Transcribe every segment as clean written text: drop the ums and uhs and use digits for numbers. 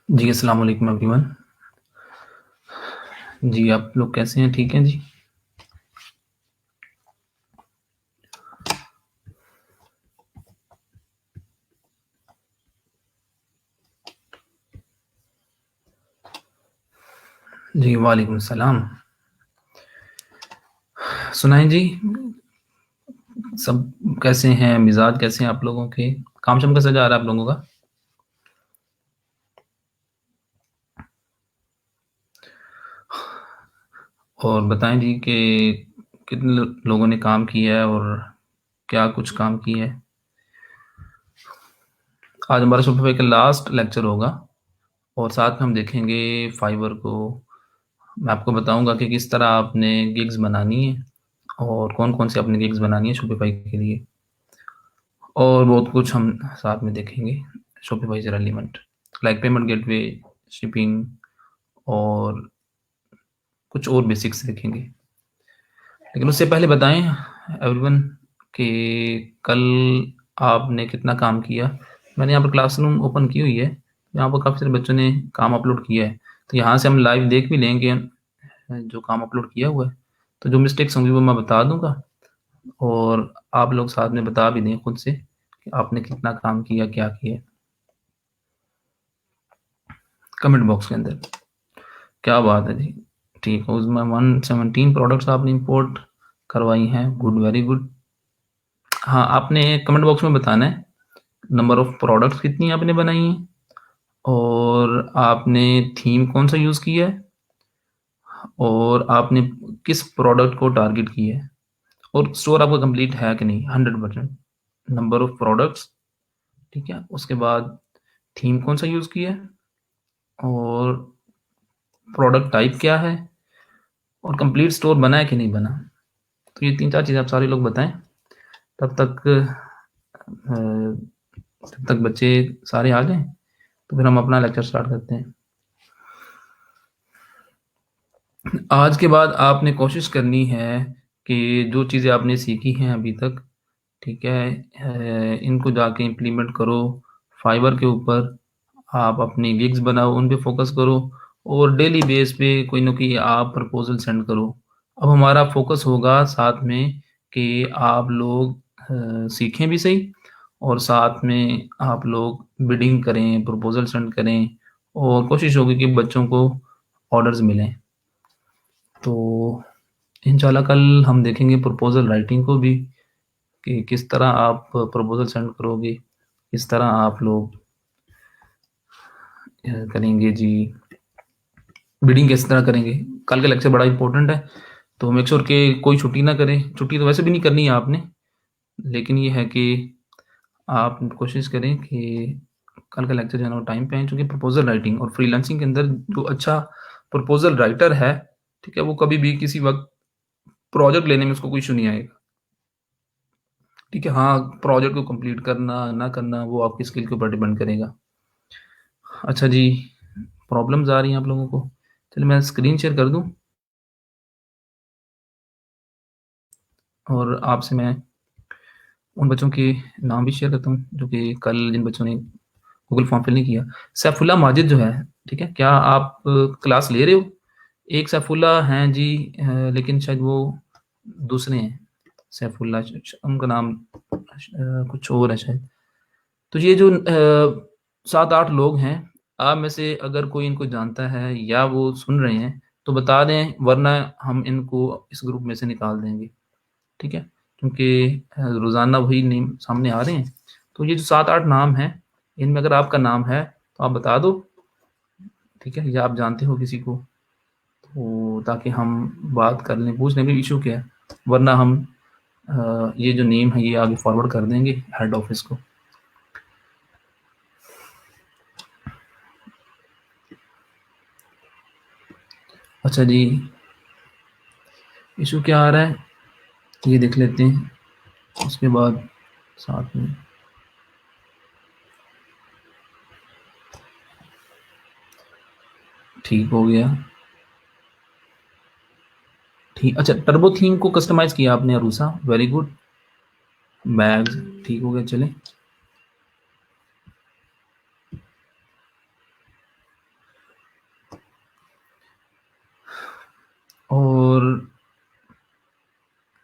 जी, अस्सलाम वालेकुम एवरीवन। जी, आप लोग कैसे हैं? ठीक हैं जी? जी, वालेकुम सलाम। सुनाएँ जी, सब कैसे हैं? मिज़ाज कैसे हैं आप लोगों के? काम-शाम कैसा जा रहा है आप लोगों का? और बताएँ जी कि कितने लोगों ने काम किया है और क्या कुछ काम किया है? आज हमारा शॉपिफ़ाई का लास्ट लेक्चर होगा और साथ में हम देखेंगे फाइवर को। मैं आपको बताऊँगा कि किस तरह आपने गिग्स बनानी है और कौन-कौन सी आपने गिग्स बनानी है शॉपिफ़ाई के लिए। और बहुत कुछ हम साथ में देखेंगे शॉपिफ़ाई से relevant like payment gateway, shipping और कुछ और बेसिक्स देखेंगे। लेकिन उससे पहले बताएँ एवरीवन कि कल आपने कितना काम किया? मैंने यहाँ पर क्लासरूम ओपन की हुई है। यहाँ पर काफ़ी सारे बच्चों ने काम अपलोड किया है। तो यहाँ से हम लाइव देख भी लेंगे जो काम अपलोड किया हुआ है। तो जो मिस्टेक्स होंगी वो मैं बता दूँगा और आप लोग साथ में बता भी दें खुद से कि आपने कितना काम किया, क्या किया? कमेंट बॉक्स के अंदर। क्या बात है जी! ठीक है, उसमें 117 प्रोडक्ट्स आपने इम्पोर्ट करवाई हैं, गुड, वेरी गुड। हाँ, आपने कमेंट बॉक्स में बताना है, नंबर ऑफ प्रोडक्ट्स कितनी आपने बनाई हैं और आपने थीम कौन-सा यूज़ किया है और आपने किस प्रोडक्ट को टारगेट किया है और स्टोर आपका कंप्लीट है कि नहीं 100%। नंबर ऑफ प्रोडक्ट्स, ठीक है? उसके बाद थीम कौन-सा यूज़ किया है और प्रोडक्ट टाइप क्या है और कंप्लीट स्टोर बना है कि नहीं बना। तो ये 3-4 चीज़ें आप सारे लोग बताएँ, तब तक जब तक बच्चे सारे आ जाएँ, तो फिर हम अपना लेक्चर स्टार्ट करते हैं। आज के बाद आपने कोशिश करनी है कि जो चीज़ें आपने सीखी हैं अभी तक, ठीक है? इनको जाके इम्प्लीमेंट करो, फाइवर के ऊपर आप अपनी गिग्स बनाओ, उन पे फ़ोकस करो और डेली बेस पे कोई ना कोई आप प्रपोज़ल सेंड करो। अब हमारा फ़ोकस होगा साथ में कि आप लोग सीखें भी सही और साथ में आप लोग बिडिंग करें, प्रपोज़ल सेंड करें और कोशिश होगी कि बच्चों को ऑर्डर्स मिलें। तो इंशाल्लाह कल हम देखेंगे प्रपोज़ल राइटिंग को भी कि किस तरह आप प्रपोज़ल सेंड करोगे, किस तरह आप लोग करेंगे जी, बिडिंग किस तरह करेंगे। कल का लेक्चर बड़ा इम्पोर्टेंट है, तो मेक श्योर कि कोई छुट्टी ना करें। छुट्टी तो वैसे भी नहीं करनी है आपने, लेकिन ये है कि आप कोशिश करें कि कल का लेक्चर जो है ना वो टाइम पे आए, चूँकि प्रपोज़ल राइटिंग और फ्रीलांसिंग के अंदर जो अच्छा प्रपोज़ल राइटर है, ठीक है? वो कभी भी किसी वक़्त प्रोजेक्ट लेने में उसको कोई इश्यू नहीं आएगा। ठीक है? हाँ, प्रोजेक्ट को कंप्लीट करना, ना करना वो आपकी स्किल के ऊपर डिपेंड करेगा। अच्छा जी, प्रॉब्लम्स आ रही हैं आप लोगों को? चलिए मैं स्क्रीन शेयर कर दूँ और आपसे मैं उन बच्चों के नाम भी शेयर करता हूँ, जो कि कल जिन बच्चों ने गूगल फॉर्म फिल नहीं किया। सैफुल्लाह माजिद जो है, ठीक है? क्या आप क्लास ले रहे हो? एक सैफुल्लाह हैं जी लेकिन शायद वो दूसरे हैं। सैफुल्लाह उनका नाम कुछ और है शायद। तो ये जो 7-8 लोग हैं, आप में से अगर कोई इनको जानता है या वो सुन रहे हैं, तो बता दें वरना हम इनको इस ग्रुप में से निकाल देंगे, ठीक है? क्योंकि रोज़ाना वही नेम सामने आ रहे हैं। तो ये जो 7-8 नाम हैं, इनमें अगर आपका नाम है, तो आप बता दो, ठीक है? या आप जानते हो किसी को, तो ताकि हम बात कर लें, पूछ लें भई इश्यू क्या है? वरना हम ये जो नेम है, ये आगे फॉरवर्ड कर देंगे हेड ऑफ़िस को। अच्छा जी, इश्यू क्या आ रहा है, ये देख लेते हैं, उसके बाद साथ में ठीक हो गया। ठीक अच्छा टर्बो थीम को कस्टमाइज़ किया आपने अरूसा, वेरी गुड। बैग्स ठीक हो गया, चलें। और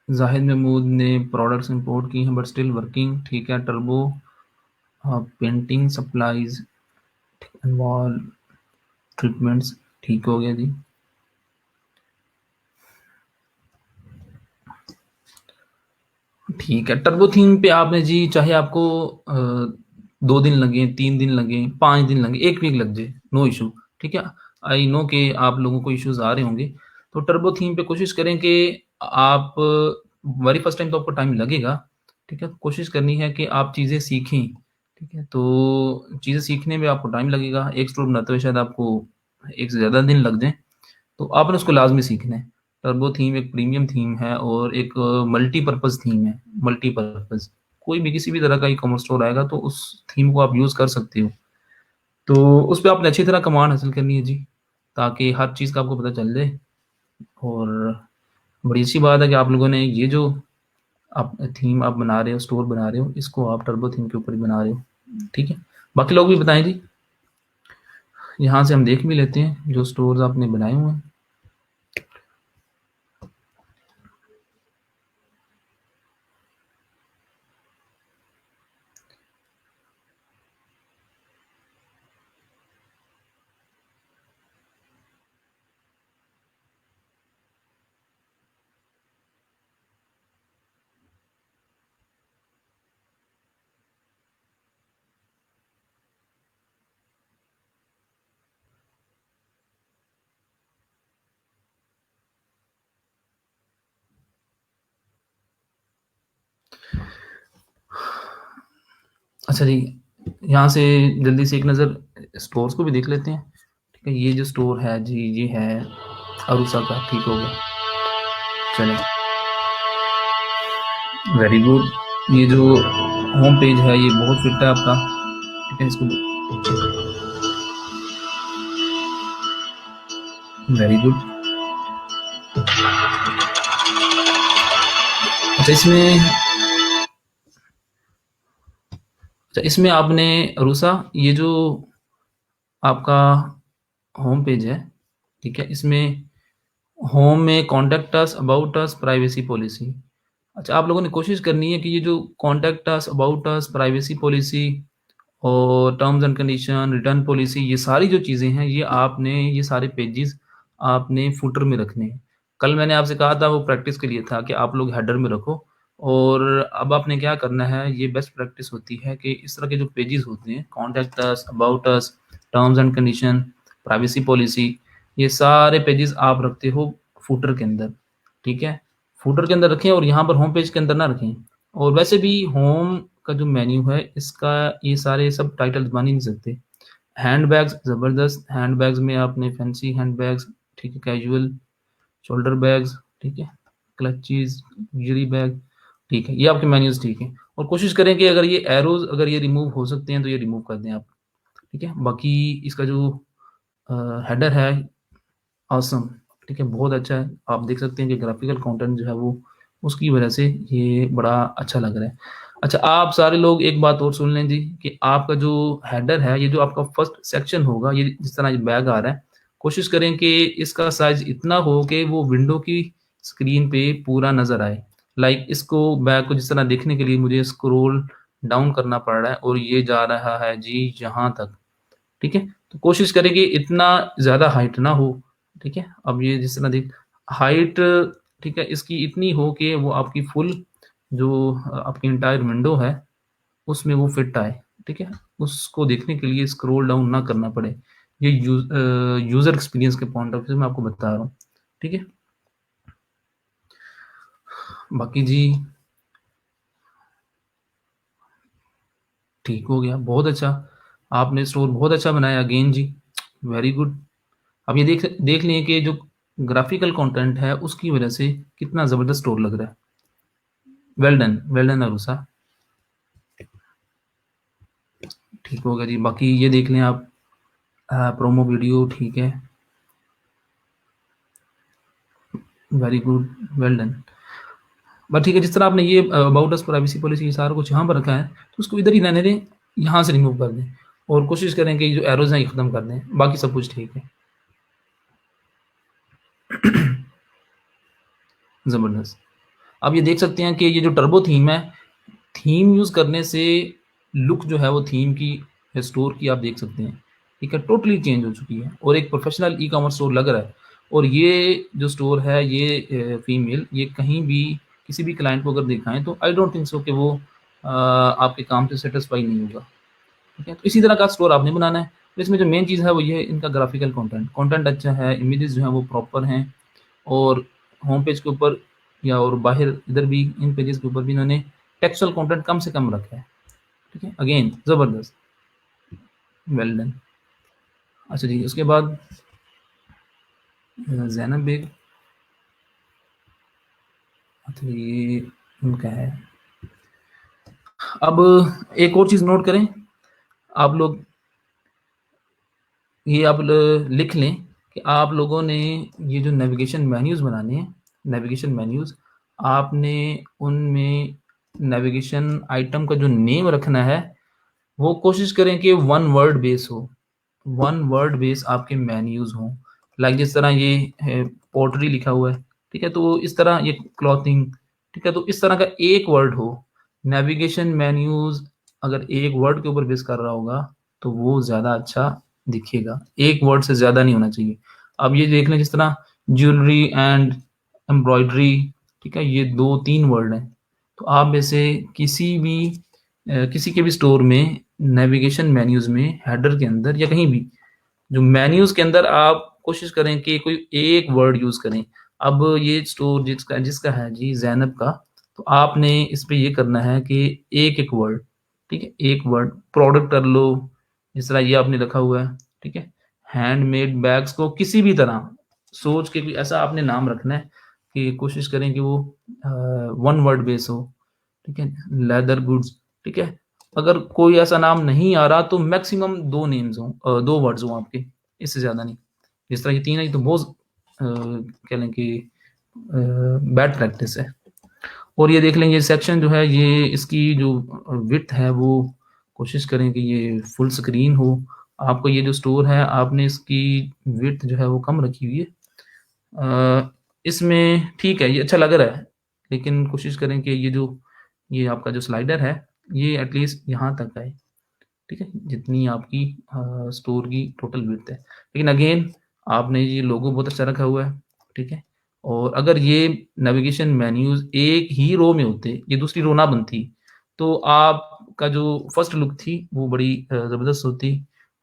जाहिद महमूद ने प्रोडक्ट्स इंपोर्ट की हैं बट स्टिल वर्किंग, ठीक है। Turbo painting supplies wall treatments, ठीक हो गया जी। ठीक है, टर्बो थीम पे आपने जी चाहे आपको 2 दिन लगे, 3 दिन लगे, 5 दिन लगे, 1 वीक लग जाए, नो इशू, ठीक है। आई नो कि आप लोगों को इश्यूज आ रहे होंगे, तो टर्बो थीम पे कोशिश करें कि आप वेरी फर्स्ट टाइम तो आपको टाइम लगेगा, ठीक है। कोशिश करनी है कि आप चीज़ें सीखें, ठीक है। तो चीज़ें सीखने में आपको टाइम लगेगा, एक स्टोर बनाते हुए शायद आपको एक से ज़्यादा दिन लग जाए, तो आपने उसको लाजमी सीखना है। टर्बो थीम एक प्रीमियम थीम है और एक मल्टीपर्पज़ थीम है, मल्टीपर्पज़। कोई भी किसी भी तरह का ई-कॉमर्स स्टोर आएगा तो उस थीम को आप यूज़ कर सकते हो। तो उस पे आपने अच्छी तरह कमांड हासिल करनी है जी, ताकि हर चीज़ का आपको पता चल जाए। और बड़ी अच्छी बात है कि आप लोगों ने ये जो आप थीम आप बना रहे हो, स्टोर बना रहे हो, इसको आप टर्बो थीम के ऊपर ही बना रहे हो, ठीक है। बाकी लोग भी बताएँ जी, यहाँ से हम देख भी लेते हैं जो स्टोर्स आपने बनाए हुए हैं। अच्छा जी, यहाँ से जल्दी से एक नज़र स्टोर्स को भी देख लेते हैं, ठीक है। ये जो स्टोर है जी, ये है अरूसा का, ठीक हो गया। चलें, वेरी गुड। ये जो होम पेज है ये बहुत फिट है आपका, ठीक है। इसको वेरी गुड। अच्छा इसमें अच्छा इसमें आपने अरूसा ये जो आपका होम पेज है, ठीक है। इसमें होम में contact us, about us, privacy policy. अच्छा आप लोगों ने कोशिश करनी है कि ये जो contact us, about us, privacy policy और terms and condition, return policy, ये सारी जो चीज़ें हैं ये आपने ये सारे पेजेस आपने फुटर में रखने हैं। कल मैंने आपसे कहा था वो प्रैक्टिस के लिए था कि आप लोग हेडर में रखो, और अब आपने क्या करना है, ये बेस्ट प्रैक्टिस होती है कि इस तरह के जो पेजेस होते हैं, contact us, about us, terms and condition, privacy policy, ये सारे पेजेस आप रखते हो फुटर के अंदर, ठीक है। फुटर के अंदर रखें और यहाँ पर होम पेज के अंदर ना रखें। और वैसे भी होम का जो मेन्यू है इसका ये सारे सब टाइटल्स बन ही नहीं सकते। हैंडबैग्स ज़बरदस्त, हैंडबैग्स में आपने फैंसी हैंडबैग्स, ठीक है, कैजुअल, शोल्डर बैग्स, ठीक है, क्लचेस, लग्जरी बैग, ठीक है, ये आपके मेन्यूज़ ठीक हैं। और कोशिश करें कि अगर ये एरोज़ अगर ये रिमूव हो सकते हैं तो ये रिमूव कर दें आप, ठीक है। बाकी इसका जो हेडर है ऑसम, ठीक है, बहुत अच्छा है। आप देख सकते हैं कि ग्राफिकल कंटेंट जो है वो उसकी वजह से ये बड़ा अच्छा लग रहा है। अच्छा आप सारे लोग एक बात और सुन लें जी, कि आपका जो हेडर है, ये जो आपका फर्स्ट सेक्शन होगा, ये जिस तरह ये बैग आ रहा है, कोशिश करें कि इसका साइज़ इतना हो कि वो विंडो की स्क्रीन पे पूरा नज़र आए। लाइक इसको बैग को जिस तरह देखने के लिए मुझे स्क्रॉल डाउन करना पड़ रहा है और ये जा रहा है जी यहाँ तक, ठीक है। तो कोशिश करें कि इतना ज़्यादा हाइट ना हो, ठीक है। अब ये जिस तरह देख हाइट, ठीक है, इसकी इतनी हो कि वो आपकी फुल जो आपकी एंटायर विंडो है उसमें वो फिट आए, ठीक है। उसको देखने के लिए स्क्रॉल डाउन ना करना पड़े। ये यूज़र एक्सपीरियंस के पॉइंट ऑफ व्यू से मैं आपको बता रहा हूँ, ठीक है। बाकी जी ठीक हो गया, बहुत अच्छा। आपने स्टोर बहुत अच्छा बनाया अगेन जी, वेरी गुड। अब ये देख देख लें कि जो ग्राफिकल कंटेंट है उसकी वजह से कितना ज़बरदस्त स्टोर लग रहा है। वेल डन अरुषा, ठीक हो गया जी। बाकी ये देख लें आप, प्रोमो वीडियो ठीक है, very good, well done. But ठीक है, जिस तरह आपने ये अबाउट अस, प्राइवेसी पॉलिसी, ये सारा कुछ यहाँ पर रखा है तो उसको इधर ही रहने दें, यहाँ से रिमूव कर दें और कोशिश करें कि जो एरोज हैं ये ख़त्म कर दें, बाकी सब कुछ ठीक है। ज़बरदस्त। आप ये देख सकते हैं कि ये जो टर्बो थीम है, थीम यूज़ करने से लुक जो है वो थीम की स्टोर की आप देख सकते हैं, ठीक है? टोटली चेंज हो चुकी है और एक प्रोफ़ेशनल ई-कॉमर्स स्टोर लग रहा है और ये जो स्टोर है ये फीमेल ये कहीं भी किसी भी क्लाइंट को अगर दिखाएँ तो आई डोंट थिंक सो कि वो आपके काम से सैटिस्फाई नहीं होगा, ठीक है? तो इसी तरह का स्टोर आपने बनाना है। तो इसमें जो मेन चीज़ है वो ये है इनका ग्राफ़िकल कंटेंट। कंटेंट अच्छा है, इमेजेस जो हैं वो प्रॉपर हैं और होम पेज के ऊपर या और बाहर इधर भी इन पेजेस के ऊपर भी इन्होंने टेक्सचुअल कंटेंट कम से कम रखा है, ठीक है? अगेन ज़बरदस्त, वेल डन। अच्छा जी, उसके बाद ज़ैनब बेग, अच्छा ये उनका है। अब एक और चीज़ नोट करें, आप लोग ये आप लिख लें कि आप लोगों ने ये जो नेविगेशन मेन्यूज़ बनाने हैं, नेविगेशन मेन्यूज़, आपने उनमें नेविगेशन आइटम का जो नेम रखना है, वो कोशिश करें कि वन वर्ड बेस हो। वन वर्ड बेस आपके मेन्यूज़ हों। लाइक जिस तरह ये है पोट्री लिखा हुआ है, ठीक है? तो इस तरह ये क्लॉथिंग, ठीक है? तो इस तरह का एक वर्ड हो। नेविगेशन मेन्यूज़ अगर एक वर्ड के ऊपर बेस कर रहा होगा, तो वो ज़्यादा अच्छा दिखेगा। एक वर्ड से ज़्यादा नहीं होना चाहिए। अब ये देख लें जिस तरह ज्वेलरी एंड एम्ब्रॉयडरी, ठीक है? ये 2-3 वर्ड हैं। तो आप में से किसी भी किसी के भी स्टोर में नेविगेशन मेन्यूज़ में हेडर के अंदर या कहीं भी जो मेन्यूज़ के अंदर आप कोशिश करें कि कोई एक वर्ड यूज़ करें। अब ये स्टोर जिसका जिसका है जी ज़ैनब का, तो आपने इस पे ये करना है कि एक-एक वर्ड, ठीक है? एक वर्ड प्रोडक्ट कर लो, जिस तरह ये आपने रखा हुआ है, ठीक है? हैंडमेड बैग्स को किसी भी तरह सोच के कोई ऐसा आपने नाम रखना है कि कोशिश करें कि वो वन वर्ड बेस हो, ठीक है? लेदर गुड्स, ठीक है? अगर कोई ऐसा नाम नहीं आ रहा तो मैक्सिमम 2 नेम्स हों 2 वर्ड्स हों आपके, इससे ज़्यादा नहीं। जिस तरह ये 3 है ये तो बहुत कह लें कि बैड प्रैक्टिस है। और ये देख लें ये सेक्शन जो है ये इसकी जो विड्थ है वो कोशिश करें कि ये फुल स्क्रीन हो। आपको ये जो स्टोर है आपने इसकी विड्थ जो है वो कम रखी हुई है। इसमें ठीक है, ये अच्छा लग रहा है, लेकिन कोशिश करें कि ये आपका जो स्लाइडर है, ये एटलीस्ट यहाँ तक आए, ठीक है? जितनी आपकी स्टोर की टोटल विड्थ है। लेकिन अगेन आपने ये लोगो बहुत अच्छा रखा हुआ है, ठीक है? और अगर ये नेविगेशन मेन्यूज़ एक ही रो में होते, ये दूसरी रो ना बनती, तो आपका जो फर्स्ट लुक थी, वो बड़ी ज़बरदस्त होती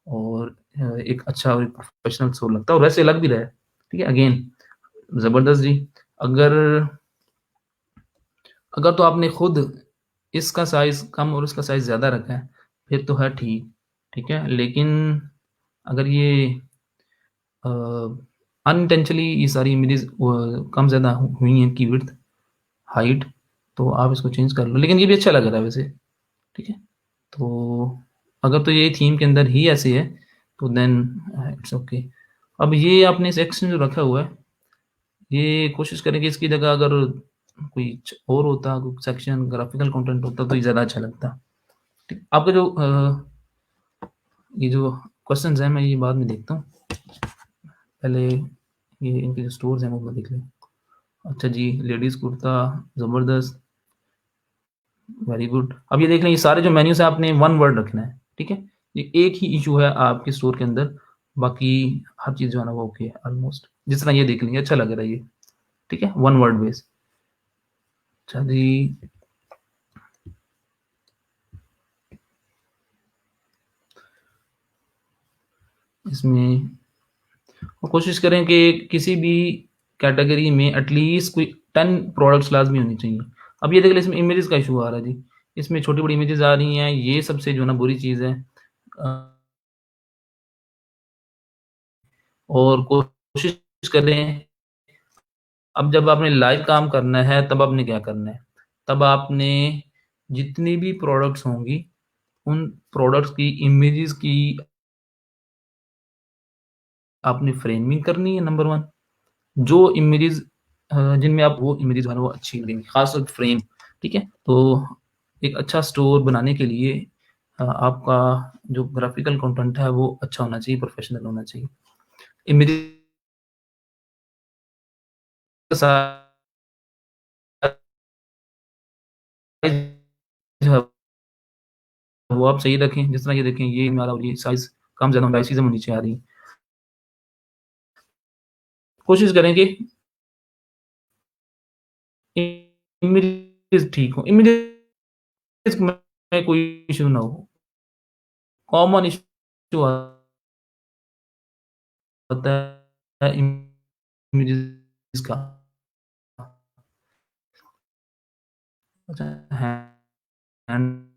और एक अच्छा और एक प्रोफेशनल शो लगता और वैसे लग भी रहा है, ठीक है? अगेन ज़बरदस्त जी। अगर अगर तो आपने खुद इसका साइज़ कम और इसका साइज़ ज़्यादा रखा है, फिर तो है ठीक, ठीक है? लेकिन अगर ये अ, अनइंटेंशनली ये सारी इमेजेस कम ज़्यादा हुई हैं की विड्थ, हाइट, तो आप इसको चेंज कर लो। लेकिन ये भी अच्छा लग रहा है वैसे, ठीक है? तो अगर तो ये थीम के अंदर ही ऐसे है, तो देन इट्स ओके। अब ये आपने सेक्शन जो रखा हुआ है, ये कोशिश करें कि इसकी जगह अगर कोई और होता, कोई सेक्शन ग्राफिकल कंटेंट होता तो ये ज़्यादा अच्छा लगता। ठीक, आपका जो ये जो क्वेश्चंस हैं मैं ये बाद में देखता हूँ। पहले ये इनके जो स्टोर्स हैं वो देख लें। अच्छा जी, लेडीज़ कुर्ता ज़बरदस्त, वेरी गुड। अब ये देख लें ये सारे जो मेन्यूज़ हैं आपने वन वर्ड रखना है, ठीक है? ये एक ही इश्यू है आपके स्टोर के अंदर, बाकी हर चीज़ जो है ना वो ओके है ऑलमोस्ट। जिस तरह ये देख लेंगे अच्छा लग रहा है ये, ठीक है? One word base. अच्छा जी, इसमें और कोशिश करें कि किसी भी कैटेगरी में एटलीस्ट कोई 10 प्रोडक्ट्स लाज़मी होनी चाहिए। अब ये देख लें इसमें इमेजेस का इश्यू आ रहा है जी। इसमें छोटी-बड़ी इमेजेस आ रही हैं, ये सबसे जो है ना बुरी चीज़ है। और कोशिश करें अब जब आपने लाइव काम करना है तब आपने क्या करना है? तब आपने जितनी भी प्रोडक्ट्स होंगी, उन प्रोडक्ट्स की इमेजेस की आपने फ्रेमिंग करनी है नंबर 1। जो इमेजेस जिनमें आप वो इमेजेस जो है ना वो अच्छी लगेंगी, खासतौर पे फ्रेम, ठीक है? तो एक अच्छा स्टोर बनाने के लिए आपका जो ग्राफ़िकल कंटेंट है वो अच्छा होना चाहिए, प्रोफ़ेशनल होना चाहिए। इमेजेस के साथ जो है वो आप सही रखें। जिस तरह ये देखें, ये हमारा ये साइज़ कम ज़्यादा होता है, चीज़ें नीचे आ रही हैं। कोशिश करें कि इमेजेस ठीक हो, इमेजेस में कोई इश्यू ना हो। कॉमन इश्यू आता है इमेजेस का। अच्छा, हैंडबैग।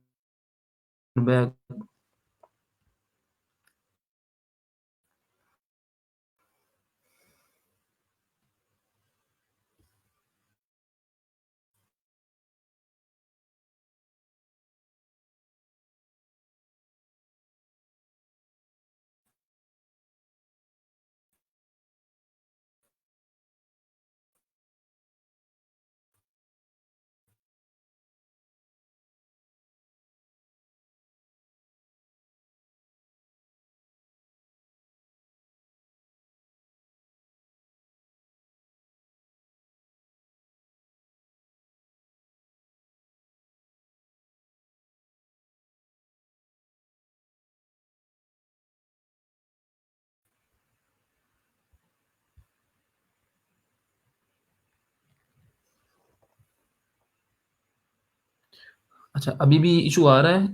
अच्छा, अभी भी इश्यू आ रहा है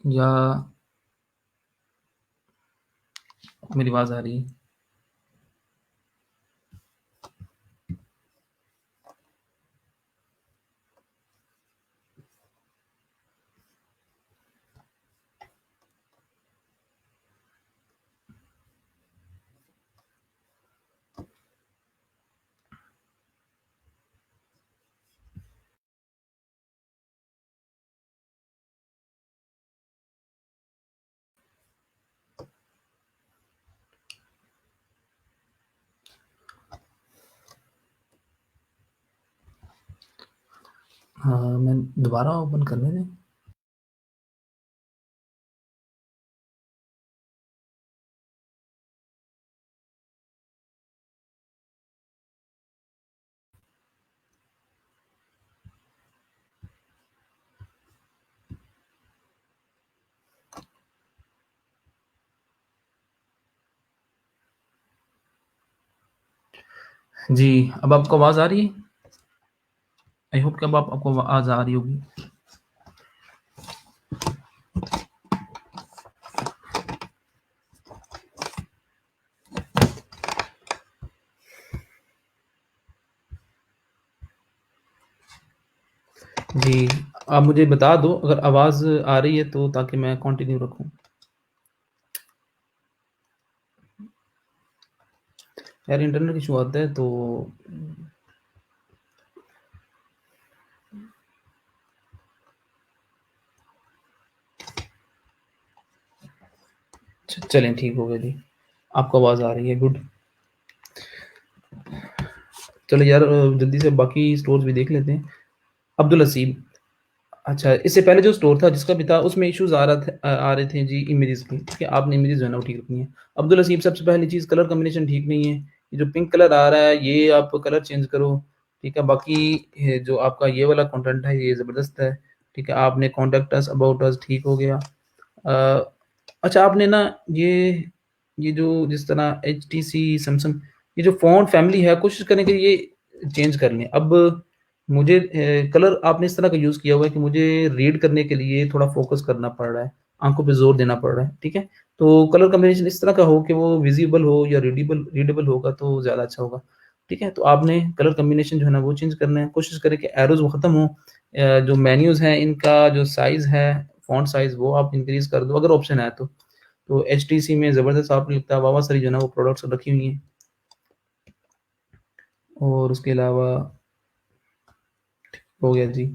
या मेरी आवाज़ आ रही है? हाँ, मैं दोबारा ओपन करने दें। जी, अब आपको आवाज़ आ रही है? आई होप कि अब आपको आवाज़ आ रही होगी। जी, आप मुझे बता दो अगर आवाज़ आ रही है तो, ताकि मैं कंटिन्यू रखूँ। यार इंटरनेट इश्यू आता है तो चलें, ठीक हो गया जी। आपको आवाज़ आ रही है, गुड। चलो यार, जल्दी से बाकी स्टोर्स भी देख लेते हैं। अब्दुल हसीब, अच्छा, इससे पहले जो स्टोर था जिसका भी था उसमें इश्यूज़ आ रहे थे जी इमेजेस के, ठीक है? आपने इमेजेस जो है ना वो ठीक रखनी है। अब्दुल हसीब, सबसे पहली चीज़ कलर कॉम्बिनेशन ठीक नहीं है। ये जो पिंक कलर आ रहा है ये आप कलर चेंज करो, ठीक है? बाकी जो आपका ये वाला कंटेंट है ये ज़बरदस्त है, ठीक है? आपने कॉन्टैक्ट अस, अबाउट अस ठीक हो गया। अ, अच्छा, आपने ना ये जो जिस तरह एचटीसी, सैमसंग, ये जो फ़ॉन्ट फैमिली है, कोशिश करें कि ये चेंज कर लें। अब मुझे कलर आपने इस तरह का यूज़ किया हुआ है कि मुझे रीड करने के लिए थोड़ा फ़ोकस करना पड़ रहा है, आँखों पे ज़ोर देना पड़ रहा है, ठीक है? तो कलर कॉम्बिनेशन इस तरह का हो कि वो विज़िबल हो या रीडेबल रीडेबल होगा तो ज़्यादा अच्छा होगा, ठीक है? तो आपने कलर कॉम्बिनेशन जो है ना वो चेंज करना है, कोशिश करें कि एरोज़ वो ख़त्म हों। जो मेन्यूज़ हैं इनका जो साइज़ है, फ़ॉन्ट साइज़, वो आप इंक्रीज़ कर दो अगर ऑप्शन है तो। तो एचटीसी में ज़बरदस्त आपने लगता है वावा सारी जो है ना वो प्रोडक्ट्स रखी हुई हैं। और उसके अलावा हो गया जी।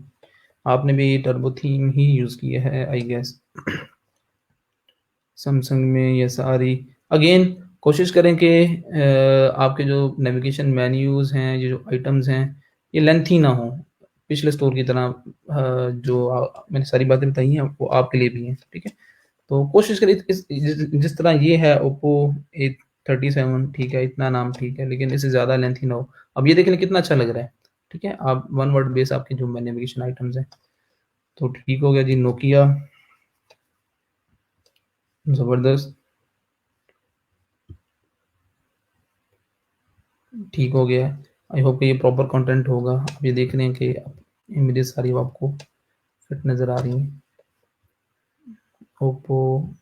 आपने भी टर्बो थीम ही यूज़ किया है आई गेस। सैमसंग में ये सारी अगेन कोशिश करें कि आपके जो नेविगेशन मेन्यूज़ हैं, ये जो आइटम्स हैं, ये लेंथी ना हों। पिछले स्टोर की तरह जो मैंने सारी बातें बताई हैं वो आपके लिए भी हैं, ठीक है? तो कोशिश करें इस जिस तरह ये है ओप्पो A37, ठीक है, इतना नाम ठीक है, लेकिन इससे ज़्यादा लेंथी ना हो। अब ये देख लें कितना अच्छा लग रहा है, ठीक है? आप वन वर्ड बेस आपके जो नेविगेशन आइटम्स हैं। तो ठीक हो गया जी, नोकिया, ज़बरदस्त, ठीक हो गया। आई होप कि ये प्रॉपर कंटेंट होगा। आप ये देख रहे हैं कि इमेजेस सारी आपको फिट नज़र आ रही हैं। ओप्पो,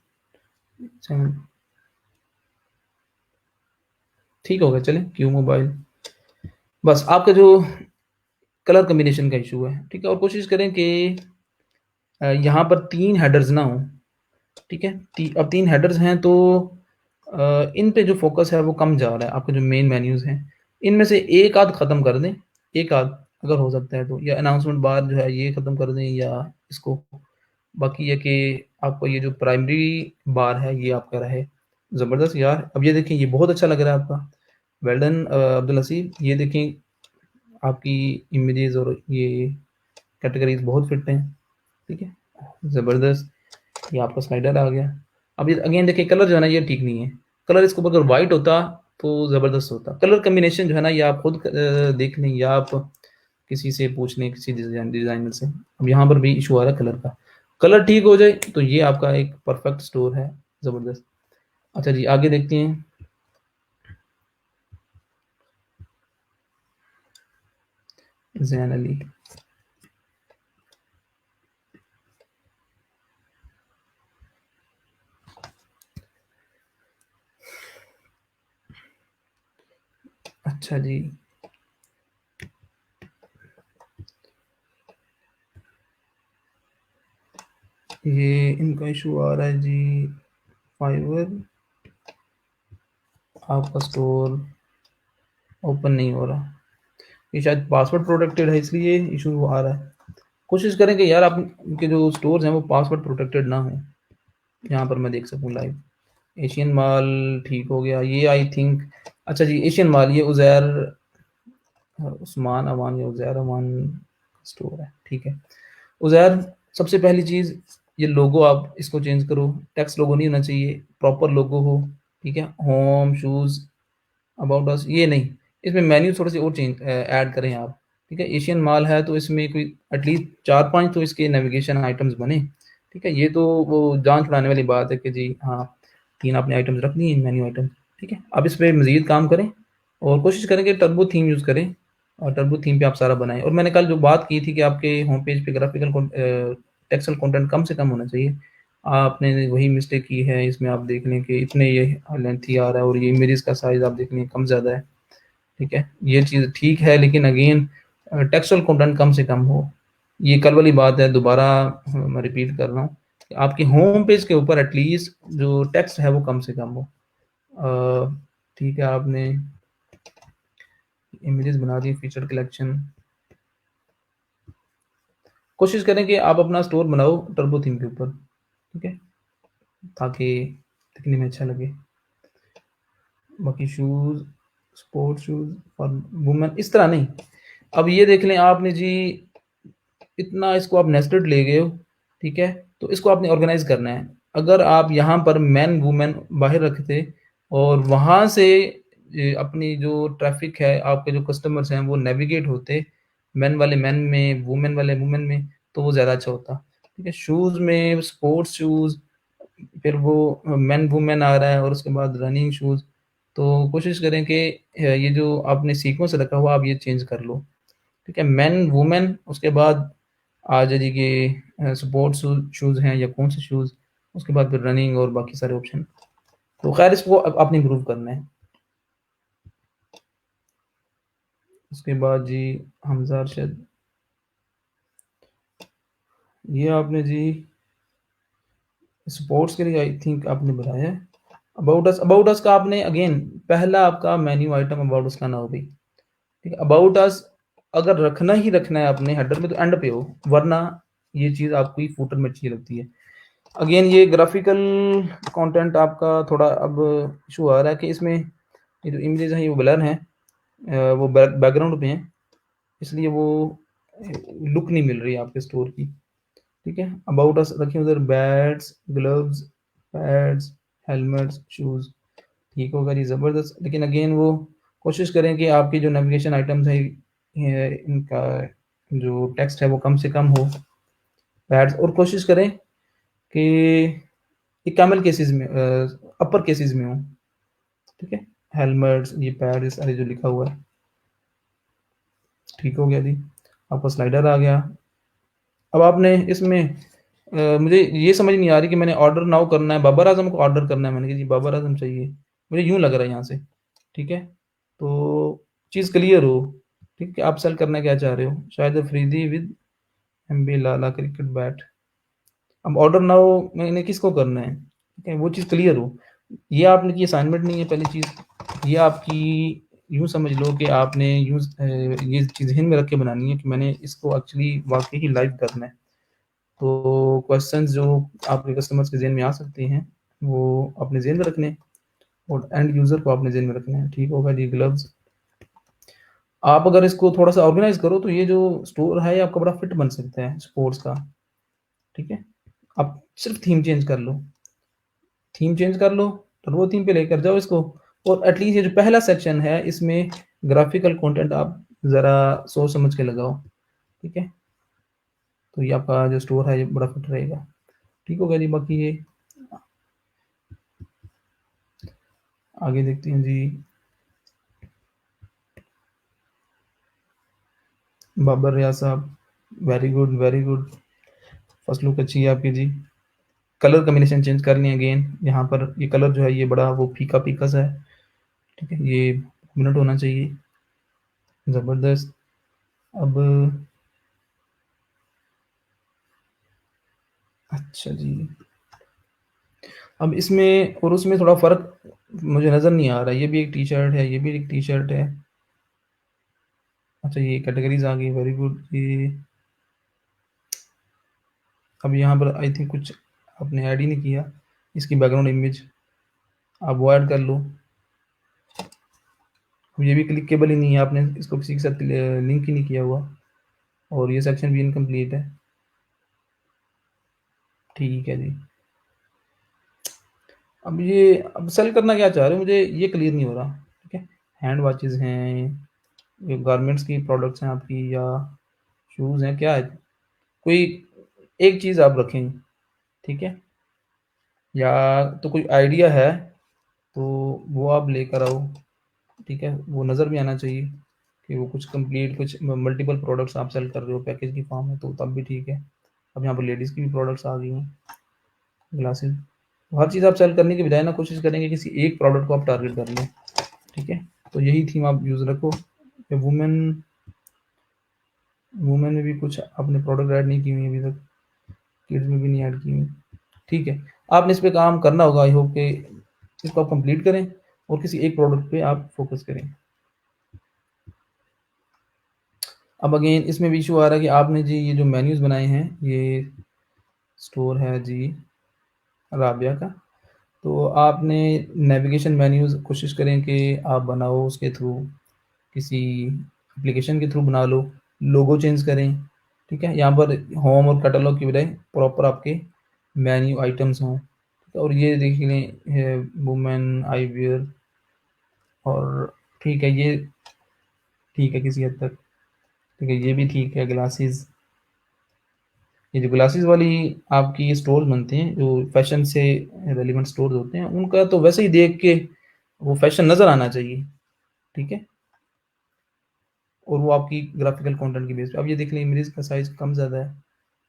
ठीक हो गया, चलें, क्यू मोबाइल। बस आपका जो कलर कॉम्बिनेशन का इशू है, ठीक है, और कोशिश करें कि यहाँ पर 3 हेडर्स ना हों, ठीक है? अब 3 हेडर्स हैं तो इन पे जो फ़ोकस है वो कम जा रहा है, आपके जो मेन मेन्यूज़ हैं, इनमें से एक आध ख़त्म कर दें, एक आध अगर हो सकता है तो, या अनाउंसमेंट बार जो है ये ख़त्म कर दें या इसको, बाकी ये कि आपको ये जो प्राइमरी बार है ये आपका रहे। ज़बरदस्त यार! अब ये देखें, ये बहुत अच्छा लग रहा है आपका, वेल डन अब्दुल हसीब। ये देखें, आपकी इमेजेज़ और ये कैटेगरीज़ बहुत फिट हैं, ठीक है? ज़बरदस्त, ये आपका स्लाइडर आ गया। अब ये अगेन देखिए, कलर जो है ना ये ठीक नहीं है। कलर इसके ऊपर अगर व्हाइट होता तो ज़बरदस्त होता। कलर कॉम्बिनेशन जो है ना ये आप खुद देख लें या आप किसी से पूछ लें, किसी डिज़ाइनर से। अब यहाँ पर भी इश्यू आ रहा है कलर का। कलर ठीक हो जाए तो ये आपका एक परफेक्ट स्टोर है, ज़बरदस्त। अच्छा जी, आगे देखते हैं। ज़ैन अली, अच्छा जी। ये इनका इश्यू आ रहा है जी, फाइवर आपका स्टोर ओपन नहीं हो रहा। ये शायद पासवर्ड प्रोटेक्टेड है इसलिए इशू आ रहा है। कोशिश करें कि यार आपके जो स्टोर्स हैं वो पासवर्ड प्रोटेक्टेड ना हों, यहाँ पर मैं देख सकूँ लाइव। एशियन माल ठीक हो गया, ये आई थिंक, अच्छा जी, एशियन माल ये उज़ैर उस्मान अमान या उज़ैर अमान स्टोर है, ठीक है। उज़ैर, सबसे पहली चीज़, ये लोगो आप इसको चेंज करो, टेक्स्ट लोगो नहीं होना चाहिए, प्रॉपर लोगो हो, ठीक है। होम, शूज़, अबाउट अस ये नहीं, इसमें मेन्यू थोड़े से और चेंज ऐड करें आप, ठीक है। एशियन माल है तो इसमें कोई एटलीस्ट 4-5 तो इसके नेविगेशन आइटम्स बने, ठीक है। ये तो वो जान छुड़ाने वाली बात है कि जी हाँ, 3 आपने आइटम्स रख दिए, मेन्यू आइटम, ठीक है। अब इस पे मज़ीद काम करें और कोशिश करें कि टर्बो थीम यूज़ करें और टर्बो थीम पे आप सारा बनाएँ। और मैंने कल जो बात की थी कि आपके होम पेज पे ग्राफ़िकल टेक्स्टुअल कंटेंट कम से कम होना चाहिए, आपने वही मिस्टेक की है। इसमें आप देख लें कि इतने ये लेंथी आ रहा है और ये इमेजेस का साइज़ आप देख लें कम ज़्यादा है, ठीक है। ये चीज़ ठीक है, लेकिन अगेन टेक्सचुअल कंटेंट कम से कम हो। ये कल वाली बात है, दोबारा मैं रिपीट कर रहा हूँ कि आपके होम पेज के ऊपर एटलीस्ट जो टेक्स्ट है वो कम से कम हो। ठीक है, आपने इमेजेस बना दी, फीचर कलेक्शन। कोशिश करें कि आप अपना स्टोर बनाओ टर्बो थीम के ऊपर, ठीक है, ताकि दिखने में अच्छा लगे। बाकी शूज़, स्पोर्ट्स शूज़ और वुमेन इस तरह नहीं। अब ये देख लें आपने जी, इतना इसको आप नेस्टेड ले गए हो, ठीक है, तो इसको आपने ऑर्गेनाइज करना है। अगर आप यहाँ पर मैन वुमेन बाहर रखते और वहाँ से अपनी जो ट्रैफिक है, आपके जो कस्टमर्स हैं वो नेविगेट होते मैन वाले मैन में, वुमेन वाले वुमेन में, तो वो ज़्यादा अच्छा होता, ठीक है। शूज़ में स्पोर्ट्स शूज़, फिर वो मेन वुमेन आ रहा है और उसके बाद रनिंग शूज़, तो कोशिश करें कि ये जो आपने सीक्वेंस रखा हुआ आप ये चेंज कर लो, ठीक है। मेन वुमेन, उसके बाद आ जाइए स्पोर्ट्स शूज़ हैं या कौन से शूज़, उसके बाद फिर रनिंग और बाकी सारे ऑप्शन। तो खैर इसको आपने इम्प्रूव करना है। उसके बाद जी हमजा अरशद, ये आपने जी स्पोर्ट्स के लिए आई थिंक आपने बनाया है। अबाउट अस का आपने अगेन पहला आपका मेन्यू आइटम अबाउट अस का ना हो भाई, ठीक है। अबाउट अस अगर रखना ही रखना है अपने हेडर में तो एंड पे हो, वरना ये चीज़ आपको ही फूटर में अच्छी लगती है। अगेन ये ग्राफिकल कंटेंट आपका थोड़ा अब इशू आ रहा है कि इसमें ये जो इमेजेस हैं ये वो ब्लर हैं, वो बैकग्राउंड पे हैं, इसलिए वो लुक नहीं मिल रही है आपके स्टोर की, ठीक है। अबाउट अस रखिए उधर, bats, gloves, pads, helmets, shoes, ठीक होगा जी, ज़बरदस्त। लेकिन अगेन वो कोशिश करें कि आपकी जो नेविगेशन आइटम्स है इनका जो टेक्स्ट है वो कम से कम हो, पैड्स, और कोशिश करें कि ये कैमल केसेस में अपर केसेस में हो, ठीक है। हेलमेट्स, ये पैड, ये सारे जो लिखा हुआ है। ठीक हो गया जी, आपका स्लाइडर आ गया। अब आपने इसमें मुझे ये समझ नहीं आ रही कि मैंने ऑर्डर नाउ करना है, बाबर आजम को ऑर्डर करना है, मैंने कहा जी बाबर आजम चाहिए, मुझे यूं लग रहा है यहाँ से, ठीक है। तो चीज़ क्लियर हो, ठीक है, आप सेल करना क्या चाह रहे हो, शायद Afridi with MB Lala cricket bat. अब ऑर्डर नाउ मैंने किसको करना है, ठीक है, वो चीज़ क्लियर हो। ये आपने की असाइनमेंट नहीं है पहली चीज़, ये आपकी यूँ समझ लो कि आपने ये चीज़ ज़हन में रख के बनानी है कि मैंने इसको एक्चुअली वाक़ई ही लाइव करना है। तो क्वेश्चंस जो आपके कस्टमर्स के ज़हन में आ सकते हैं, वो अपने ज़हन में रखने हैं और एंड यूज़र को अपने ज़हन में रखना है। ठीक होगा जी, ग्लव्स। आप अगर इसको थोड़ा-सा ऑर्गेनाइज़ करो तो ये जो स्टोर है, ये आपका बड़ा फिट बन सकता है स्पोर्ट्स का, ठीक है? आप सिर्फ़ थीम चेंज कर लो। थीम चेंज कर लो, टर्बो थीम पे लेकर जाओ इसको, और एटलीस्ट ये जो पहला सेक्शन है, इसमें ग्राफ़िकल कंटेंट आप ज़रा सोच समझ के लगाओ, ठीक है? तो ये आपका जो स्टोर है, ये बड़ा फिट रहेगा। ठीक हो गया जी, बाकी ये आगे देखते हैं जी। बाबर रियाज साहब, very good, very good. First look अच्छी है आपकी जी। कलर कॉम्बिनेशन चेंज करनी है अगेन। यहाँ पर ये कलर जो है, ये बड़ा वो फीका-फीका सा है, ठीक है? ये मिनट होना चाहिए। ज़बरदस्त। अब अच्छा जी, अब इसमें और उसमें थोड़ा फ़र्क मुझे नज़र नहीं आ रहा है। ये भी एक टी-शर्ट है, ये भी एक टी-शर्ट है। अच्छा, ये कैटेगरीज़ आ गई, वेरी गुड। ये अब यहाँ पर आई थिंक कुछ आपने ऐड ही नहीं किया, इसकी बैकग्राउंड इमेज, आप वो ऐड कर लो। अब ये भी क्लिकेबल ही नहीं है, आपने इसको किसी के साथ लिंक ही नहीं किया हुआ, और ये सेक्शन भी इनकम्प्लीट है। ठीक है जी। अब सेल करना क्या चाह रहे हो, मुझे ये क्लियर नहीं हो रहा, ठीक है? हैंड वॉचेज़ हैं, ये गारमेंट्स की प्रोडक्ट्स हैं आपकी, या शूज़ हैं, क्या है? कोई एक चीज़ आप रखें, ठीक है? या तो कोई आइडिया है, तो वो आप लेकर आओ, ठीक है? वो नज़र भी आना चाहिए कि वो कुछ कंप्लीट, कुछ मल्टीपल प्रोडक्ट्स आप सेल कर रहे हो पैकेज की फॉर्म में, तो तब भी ठीक है। अब यहाँ पर लेडीज़ की भी प्रोडक्ट्स आ गई हैं, ग्लासेस। हर चीज़ आप सेल करने की बजाय ना कोशिश करेंगे किसी एक प्रोडक्ट को आप टारगेट कर लें, ठीक है? तो यही थीम आप यूज़ रखो। वुमेन वुमेन में भी कुछ आपने प्रोडक्ट ऐड नहीं की हुई अभी तक, किड्स में भी नहीं ऐड की हुई, ठीक है? आपने इस पे काम करना होगा, आई होप कि इसको आप कंप्लीट करें और किसी एक प्रोडक्ट पे आप फोकस करें। अब अगेन इसमें भी इशू आ रहा है कि आपने जी ये जो मेन्यूज़ बनाए हैं, ये स्टोर है जी राबिया का, तो आपने नेविगेशन मेन्यूज़ कोशिश करें कि आप बनाओ उसके थ्रू, किसी एप्लीकेशन के थ्रू बना लो, लोगो चेंज करें, ठीक है? यहाँ पर होम और कैटलॉग की बजाय प्रॉपर आपके मेन्यू आइटम्स हों, और ये देख लें वुमेन आई वियर, और ठीक है, ये ठीक है किसी हद तक, ठीक है, ये भी ठीक है। ग्लासेस, ये जो ग्लासेस वाली आपकी स्टोर बनते हैं, जो फैशन से रेलिवेंट स्टोर्स होते हैं, उनका तो वैसे ही देख के वो फैशन नज़र आना चाहिए, ठीक है? और वो आपकी ग्राफ़िकल कंटेंट की बेस पे। अब ये देख लें, इमेजेस का साइज़ कम ज़्यादा है,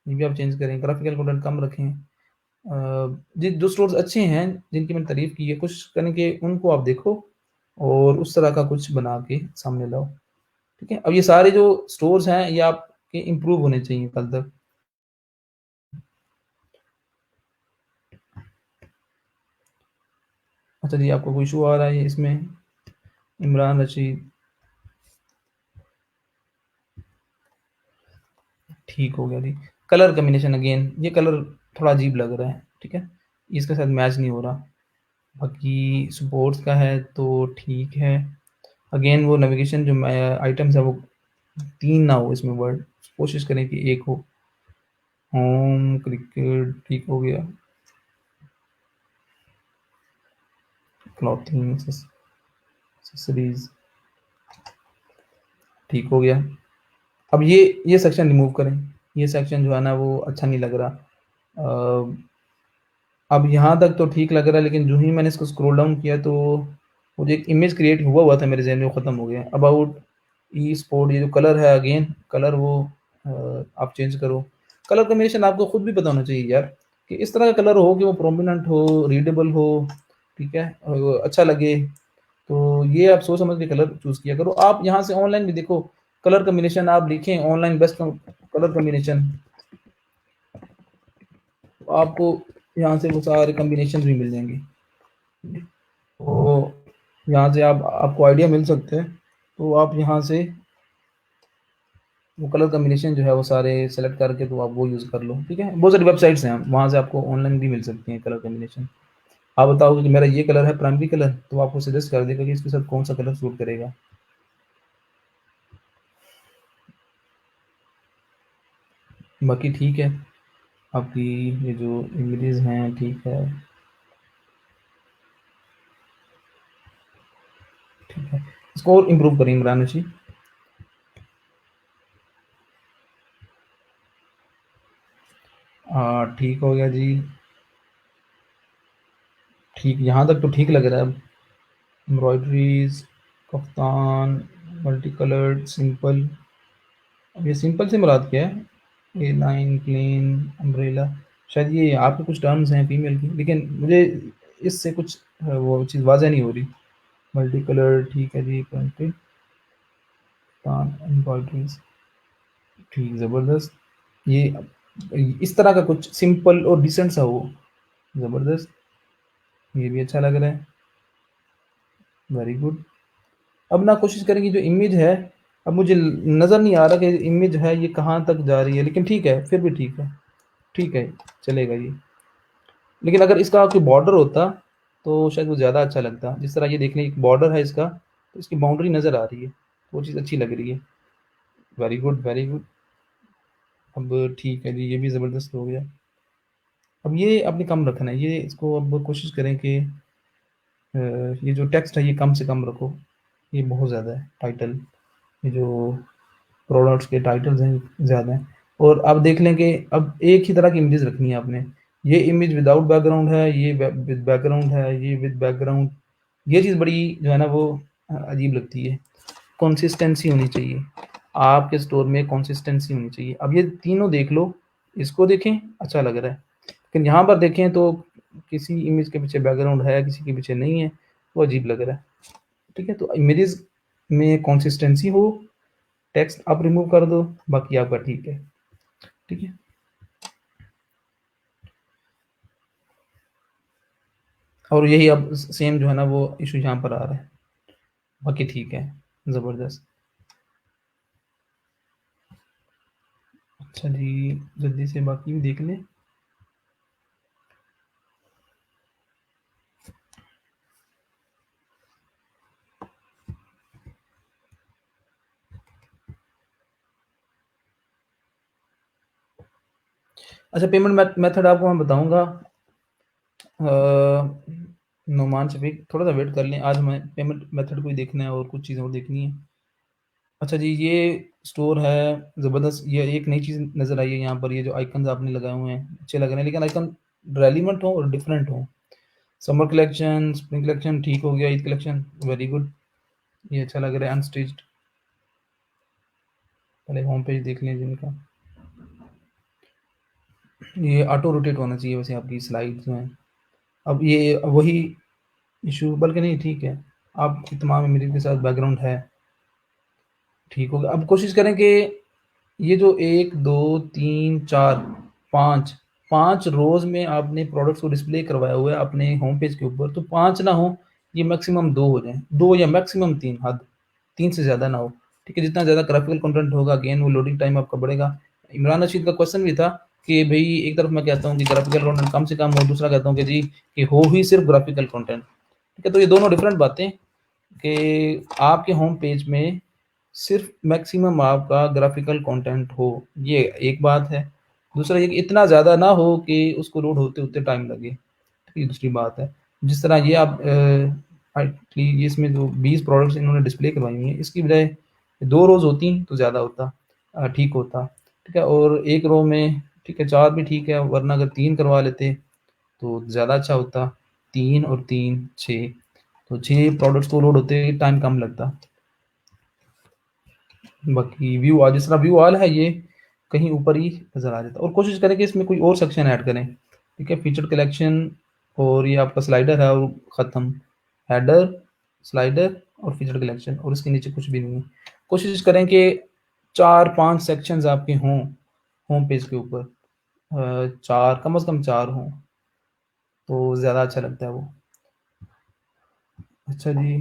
ये भी आप चेंज करें, ग्राफ़िकल कंटेंट कम रखें। जी, जो स्टोर्स अच्छे हैं, जिनकी मैंने तारीफ़ की है, कोशिश करें कि उनको आप देखो और उस तरह का कुछ बना के सामने लाओ, ठीक है? अब ये सारे जो स्टोर्स हैं, ये आपके इम्प्रूव होने चाहिए कल तक। अच्छा जी, आपको कोई इश्यू आ रहा है इसमें? इमरान रशीद, ठीक हो गया जी। कलर कॉम्बिनेशन अगेन, ये कलर थोड़ा अजीब लग रहा है, ठीक है? इसके साथ मैच नहीं हो रहा। बाकी स्पोर्ट्स का है तो ठीक है। अगेन वो नेविगेशन जो आइटम्स है, वो 3 ना हो इसमें वर्ड, कोशिश करें कि 1 हो। होम, क्रिकेट, ठीक हो गया। क्लॉथिंग, एक्सेसरीज़, ठीक हो गया। अब ये सेक्शन रिमूव करें, ये सेक्शन जो है ना वो अच्छा नहीं लग रहा। अब यहाँ तक तो ठीक लग रहा है, लेकिन जो ही मैंने इसको स्क्रॉल डाउन किया तो मुझे एक इमेज क्रिएट हुआ था मेरे ज़हन में, वो ख़त्म हो गया। अबाउट ई स्पोर्ट, ये जो कलर है, अगेन कलर वो आप चेंज करो। कलर कॉम्बिनेशन आपको खुद भी पता होना चाहिए यार, कि इस तरह का कलर हो कि वो प्रोमिनेंट हो, रीडेबल हो, ठीक है, अच्छा लगे। तो ये आप सोच समझ के कलर चूज़ किया करो। आप यहाँ से ऑनलाइन भी देखो, कलर कॉम्बिनेशन आप लिखें ऑनलाइन बेस्ट कलर कॉम्बिनेशन, आपको यहाँ से वो सारे कॉम्बिनेशन भी मिल जाएंगे। तो यहाँ से आपको आइडिया मिल सकते हैं। तो आप यहाँ से वो कलर कॉम्बिनेशन जो है वो सारे सेलेक्ट करके तो आप वो यूज़ कर लो, ठीक है। बहुत सारी वेबसाइट्स हैं, वहाँ से आपको ऑनलाइन भी मिल सकती हैं कलर कॉम्बिनेशन। आप बताओ कि मेरा ये कलर है प्राइमरी कलर, तो आपको सजेस्ट कर देगा कि इसके साथ कौन सा कलर सूट करेगा। बाकी ठीक है, आपकी ये जो इमेजेस हैं ठीक है, ठीक है। इसको और इम्प्रूव करें इमरान जी। ठीक हो गया जी। ठीक, यहाँ तक तो ठीक लग रहा है अब। Embroideries, kaftan, multi coloured, simple. अब ये सिंपल से मुराद क्या है? ए लाइन, प्लेन, अम्ब्रेला, शायद ये आपके कुछ टर्म्स हैं फीमेल की, लेकिन मुझे इससे कुछ वो चीज़ वाज़ह नहीं हो रही। मल्टी कलर ठीक है जी, प्रिंटेड एम्ब्रॉयडरीज, ठीक, ज़बरदस्त। ये इस तरह का कुछ सिंपल और डिसेंट सा हो, ज़बरदस्त। ये भी अच्छा लग रहा है, वेरी गुड। अब ना कोशिश करेंगे जो इमेज है, अब मुझे नज़र नहीं आ रहा कि इमेज है ये कहाँ तक जा रही है, लेकिन ठीक है, फिर भी ठीक है, चलेगा ये। लेकिन अगर इसका कोई बॉर्डर होता तो शायद वो ज़्यादा अच्छा लगता। जिस तरह ये देख लें, एक बॉर्डर है इसका, तो इसकी बाउंड्री नज़र आ रही है, वो चीज़ अच्छी लग रही है। Very good, very good. अब ठीक है जी, ये भी ज़बरदस्त हो गया। अब ये आपने कम रखना है, ये इसको अब कोशिश करें कि ये जो टेक्स्ट है ये कम से कम रखो, ये बहुत ज़्यादा है। टाइटल, ये जो प्रोडक्ट्स के टाइटल्स हैं ज़्यादा हैं। और आप देख लें कि अब एक ही तरह की इमेजेस रखनी है आपने। ये इमेज विदाउट बैकग्राउंड है, ये विद बैकग्राउंड है, ये विद बैकग्राउंड। ये चीज़ बड़ी जो है ना वो अजीब लगती है। कंसिस्टेंसी होनी चाहिए, आपके स्टोर में कंसिस्टेंसी होनी चाहिए। अब ये तीनों देख लो, इसको देखें अच्छा लग रहा है, लेकिन यहाँ पर देखें तो किसी इमेज के पीछे बैकग्राउंड है, किसी के पीछे नहीं है, वो अजीब लग रहा है। ठीक है, तो इमेजेस में कंसिस्टेंसी हो, टेक्स्ट आप रिमूव कर दो, बाकी आपका ठीक है। ठीक है, और यही अब सेम जो है ना वो इशू यहाँ पर आ रहा है। बाकी ठीक है, ज़बरदस्त। अच्छा जी, जल्दी से बाकी भी देख लें। अच्छा, पेमेंट मेथड आपको मैं बताऊंगा। नोमान शफीक, थोड़ा सा वेट कर लें, आज हमें पेमेंट मेथड को ही देखना है और कुछ चीज़ें और देखनी है। अच्छा जी, ये स्टोर है ज़बरदस्त। ये एक नई चीज़ नज़र आई है यहाँ पर, ये जो आइकन्स आपने लगाए हुए हैं अच्छे लग रहे हैं, लेकिन आइकन रेलिवेंट हो और डिफरेंट हो। समर कलेक्शन, स्प्रिंग कलेक्शन ठीक हो गया, ईद कलेक्शन वेरी गुड, ये अच्छा लग रहा है। अनस्टिच्ड, पहले होम पेज देख लें जिनका। ये ऑटो रोटेट होना चाहिए वैसे आपकी स्लाइड्स में। अब ये वही इशू, बल्कि नहीं ठीक है, आपकी तमाम इमेजेस के साथ बैकग्राउंड है, ठीक हो गया। अब कोशिश करें कि ये जो 1, 2, 3, 4, 5, 5 रोज़ में आपने प्रोडक्ट्स को डिस्प्ले करवाया हुआ है अपने होम पेज के ऊपर, तो 5 ना हो, ये मैक्सिमम 2 हो जाएँ, 2 या मैक्सिमम 3, हद 3 से ज़्यादा ना हो। ठीक है, जितना ज़्यादा ग्राफ़िकल कंटेंट होगा, अगेन वो लोडिंग टाइम आपका बढ़ेगा। इमरान रशीद का क्वेश्चन भी था कि भई एक तरफ मैं कहता हूँ कि ग्राफ़िकल कंटेंट कम से कम हो, दूसरा कहता हूँ कि जी कि हो ही सिर्फ़ ग्राफ़िकल कंटेंट। ठीक है, तो ये दोनों डिफरेंट बातें, कि आपके होम पेज में सिर्फ मैक्सिमम आपका ग्राफिकल कंटेंट हो, ये एक बात है। दूसरा ये कि इतना ज़्यादा ना हो कि उसको लोड होते-होते टाइम लगे, ये दूसरी बात है। जिस तरह ये आप ये इसमें जो 20 प्रोडक्ट्स इन्होंने डिस्प्ले करवाई हुई हैं, इसकी बजाय 2 रोज़ होती तो ज़्यादा होता, ठीक होता। ठीक है, और एक रो में ठीक है 4 भी ठीक है, वरना अगर 3 करवा लेते तो ज़्यादा अच्छा होता। 3 और 3 6, तो 6 प्रोडक्ट्स को लोड होते टाइम कम लगता। बाकी व्यू आज जिस तरह व्यू ऑल है ये कहीं ऊपर ही नज़र आ जाता, और कोशिश करें कि इसमें कोई और सेक्शन ऐड करें। ठीक है, फीचर कलेक्शन और ये आपका स्लाइडर है और ख़त्म, हेडर, स्लाइडर और फीचर कलेक्शन, और इसके नीचे कुछ भी नहीं है। कोशिश करें कि 4-5 सेक्शंस आपके हों होम पेज के ऊपर, 4 कम से कम 4 हों तो ज़्यादा अच्छा लगता है वो। अच्छा जी,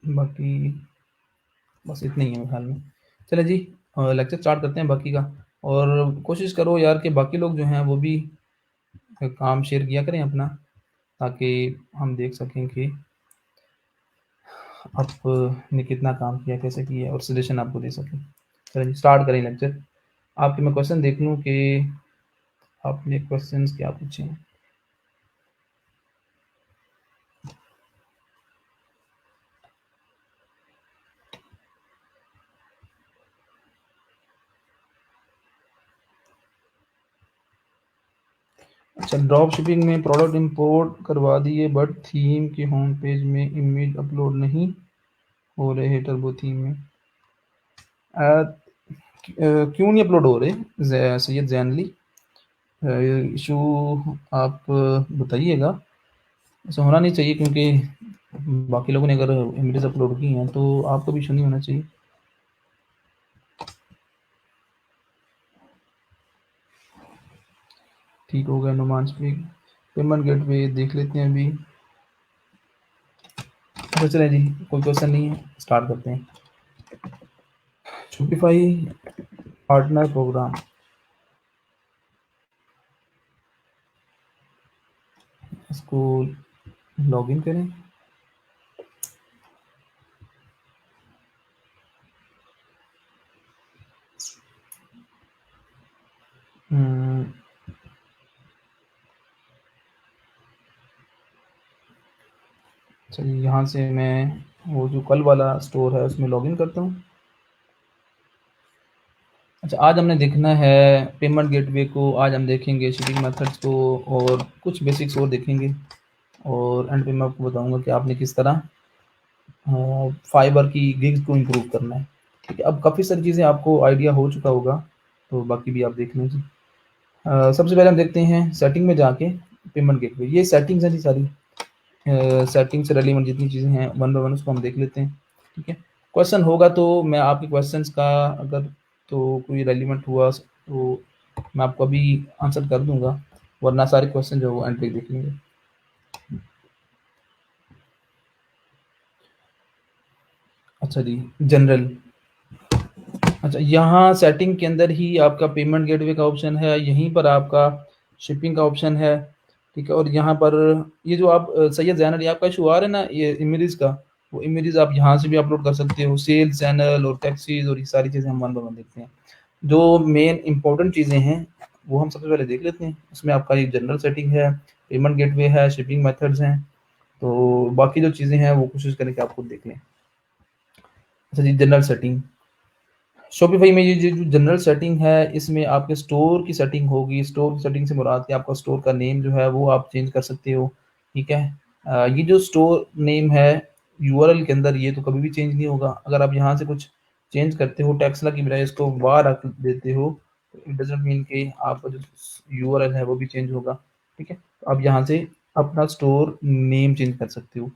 बाकी बस इतना ही है मेरे ख्याल में। चले जी, लेक्चर स्टार्ट करते हैं बाकी का, और कोशिश करो यार कि बाकी लोग जो हैं वो भी काम शेयर किया करें अपना, ताकि हम देख सकें कि आपने कितना काम किया, कैसे किया, और सजेशन आपको दे सकें। चलिए जी, स्टार्ट करें लेक्चर। आपके मैं क्वेश्चन देख लूँ कि आपने क्वेश्चंस क्या पूछे हैं। अच्छा, ड्रॉप शिपिंग में प्रोडक्ट इंपोर्ट करवा दिए बट थीम के होम पेज में इमेज अपलोड नहीं हो रहे टर्बो थीम में। क्यों नहीं अपलोड हो रहे सैयद जैनली, इशू आप बताइएगा। ऐसा होना नहीं चाहिए, क्योंकि बाकी लोगों ने अगर इमेजेस अपलोड की हैं तो आपको भी इशू नहीं होना चाहिए। ठीक हो गया नुमान शफीक। पेमेंट गेटवे देख लेते हैं अभी। अच्छा चलें जी, कोई क्वेश्चन नहीं है, स्टार्ट करते हैं। शॉपिफाई पार्टनर प्रोग्राम, इसको लॉगिन करें। चलिए यहाँ से मैं वो जो कल वाला स्टोर है उसमें लॉगिन करता हूँ। अच्छा, आज हमने देखना है पेमेंट गेटवे को, आज हम देखेंगे शिपिंग मेथड्स को, और कुछ बेसिक्स और देखेंगे, और एंड पे मैं आपको बताऊंगा कि आपने किस तरह फाइबर की गिग्स को इम्प्रूव करना है। ठीक है, अब काफ़ी सारी चीज़ें आपको आइडिया हो चुका होगा, तो बाकी भी आप देख लीजिए। सबसे पहले हम देखते हैं सेटिंग में जाके पेमेंट गेटवे, ये सेटिंग्स हैं जी सारी, सेटिंग से रिलेवेंट जितनी चीज़ें हैं वन बाय वन उसको हम देख लेते हैं। ठीक है, क्वेश्चन होगा तो मैं आपके क्वेश्चंस का अगर तो कोई रेलिवेंट हुआ तो मैं आपको अभी आंसर कर दूंगा, वरना सारे क्वेश्चन जो है वो एंड पे देख लेंगे। अच्छा जी, जनरल। अच्छा, यहाँ सेटिंग के अंदर ही आपका पेमेंट गेटवे का ऑप्शन है, यहीं पर आपका शिपिंग का ऑप्शन है। ठीक है, और यहाँ पर ये जो आप सैयद जैनल ये आपका इशू आ रहा है ना, ये इमेजेस का, वो इमेजेस आप यहाँ से भी अपलोड कर सकते हो। सेल्स चैनल और टैक्सीज और ये सारी चीज़ें हम वन बाय वन देखते हैं। जो मेन इंपॉर्टेंट चीज़ें हैं वो हम सबसे पहले देख लेते हैं। उसमें आपका ये जनरल सेटिंग है, पेमेंट गेटवे है, शिपिंग मेथड्स हैं, तो बाकी जो चीज़ें हैं वो कोशिश करें कि आप खुद देख लें। अच्छा जी, जनरल सेटिंग। शॉपिफाई में ये जो जनरल सेटिंग है इसमें आपके स्टोर की सेटिंग होगी। स्टोर की सेटिंग से मुराद है आपका स्टोर का नेम जो है वो आप चेंज कर सकते हो। ठीक है, ये जो स्टोर नेम है यूआरएल के अंदर ये तो कभी भी चेंज नहीं होगा। अगर आप यहाँ से कुछ चेंज करते हो, टेक्सला की बजाय इसको वार रख देते हो, तो इट डजंट मीन कि आपका जो यूआरएल है वो भी चेंज होगा। ठीक है, तो आप यहाँ से अपना स्टोर नेम चेंज कर सकते हो।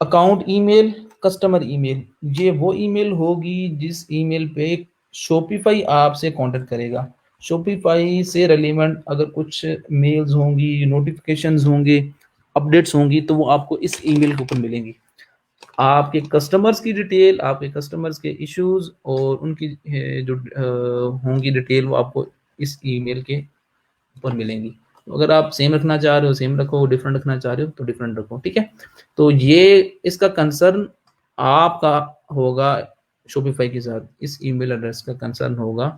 अकाउंट ईमेल, कस्टमर ईमेल, ये वो ईमेल होगी जिस ईमेल पे शॉपिफाई आपसे कांटेक्ट करेगा। शॉपिफाई से रिलेवेंट अगर कुछ मेल्स होंगी, नोटिफिकेशंस होंगे, अपडेट्स होंगी, तो वो आपको इस ईमेल के ऊपर मिलेंगी। आपके कस्टमर्स की डिटेल, आपके कस्टमर्स के इश्यूज और उनकी जो होंगी डिटेल वो आपको इस ईमेल के ऊपर मिलेंगी। तो अगर आप सेम रखना चाह रहे हो सेम रखो, डिफरेंट रखना चाह रहे हो तो डिफरेंट रखो। ठीक है, तो ये इसका कंसर्न आपका होगा शॉपिफाई के साथ, इस ईमेल एड्रेस का कंसर्न होगा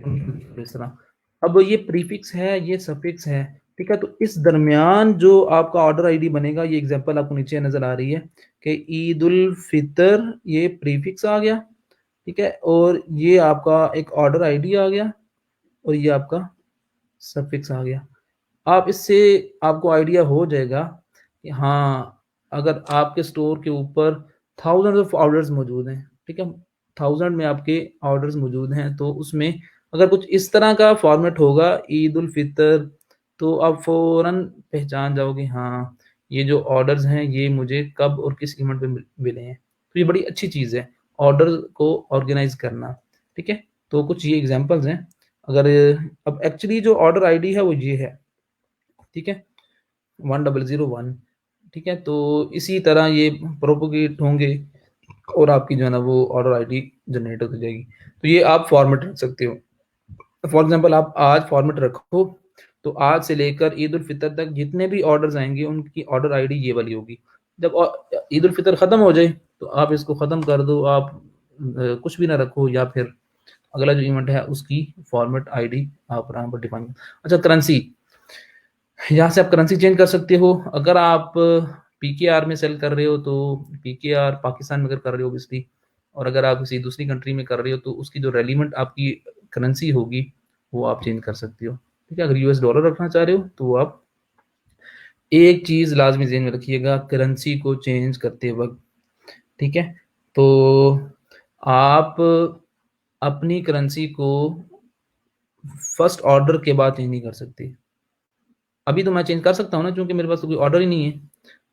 इस तरह। अब ये प्रीफिक्स है, ये सफिक्स है, ठीक है? तो इस दरमियान जो आपका ऑर्डर आईडी बनेगा, ये एग्जांपल आपको नीचे नज़र आ रही है कि ईद उल फितर, ये प्रीफिक्स आ गया, ठीक है? और ये आपका एक ऑर्डर आईडी आ गया और ये आपका सफिक्स आ गया। आप इससे आपको आइडिया हो जाएगा कि हाँ, अगर आपके स्टोर के ऊपर थाउज़ेंड्स ऑफ ऑर्डर्स मौजूद हैं, ठीक है? 1000 में आपके ऑर्डर्स मौजूद हैं, तो उसमें अगर कुछ इस तरह का फॉर्मेट होगा ईद उल फितर, तो आप फ़ौरन पहचान जाओगे, हाँ, ये जो ऑर्डर्स हैं, ये मुझे कब और किस इवेंट पे मिले हैं। तो ये बड़ी अच्छी चीज़ है, ऑर्डर को ऑर्गेनाइज़ करना, ठीक है? तो कुछ ये एग्ज़ाम्पल्स हैं। अगर अब एक्चुअली जो ऑर्डर आईडी है, वो ये है, ठीक है? 1001, ठीक है? तो इसी तरह ये प्रोपेगेट होंगे और आपकी जो है ना वो ऑर्डर आईडी जनरेट होती जाएगी। तो ये आप फॉर्मेट रख सकते हो। फॉर एग्ज़ाम्पल आप आज फॉर्मेट रखो, तो आज से लेकर ईद उल फितर तक जितने भी ऑर्डर्स आएँगे, उनकी ऑर्डर आईडी ये वाली होगी। जब ईद उल फितर खत्म हो जाए, तो आप इसको खत्म कर दो, आप कुछ भी ना रखो, या फिर अगला जो इवेंट है उसकी फॉर्मेट आईडी आप यहाँ पर डिफाइन। अच्छा, करेंसी, यहाँ से आप करेंसी चेंज कर सकते हो। अगर आप पीकेआर में सेल कर रहे हो, तो पीकेआर पाकिस्तान में अगर कर रहे हो ऑब्वियसली, और अगर आप किसी दूसरी कंट्री में कर रहे हो, तो उसकी जो रेलिवेंट आपकी करेंसी होगी, वो आप चेंज कर सकते हो, ठीक है? अगर यूएस डॉलर रखना चाह रहे हो, तो आप एक चीज़ लाज़मी ज़हन में रखिएगा करेंसी को चेंज करते वक़्त, ठीक है? तो आप अपनी करेंसी को फर्स्ट ऑर्डर के बाद चेंज नहीं कर सकते। अभी तो मैं चेंज कर सकता हूँ ना, क्योंकि मेरे पास तो कोई ऑर्डर ही नहीं है,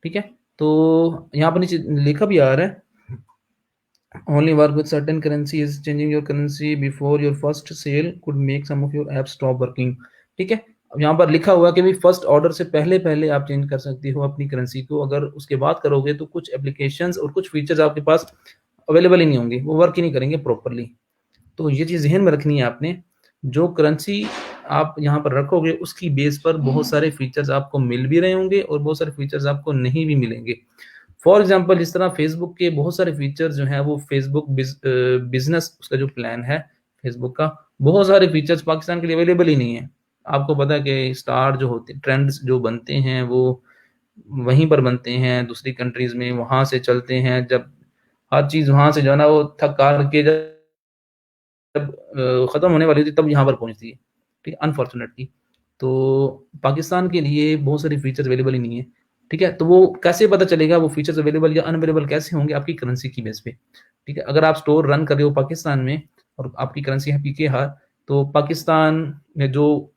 ठीक है? तो यहाँ पर नीचे लिखा भी आ रहा है, only work with certain currency is changing your currency before your first sale could make some of your apps stop working, ठीक है? अब यहाँ पर लिखा हुआ है कि भाई फर्स्ट ऑर्डर से पहले-पहले आप चेंज कर सकती हो अपनी करेंसी को। अगर उसके बाद करोगे, तो कुछ एप्लीकेशंस और कुछ फीचर्स आपके पास अवेलेबल ही नहीं होंगे, वो वर्क ही नहीं करेंगे प्रॉपर्ली। तो ये चीज़ ज़हन में रखनी है आपने। जो करेंसी आप यहाँ पर रखोगे, उसकी बेस पर बहुत सारे फीचर्स आपको मिल भी रहे होंगे और बहुत सारे फीचर्स आपको नहीं भी मिलेंगे। फॉर एग्ज़ाम्पल, जिस तरह फेसबुक के बहुत सारे फीचर्स जो हैं, वो फेसबुक बिज़नेस, उसका जो प्लान है फेसबुक का, बहुत सारे फीचर्स पाकिस्तान के लिए अवेलेबल ही नहीं है। आपको पता है कि स्टार जो होते हैं, ट्रेंड्स जो बनते हैं, वो वहीं पर बनते हैं, दूसरी कंट्रीज़ में, वहाँ से चलते हैं। जब हर चीज़ वहाँ से जो है ना, वो थक-हार के जब ख़त्म होने वाली होती है, तब यहाँ पर पहुँचती है, ठीक है? अनफॉर्चुनेटली। तो पाकिस्तान के लिए बहुत सारी फीचर्स अवेलेबल ही नहीं है, ठीक है? तो वो कैसे पता चलेगा, वो फीचर्स अवेलेबल या अनअवेलेबल कैसे होंगे? आपकी करेंसी की बेस पे, ठीक है? अगर आप स्टोर रन कर रहे हो पाकिस्तान में और आपकी करेंसी है पीकेआर, तो पाकिस्तान में जो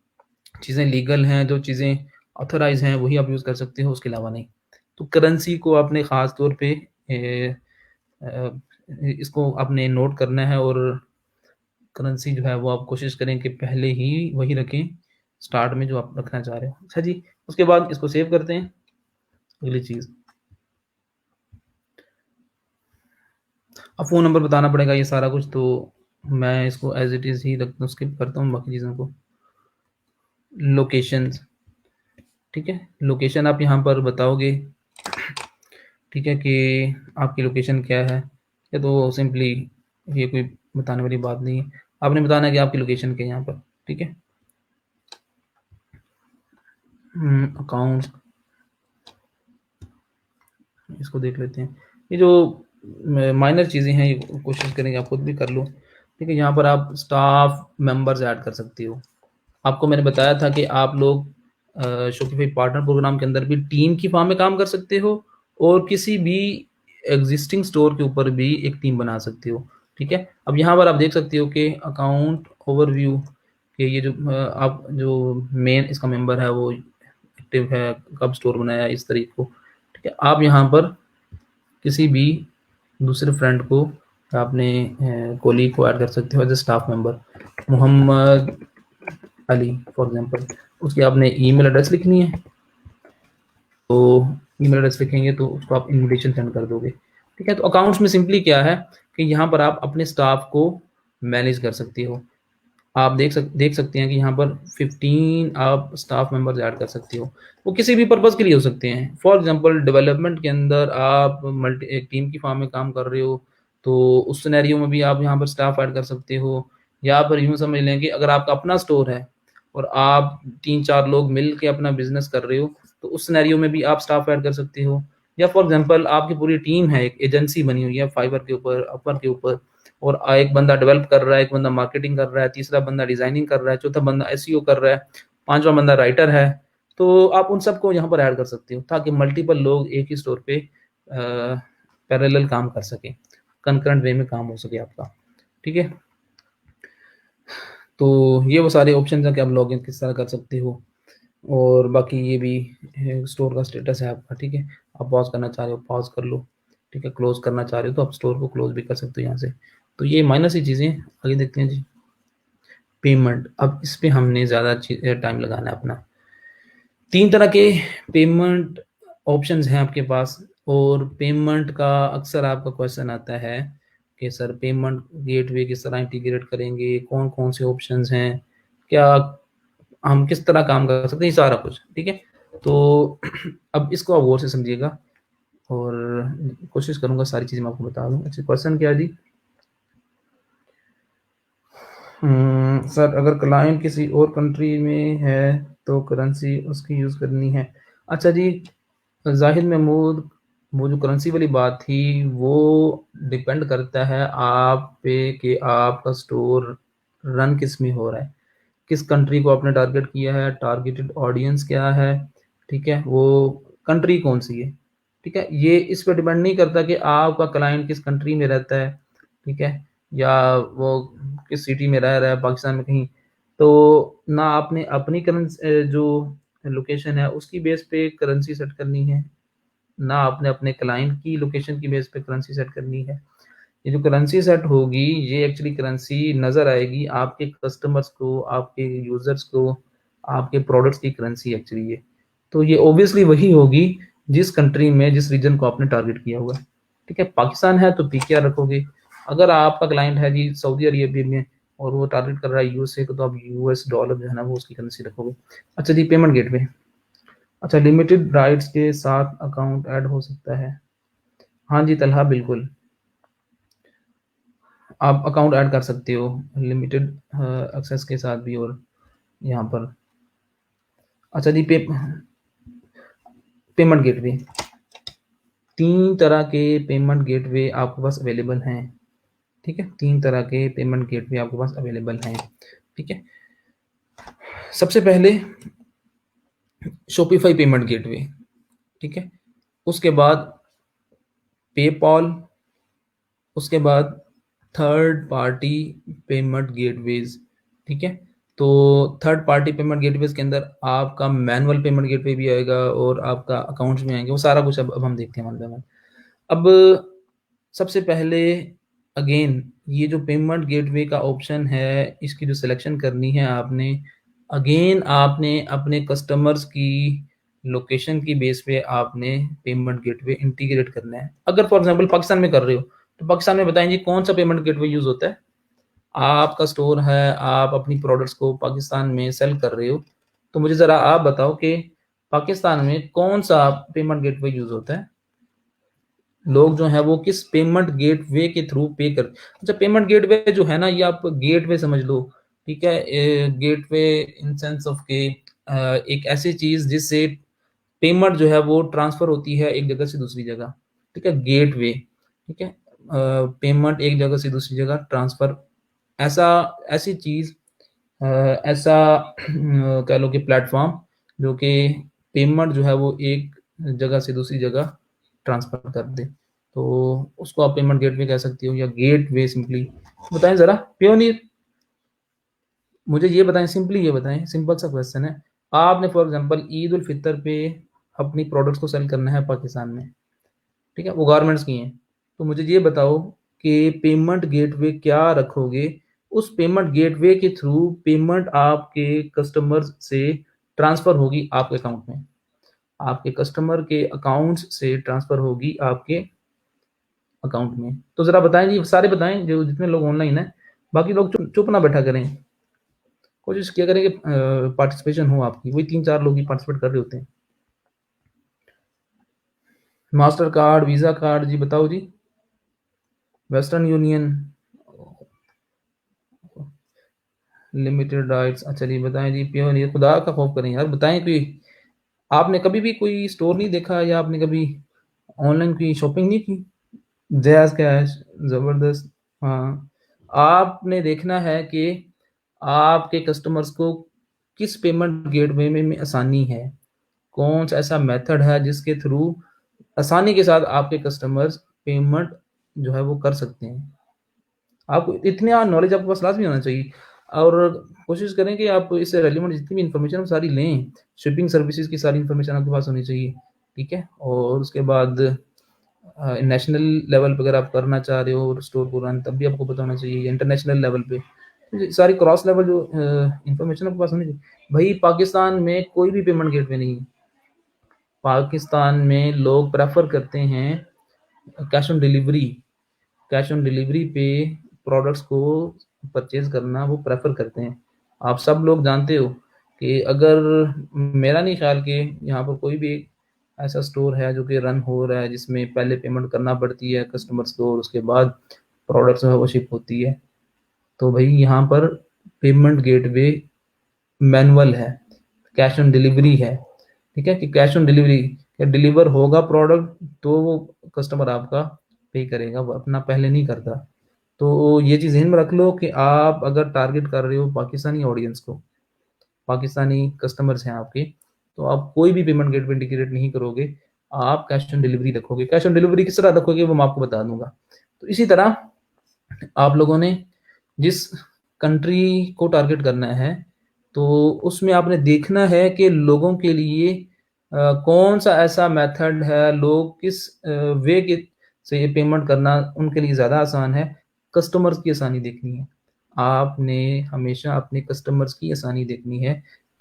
चीज़ें लीगल हैं, जो चीज़ें ऑथराइज़ हैं, वही आप यूज़ कर सकते हो, उसके अलावा नहीं। तो करेंसी को आपने ख़ास तौर पे अ, इसको आपने नोट करना है, और करेंसी जो है वो आप कोशिश करें कि पहले ही वही रखें स्टार्ट में जो आप रखना चाह रहे हो। अच्छा जी, उसके बाद इसको सेव करते हैं। अगली चीज़, अब फ़ोन नंबर बताना पड़ेगा, ये सारा कुछ, तो मैं इसको एज़ इट इज़ ही रखता हूँ, स्किप करता हूँ बाकी चीज़ों को। लोकेशंस, ठीक है? लोकेशन आप यहाँ पर बताओगे, ठीक है, कि आपकी लोकेशन क्या है। या तो सिंपली ये कोई बताने वाली बात नहीं है, आपने बताना है कि आपकी लोकेशन क्या है यहाँ पर, ठीक है? अकाउंट्स, इसको देख लेते हैं। ये जो माइनर चीज़ें हैं, ये कोशिश करेंगे आप खुद भी कर लो, ठीक है? यहाँ पर आप स्टाफ मेंबर्स ऐड कर सकते हो। आपको मैंने बताया था कि आप लोग शॉपिफाई पार्टनर प्रोग्राम के अंदर भी टीम की फॉर्म में काम कर सकते हो, और किसी भी एग्जिस्टिंग स्टोर के ऊपर भी एक टीम बना सकते हो, ठीक है? अब यहाँ पर आप देख सकते हो कि अकाउंट ओवरव्यू के ये जो आप जो मेन इसका मेंबर है, वो एक्टिव है, कब स्टोर बनाया, इस तारीख को, ठीक है? आप यहाँ पर किसी भी दूसरे फ्रेंड को, अपने कोलीग को ऐड कर सकते हो as a staff member. Mohammed Ali for example, उसकी आपने ईमेल एड्रेस लिखनी है, तो ईमेल एड्रेस लिखेंगे तो उसको आप इनविटेशन सेंड कर दोगे, ठीक है? तो अकाउंट्स में सिंपली क्या है कि यहाँ पर आप अपने स्टाफ को मैनेज कर सकते हो। आप देख सकते हैं कि यहाँ पर 15 आप स्टाफ मेंबर्स ऐड कर सकते हो। वो किसी भी पर्पज़ के लिए हो सकते हैं। फॉर एग्जांपल, डेवलपमेंट के अंदर आप एक टीम की फॉर्म में काम कर रहे हो, तो उस सिनेरियो में भी आप यहाँ पर स्टाफ ऐड कर सकते हो। या फिर यूँ समझ लें कि अगर आपका अपना स्टोर है और आप 3-4 लोग मिल के अपना बिज़नेस कर रहे हो, तो उस सिनेरियो में भी आप स्टाफ ऐड कर सकते हो। या फॉर एग्ज़ाम्पल आपकी पूरी टीम है, एक एजेंसी बनी हुई है फाइवर के ऊपर, अपवर्क के ऊपर, और एक बंदा डेवलप कर रहा है, एक बंदा मार्केटिंग कर रहा है, तीसरा बंदा डिज़ाइनिंग कर रहा है, चौथा बंदा एसईओ कर रहा है, पाँचवाँ बंदा राइटर है। तो आप उन सबको यहाँ पर ऐड कर सकते हो ताकि मल्टीपल लोग एक ही स्टोर पे पैरेलल काम कर सकें, कंकरेंट वे में काम हो सके आपका। ठीक है? तो ये वो सारे ऑप्शंस हैं कि आप लॉगिन किस तरह कर सकते हो, और बाकी ये भी है, स्टोर का स्टेटस है आपका। ठीक है? आप पॉज़ करना चाह रहे हो पॉज़ कर लो, ठीक है? क्लोज़ करना चाह रहे हो तो आप स्टोर को क्लोज़ भी कर सकते हो यहाँ से। तो ये माइनर सी चीज़ें हैं। आगे देखते हैं जी। पेमेंट, अब इस पे हमने ज़्यादा टाइम लगाना है अपना। 3 तरह के पेमेंट ऑप्शंस हैं आपके पास, और पेमेंट का अक्सर आपका क्वेश्चन आता है कि सर पेमेंट गेटवे किस तरह इंटीग्रेट करेंगे? कौन-कौन से ऑप्शंस हैं? क्या हम किस तरह काम कर सकते हैं? ये सारा कुछ, ठीक है? तो अब इसको आप गौर से समझिएगा और कोशिश करूँगा सारी चीज़ें मैं आपको बता दूँ। अच्छा, क्वेश्चन क्या है जी? सर अगर क्लाइंट किसी और कंट्री में है तो करेंसी उसकी यूज़ करनी है। अच्छा जी, ज़ाहिद महमूद, वो जो करेंसी वाली बात थी वो डिपेंड करता है आप पे कि आपका स्टोर रन किस में हो रहा है, किस कंट्री को आपने टारगेट किया है, टारगेटेड ऑडियंस क्या है, ठीक है? वो कंट्री कौन-सी है, ठीक है? ये इस पे डिपेंड नहीं करता कि आपका क्लाइंट किस कंट्री में रहता है, ठीक है? या वो किस सिटी में रह रहा है, पाकिस्तान में कहीं। तो ना आपने अपनी जो लोकेशन है उसकी बेस पे करेंसी सेट करनी है, ना आपने अपने क्लाइंट की लोकेशन की बेस पे करेंसी सेट करनी है। ये जो करेंसी सेट होगी, ये एक्चुअली करेंसी नज़र आएगी आपके कस्टमर्स को, आपके यूज़र्स को, आपके प्रोडक्ट्स की करेंसी एक्चुअली ये। तो ये ऑब्वियसली वही होगी जिस कंट्री में, जिस रीजन को आपने टारगेट किया हुआ है। ठीक है? पाकिस्तान है तो पीकेआर रखोगे। अगर आपका क्लाइंट है जी सऊदी अरेबिया में और वो टारगेट कर रहा है यूएसए को, तो आप यूएस डॉलर जो है ना वो उसकी करेंसी रखोगे। अच्छा जी, पेमेंट गेटवे। अच्छा, लिमिटेड राइट्स के साथ अकाउंट ऐड हो सकता है। हाँ जी तलहा, बिल्कुल। आप अकाउंट ऐड कर सकते हो लिमिटेड एक्सेस के साथ भी, और यहाँ पर। अच्छा जी, पेमेंट गेटवे, 3 तरह के पेमेंट गेटवे आपके पास अवेलेबल हैं, ठीक है? 3 तरह के पेमेंट गेटवे आपके पास अवेलेबल हैं, ठीक है? सबसे पहले शॉपिफ़ाई पेमेंट गेटवे, ठीक है? उसके बाद पेपॉल, उसके बाद थर्ड पार्टी पेमेंट गेटवेज़, ठीक है? तो थर्ड पार्टी पेमेंट गेटवेज़ के अंदर आपका मैनुअल पेमेंट गेटवे भी आएगा और आपका अकाउंट्स भी आएँगे, वो सारा कुछ अब हम देखते हैं वन बाय वन। अब सबसे पहले अगेन ये जो पेमेंट गेटवे का ऑप्शन है, इसकी जो सिलेक्शन करनी है आपने, अगेन आपने अपने कस्टमर्स की लोकेशन की बेस पे आपने पेमेंट गेटवे इंटीग्रेट करना है। अगर फॉर एग्ज़ाम्पल पाकिस्तान में कर रहे हो, तो पाकिस्तान में बताएँ जी कौन-सा पेमेंट गेटवे यूज़ होता है? आपका स्टोर है, आप अपनी प्रोडक्ट्स को पाकिस्तान में सेल कर रहे हो, तो मुझे ज़रा आप बताओ कि पाकिस्तान में कौन-सा पेमेंट गेटवे यूज़ होता है? लोग जो हैं वो किस पेमेंट गेटवे के थ्रू पे कर, अच्छा पेमेंट गेटवे जो है ना ये आप गेटवे समझ लो, ठीक है? गेटवे इन सेंस ऑफ के एक ऐसी चीज़ जिससे पेमेंट जो है वो ट्रांसफ़र होती है एक जगह से दूसरी जगह, ठीक है? गेटवे, ठीक है? पेमेंट एक जगह से दूसरी जगह ट्रांसफ़र, ऐसा ऐसी चीज़, ऐसा कह लो कि प्लेटफ़ॉर्म जो कि पेमेंट जो है वो एक जगह से दूसरी जगह ट्रांसफ़र कर दे। तो उसको आप पेमेंट गेटवे कह सकती हो या गेटवे सिंपली। बताएँ ज़रा पियोनियर, मुझे ये बताएँ, सिंपली ये बताएँ, सिंपल सा क्वेश्चन है। आपने फॉर एग्ज़ाम्पल ईद उल फितर पे अपनी प्रोडक्ट्स को सेल करना है पाकिस्तान में, ठीक है? वो गारमेंट्स की हैं। तो मुझे ये बताओ कि पेमेंट गेटवे क्या रखोगे? उस पेमेंट गेटवे के थ्रू पेमेंट आपके कस्टमर्स से ट्रांसफ़र होगी आपके अकाउंट में। आपके कस्टमर के अकाउंट्स से ट्रांसफ़र होगी आपके अकाउंट में। तो ज़रा बताएँ जी, सारे बताएँ जो जितने लोग ऑनलाइन हैं, बाकी लोग चुप चुप ना बैठा करें। कोशिश किया करें कि पार्टिसिपेशन हो आपकी, वही 3-4 लोग ही पार्टिसिपेट कर रहे होते हैं। मास्टर कार्ड, वीज़ा कार्ड जी बताओ जी? Western Union, limited rights. अच्छा जी बताएं जी, प्योर ये खुदा का खौफ करें यार, बताएं कोई, आपने कभी भी कोई स्टोर नहीं देखा या आपने कभी ऑनलाइन की शॉपिंग नहीं की? जैज़ कैश, ज़बरदस्त। हाँ, आपने देखना है कि आपके कस्टमर्स को किस पेमेंट गेटवे में आसानी है, कौन-सा ऐसा मेथड है जिसके थ्रू आसानी के साथ आपके कस्टमर्स पेमेंट जो है वो कर सकते हैं। आपको इतना नॉलेज आपके पास लाज़मी होना चाहिए और कोशिश करें कि आप इससे रिलेवेंट जितनी भी इन्फॉर्मेशन है वो सारी लें। शिपिंग सर्विसेज़ की सारी इन्फॉर्मेशन आपके पास होनी चाहिए, ठीक है? और उसके बाद नेशनल लेवल पे अगर आप करना चाह रहे हो स्टोर को रन, तब भी आपको पता होना चाहिए, इंटरनेशनल लेवल पे। तो ये सारी क्रॉस लेवल जो इन्फॉर्मेशन आपके पास होनी चाहिए। भई पाकिस्तान में कोई भी पेमेंट गेटवे नहीं है। पाकिस्तान में लोग प्रेफ़र करते हैं cash on delivery. Cash on delivery पे प्रोडक्ट्स को परचेज़ करना वो प्रेफ़र करते हैं। आप सब लोग जानते हो कि अगर मेरा नहीं ख़्याल कि यहाँ पर कोई भी ऐसा स्टोर है जो कि रन हो रहा है जिसमें पहले पेमेंट करना पड़ती है कस्टमर्स को और उसके बाद प्रोडक्ट्स जो है वो शिप होती है। तो भई यहाँ पर पेमेंट गेटवे मैनुअल है, कैश ऑन डिलीवरी है, ठीक है? कि कैश ऑन डिलीवरी डिलीवर होगा प्रोडक्ट तो वो कस्टमर आपका पे करेगा, वो अपना पहले नहीं करता। तो ये चीज़ ज़हन में रख लो कि आप अगर टारगेट कर रहे हो पाकिस्तानी ऑडियंस को, पाकिस्तानी कस्टमर्स हैं आपके, तो आप कोई भी पेमेंट गेटवे इंटीग्रेट नहीं करोगे, आप कैश ऑन डिलीवरी रखोगे। कैश ऑन डिलीवरी किस तरह रखोगे वो मैं आपको बता दूँगा। तो इसी तरह आप लोगों ने जिस कंट्री को टारगेट करना है, तो उसमें आपने देखना है कि लोगों के लिए कौन-सा ऐसा मेथड है, लोग किस वे के से ये पेमेंट करना उनके लिए ज़्यादा आसान है, कस्टमर्स की आसानी देखनी है। आपने हमेशा अपने कस्टमर्स की आसानी देखनी है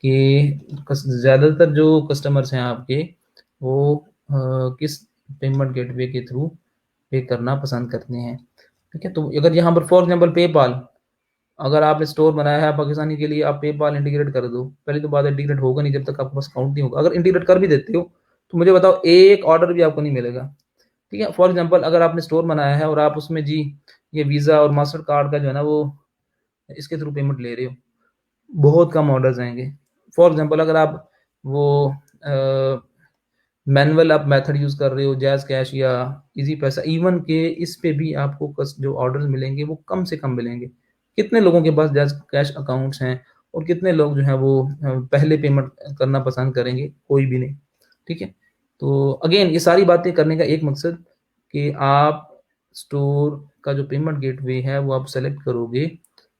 कि कस ज़्यादातर जो कस्टमर्स हैं आपके, वो किस पेमेंट गेटवे के थ्रू पे करना पसंद करते हैं। ठीक है? तो अगर यहाँ पर फॉर एग्ज़ाम्पल पेपाल, अगर आपने स्टोर बनाया है पाकिस्तानी के लिए, आप पेपाल इंटीग्रेट कर दो। पहली तो बात है इंटीग्रेट होगा नहीं जब तक आपके पास अकाउंट नहीं होगा। अगर इंटीग्रेट कर भी देते हो, तो मुझे बताओ एक ऑर्डर भी आपको नहीं मिलेगा। ठीक है? फॉर एग्ज़ाम्पल अगर आपने स्टोर बनाया है और आप उसमें जी ये वीज़ा और मास्टर कार्ड का जो है ना वो इसके थ्रू पेमेंट ले रहे हो, बहुत कम ऑर्डर्स आएँगे। फॉर एग्ज़ाम्पल अगर आप वो अ, मैनुअल आप मेथड यूज़ कर रहे हो, जैज़ कैश या ईज़ी पैसा, इवन के इस पे भी आपको कस जो ऑर्डर्स मिलेंगे वो कम से कम मिलेंगे। कितने लोगों के पास जैज़ कैश अकाउंट्स हैं और कितने लोग जो हैं वो पहले पेमेंट करना पसंद करेंगे? कोई भी नहीं, ठीक है? तो अगेन ये सारी बातें करने का एक मकसद कि आप स्टोर का जो पेमेंट गेटवे है वो आप सेलेक्ट करोगे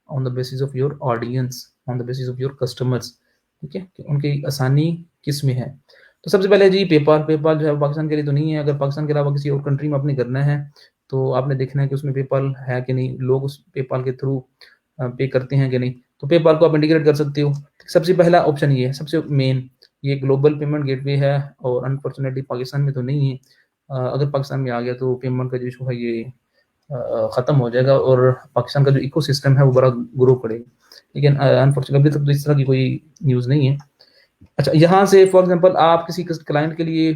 on the basis of your audience, on the basis of your customers, ठीक है? कि उनकी आसानी किस में है। तो सबसे पहले जी पेपाल, पेपाल जो है वो पाकिस्तान के लिए तो नहीं है, अगर पाकिस्तान के अलावा किसी और कंट्री में आपने करना है, तो आपने देखना है कि उसमें पेपाल है कि नहीं, लोग उस पेपाल के थ्रू पे करते हैं कि नहीं, तो पेपाल को आप इंटीग्रेट कर सकते हो। सबसे पहला ऑप्शन ये है, सबसे मेन, ये ग्लोबल पेमेंट गेटवे है और अनफॉर्चुनेटली पाकिस्तान में तो नहीं है। अगर पाकिस्तान में आ गया तो पेमेंट का जो इशू है ये ख़त्म हो जाएगा और पाकिस्तान का जो इकोसिस्टम है वो बड़ा ग्रो करेगा। लेकिन अनफॉर्चुनेटली अभी तक तो इस तरह की कोई न्यूज़ नहीं है। अच्छा, यहाँ से फॉर एग्ज़ाम्पल आप किसी क्लाइंट के लिए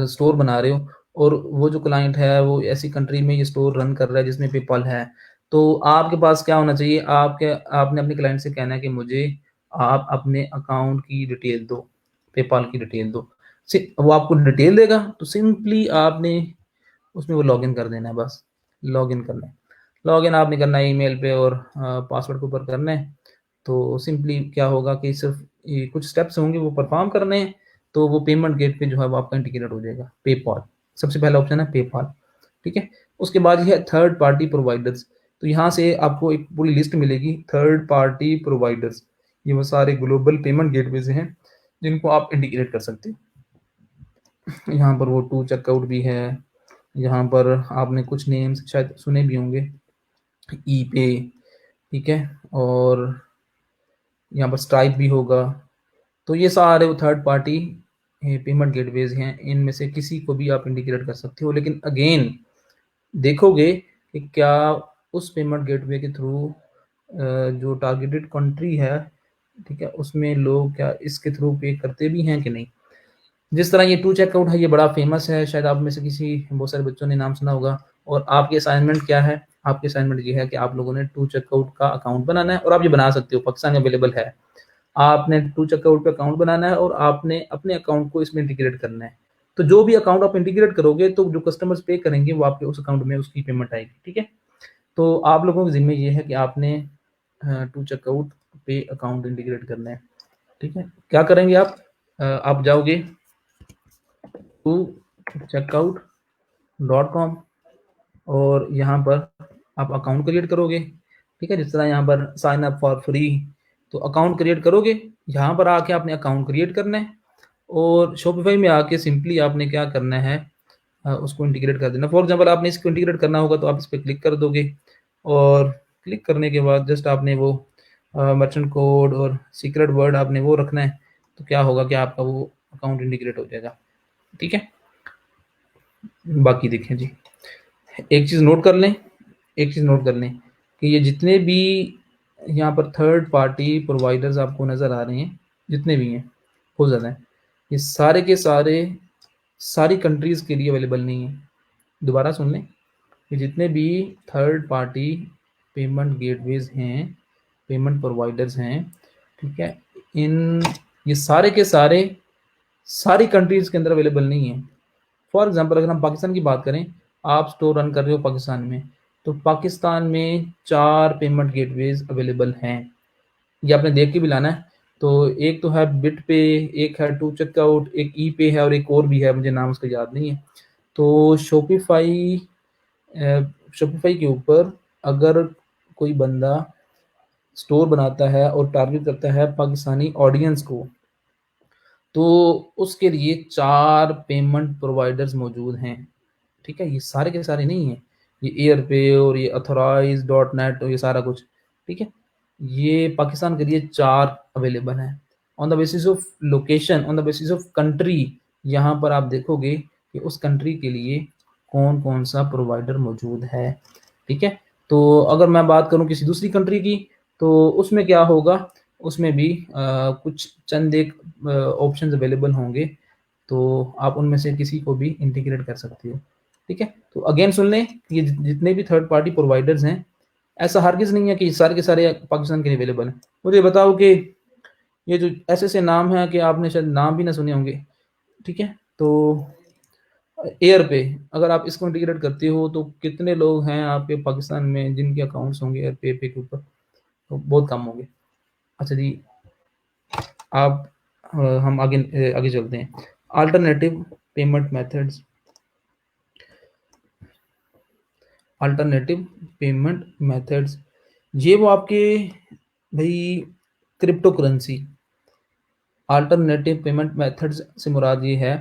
स्टोर बना रहे हो और वो जो क्लाइंट है वो ऐसी कंट्री में ये स्टोर रन कर रहा है जिसमें पेपाल है। तो आपके पास क्या होना चाहिए, आपने अपने क्लाइंट से कहना है कि मुझे आप अपने अकाउंट की डिटेल दो, पेपाल की डिटेल दो। वो आपको डिटेल देगा तो सिंपली आपने उसमें वो लॉगिन कर देना है बस, लॉगिन करना है। लॉगिन आपने करना है ईमेल पे और पासवर्ड के ऊपर करना है। तो सिंपली क्या होगा कि सिर्फ़ ये कुछ स्टेप्स होंगे वो परफ़ॉर्म करने हैं, तो वो पेमेंट गेटवे जो है वो आपका इंटीग्रेट हो जाएगा, पेपॉल। सबसे पहला ऑप्शन है पेपॉल, ठीक है? उसके बाद ये है थर्ड पार्टी प्रोवाइडर्स। तो यहाँ से आपको एक पूरी लिस्ट मिलेगी थर्ड पार्टी प्रोवाइडर्स। ये वो सारे ग्लोबल पेमेंट गेटवेज़ हैं, जिनको आप इंटीग्रेट कर सकते हो। यहाँ पर वो टू चेकआउट भी है, यहाँ पर आपने कुछ नेम्स शायद सुने भी होंगे, ई-पे, ठीक है? और यहाँ पर स्ट्राइप भी होगा। तो ये सारे वो थर्ड पार्टी पेमेंट गेटवेज़ हैं, इनमें से किसी को भी आप इंटीग्रेट कर सकते हो। लेकिन अगेन देखोगे कि क्या उस पेमेंट गेटवे के थ्रू जो टारगेटेड कंट्री है, ठीक है? उसमें लोग क्या इसके थ्रू पे करते भी हैं कि नहीं? जिस तरह ये टू चेकआउट है, ये बड़ा फ़ेमस है, शायद आप में से किसी बहुत सारे बच्चों ने नाम सुना होगा और आपकी असाइनमेंट क्या है? आपकी असाइनमेंट ये है कि आप लोगों ने टू चेकआउट का अकाउंट बनाना है, और आप ये बना सकते हो, पाकिस्तान में अवेलेबल है। आपने टू चेकआउट पे अकाउंट बनाना है और आपने अपने अकाउंट को इसमें इंटीग्रेट करना है। तो जो भी अकाउंट आप इंटीग्रेट करोगे तो जो कस्टमर्स पे करेंगे वो आपके उस अकाउंट में उसकी पेमेंट आएगी, ठीक है। तो आप लोगों के जिम्मे ये है कि आपने टू चेकआउट पे अकाउंट इंटीग्रेट करना है, ठीक है। क्या करेंगे आप जाओगे टू checkout.com और यहाँ पर आप अकाउंट क्रिएट करोगे, ठीक है। जिस तरह यहाँ पर साइन अप फॉर फ्री, तो अकाउंट क्रिएट करोगे, यहाँ पर आके आपने अकाउंट क्रिएट करना है और शॉपिफाई में आके सिंपली आपने क्या करना है, उसको इंटीग्रेट कर देना। फॉर एग्जांपल आपने इसको इंटीग्रेट करना होगा तो आप इस पर क्लिक कर दोगे और क्लिक करने के बाद जस्ट आपने वो मर्चेंट कोड और सीक्रेट वर्ड आपने वो रखना है, तो क्या होगा कि आपका वो अकाउंट इंटीग्रेट हो जाएगा, ठीक है। बाकी देखें जी, एक चीज़ नोट कर लें कि ये जितने भी यहाँ पर थर्ड पार्टी प्रोवाइडर्स आपको नज़र आ रहे हैं, जितने भी हैं, बहुत ज़्यादा हैं, ये सारे के सारे सारी कंट्रीज़ के लिए अवेलेबल नहीं है। दोबारा सुन लें, ये जितने भी थर्ड पार्टी पेमेंट गेटवेज हैं, पेमेंट प्रोवाइडर्स हैं, ठीक है, ये सारे के सारे सारी कंट्रीज़ के अंदर अवेलेबल नहीं है। फॉर एग्जांपल अगर हम पाकिस्तान की बात करें, आप स्टोर रन कर रहे हो पाकिस्तान में, तो पाकिस्तान में 4 पेमेंट गेटवेज अवेलेबल हैं। ये आपने देख के भी लाना है। तो एक तो है बिटपे, एक है टू चेकआउट, एक ई पे है और एक और भी है, मुझे नाम उसका याद नहीं है। तो शॉपिफाई के ऊपर अगर कोई बंदा स्टोर बनाता है और टारगेट करता है पाकिस्तानी ऑडियंस को, तो उसके लिए 4 पेमेंट प्रोवाइडर्स मौजूद हैं, ठीक है। ये सारे के सारे नहीं हैं, ये एयरपे और ये अथोराइज डॉट नेट और ये सारा कुछ, ठीक है। ये पाकिस्तान के लिए 4 अवेलेबल हैं। On the basis of location, on the basis of country, यहाँ पर आप देखोगे कि उस कंट्री के लिए कौन कौन सा प्रोवाइडर मौजूद है, ठीक है। तो अगर मैं बात करूँ किसी दूसरी कंट्री की, तो उसमें क्या होगा, उसमें भी कुछ चंद एक ऑप्शंस अवेलेबल होंगे, तो आप उनमें से किसी को भी इंटीग्रेट कर सकते हो, ठीक है। तो अगेन सुन लें, ये जितने भी थर्ड पार्टी प्रोवाइडर्स हैं, ऐसा हरगिज़ नहीं है कि सारे के सारे पाकिस्तान के लिए अवेलेबल हैं। मुझे बताओ कि ये जो ऐसे नाम हैं कि आपने शायद नाम भी ना सुने होंगे, ठीक है। तो एयरपे, अगर आप इसको इंटीग्रेट करते हो तो कितने लोग हैं आपके पाकिस्तान में जिनके अकाउंट्स होंगे एयरपे पे के ऊपर, तो बहुत कम होंगे। अच्छा जी, आप हम आगे चलते हैं। अल्टरनेटिव पेमेंट मेथड्स, ये वो आपके भाई crypto currency, alternative payment methods से मुराद ये है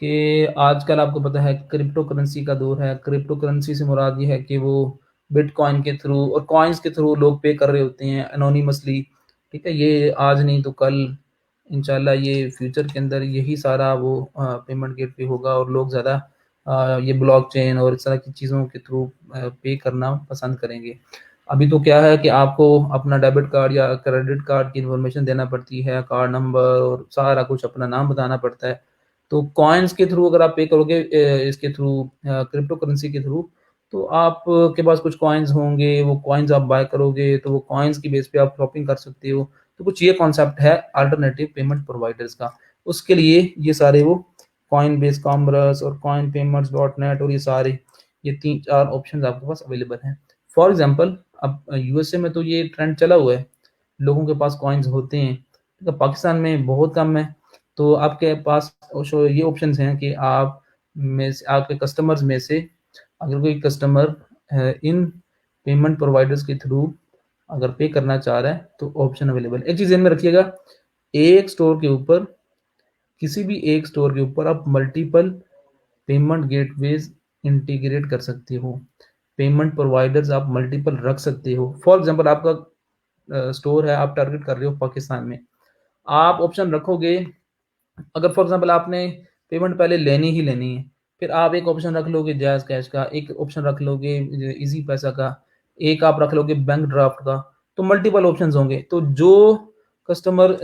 कि आजकल आपको पता है क्रिप्टो करेंसी का दौर है। क्रिप्टो करेंसी से मुराद ये है कि वो बिटकॉइन के थ्रू और कॉइन्स के थ्रू लोग पे कर रहे होते हैं एनोनिमसली, ठीक है। ये आज नहीं तो कल इंशाल्लाह ये फ्यूचर के अंदर यही सारा वो पेमेंट गेटवे होगा और लोग ज़्यादा ये ब्लॉकचेन और इस तरह की चीज़ों के थ्रू पे करना पसंद करेंगे। अभी तो क्या है कि आपको अपना डेबिट कार्ड या क्रेडिट कार्ड की इन्फॉर्मेशन देना पड़ती है, कार्ड नंबर और सारा कुछ अपना नाम बताना पड़ता है। तो कॉइन्स के थ्रू अगर आप पे करोगे इसके थ्रू क्रिप्टो करेंसी के थ्रू, तो आप के पास कुछ कॉइन्स होंगे, वो कॉइन्स आप बाय करोगे तो वो कॉइन्स की बेस पे आप शॉपिंग कर सकते हो। तो कुछ ये कॉन्सेप्ट है अल्टरनेटिव पेमेंट प्रोवाइडर्स का। उसके लिए ये सारे वो कॉइन बेस कॉमर्स और कॉइन पेमेंट्स डॉट नेट और ये 3-4 ऑप्शन आपके पास अवेलेबल हैं। फॉर एग्जाम्पल अब यूएसए में तो ये ट्रेंड चला हुआ है, लोगों के पास कॉइन्स होते हैं, तो पाकिस्तान में बहुत कम है। तो आपके पास ये ऑप्शंस हैं कि आप में से आपके कस्टमर्स में से अगर कोई कस्टमर इन पेमेंट प्रोवाइडर्स के थ्रू अगर पे करना चाह रहा है तो ऑप्शन अवेलेबल। एक चीज़ ध्यान में रखिएगा, एक स्टोर के ऊपर, किसी भी एक स्टोर के ऊपर आप मल्टीपल पेमेंट गेटवेज इंटीग्रेट कर सकते हो, पेमेंट प्रोवाइडर्स आप मल्टीपल रख सकते हो। फॉर एग्जांपल आपका स्टोर है, आप टारगेट कर रहे हो पाकिस्तान में, आप ऑप्शन रखोगे, अगर फॉर एग्जांपल आपने पेमेंट पहले लेनी है, फिर आप एक ऑप्शन रख लोगे जायज़ कैश का, एक ऑप्शन रख लोगे इजी पैसा का, एक आप रख लोगे बैंक ड्राफ्ट का, तो मल्टीपल ऑप्शंस होंगे। तो जो कस्टमर